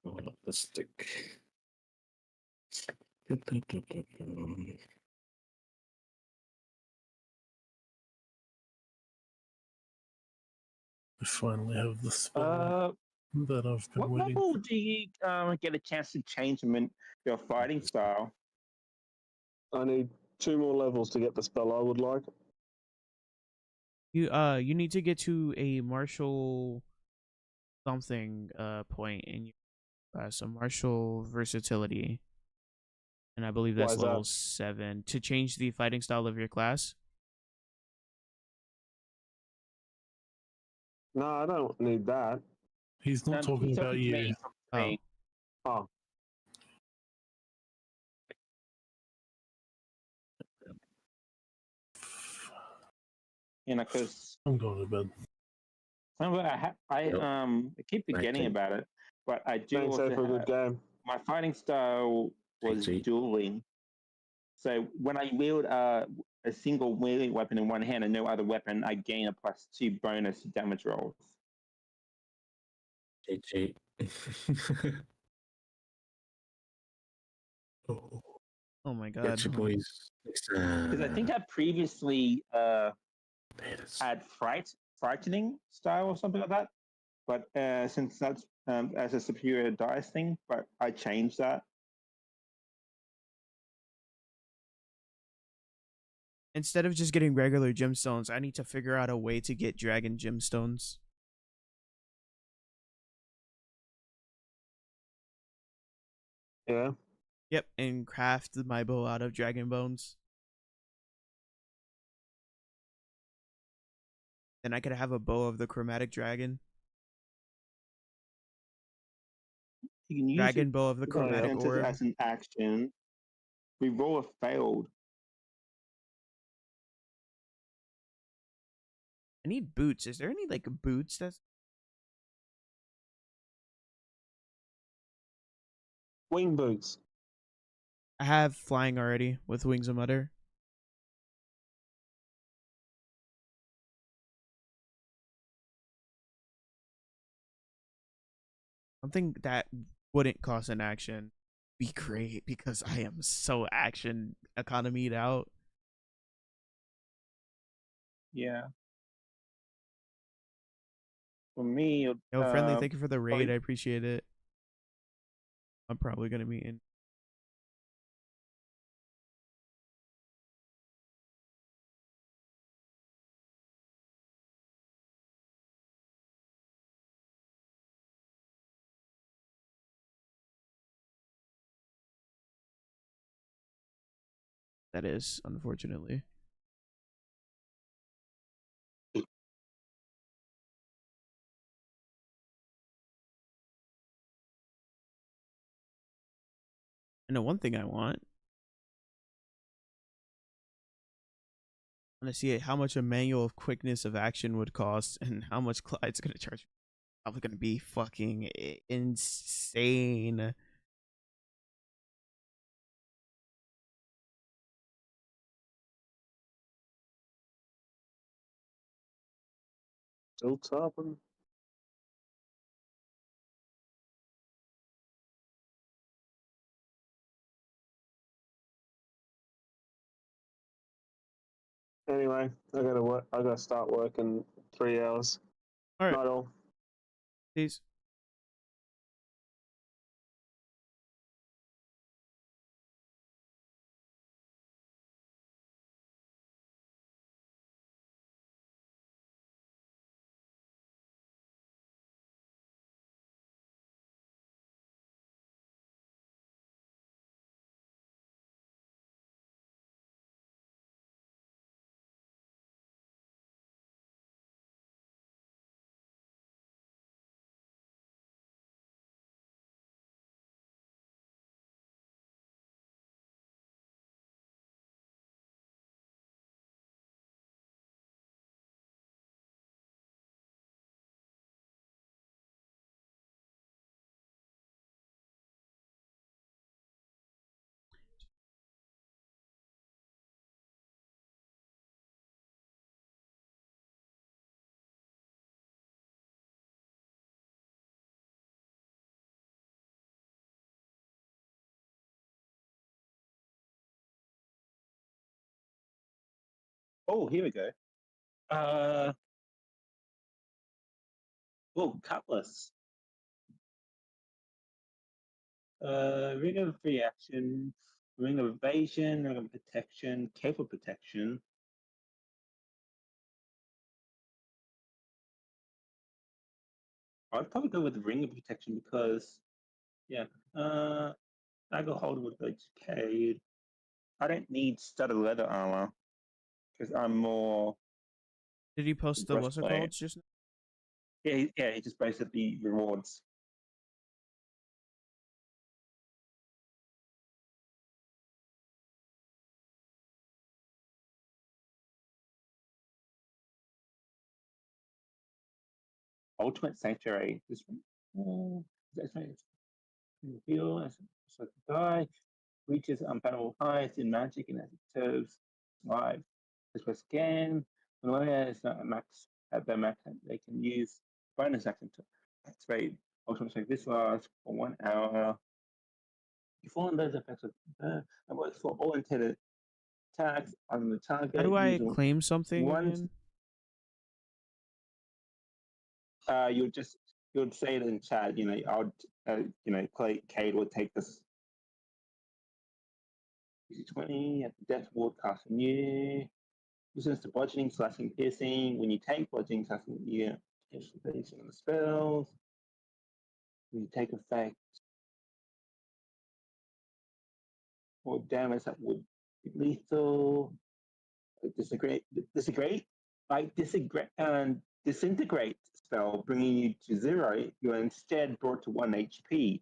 Hold up the stick. I finally have the spell that I've been What waiting level for. do you get a chance to change them in your fighting style? I need 2 more levels to get the spell I would like. You need to get to a martial something point in your class, a martial versatility, and I believe Why that's is that? level 7 to change the fighting style of your class. No, I don't need that. He's not talking He's about to you. me, he's talking to me. Oh, You know, because I'm going to bed. I keep forgetting Okay. about it, but I do thanks also for a good have, game. my fighting style was Actually- dueling. So when I wield a single melee weapon in one hand and no other weapon, I gain a +2 bonus to damage rolls. GG. Oh, Oh my god. get your boys. Because I think I previously had frightening style or something like that, but since that's as a superior dice thing, but I changed that. Instead of just getting regular gemstones, I need to figure out a way to get dragon gemstones. Yeah. Yep, and craft my bow out of dragon bones. Then I could have a bow of the chromatic dragon. You can use Dragon Bow of the your Chromatic senses Orb. as an action. Reroll a failed. I need boots. Is there any like boots that's Wing boots. I have flying already with Wings of Mutter. Something that wouldn't cost an action be great because I am so action economied out. Yeah. For me, Yo, friendly, thank you for the raid. probably- I appreciate it. I'm probably gonna be in. That is, unfortunately. I know one thing I want. I want to see how much a manual of quickness of action would cost and how much Clyde's gonna charge. Probably gonna be fucking insane. Still topping. Anyway, I gotta work. I gotta start work in 3 hours. All right, Not all. peace. Oh, here we go. Cutlass. Ring of reaction, ring of evasion, ring of protection, cape of protection. I'd probably go with the ring of protection because, yeah, I go hold with Cade. I don't need studded leather armor because I'm more Did he post the what's it breastplate. called? Just Yeah, he just basically rewards. Ultimate Sanctuary. This one. That's right. Heal as a guy. Reaches unfathomable heights in magic and as it serves live. This was again. When is not a max at their max, they can use bonus action to activate ultimate strike. This lasts for 1 hour. Before those effects of and works for all intended attacks on the target. how do I using claim something one. again? You'd say it in chat. Cade would take this 20 at the death ward cast on you. Listens to bludgeoning, slashing, piercing. When you take bludgeoning, slashing, you participation on the spells. When you take effect or damage that would be lethal. Disintegrate spell, bringing you to 0. You are instead brought to 1 HP.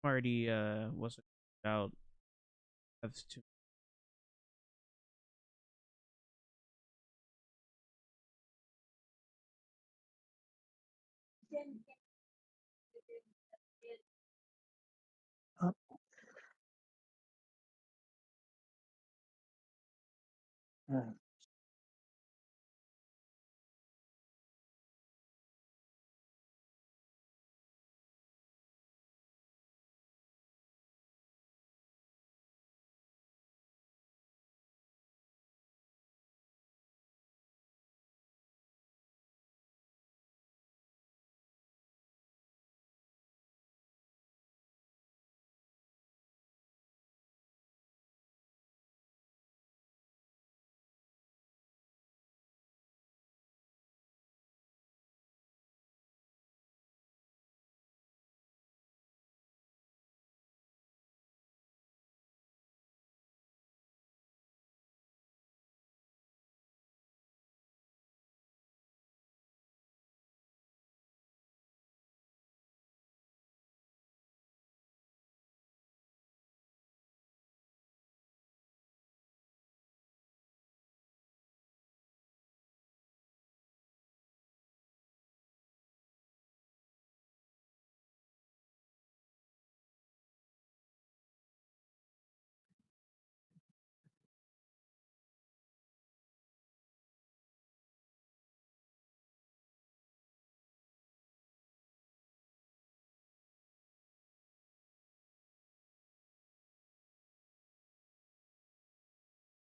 already wasn't out. That's too. Uh,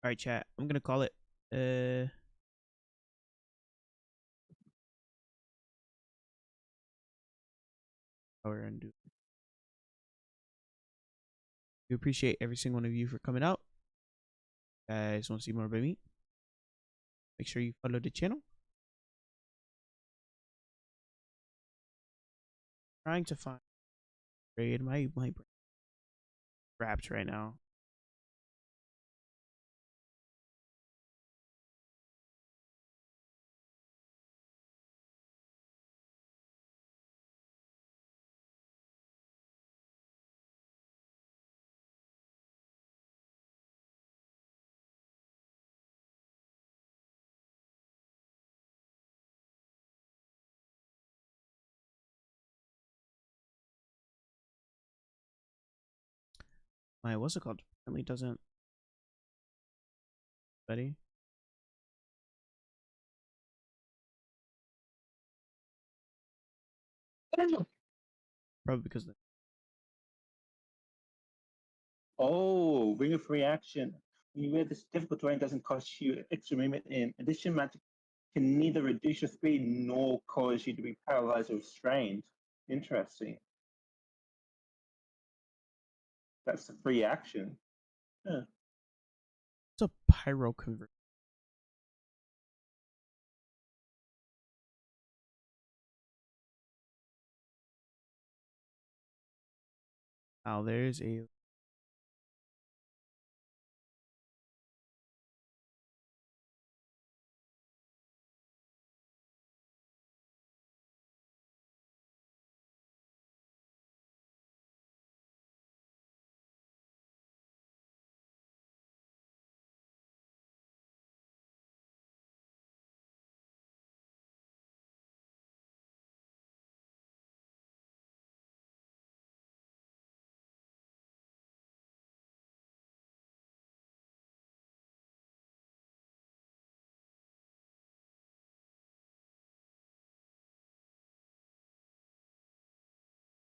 All right, chat. I'm gonna call it. Power and do. We appreciate every single one of you for coming out. Guys, want to see more by me? Make sure you follow the channel. Trying to find raid my brain wrapped right now. My what's it called? Apparently doesn't. Buddy. Probably because the Oh, ring of reaction. When you wear this difficult terrain, doesn't cost you extra movement. In addition, magic can neither reduce your speed nor cause you to be paralyzed or restrained. Interesting. That's the free action. Huh. it's a pyro convert. Now there's a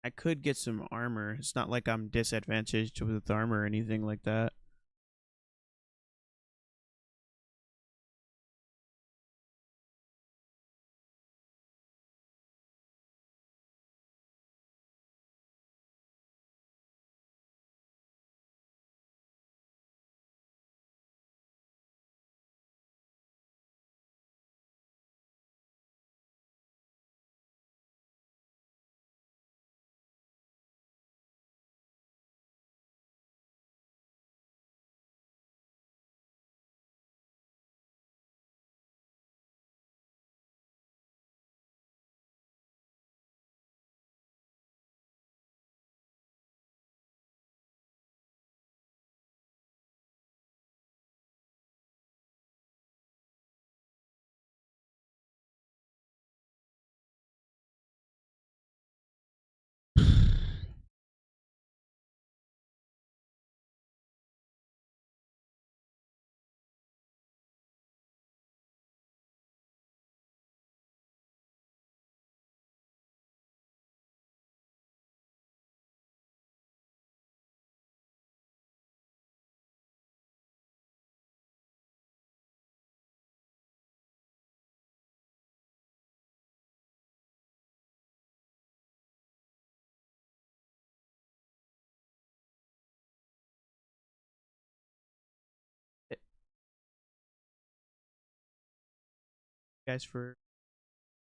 I could get some armor. It's not like I'm disadvantaged with armor or anything like that. guys for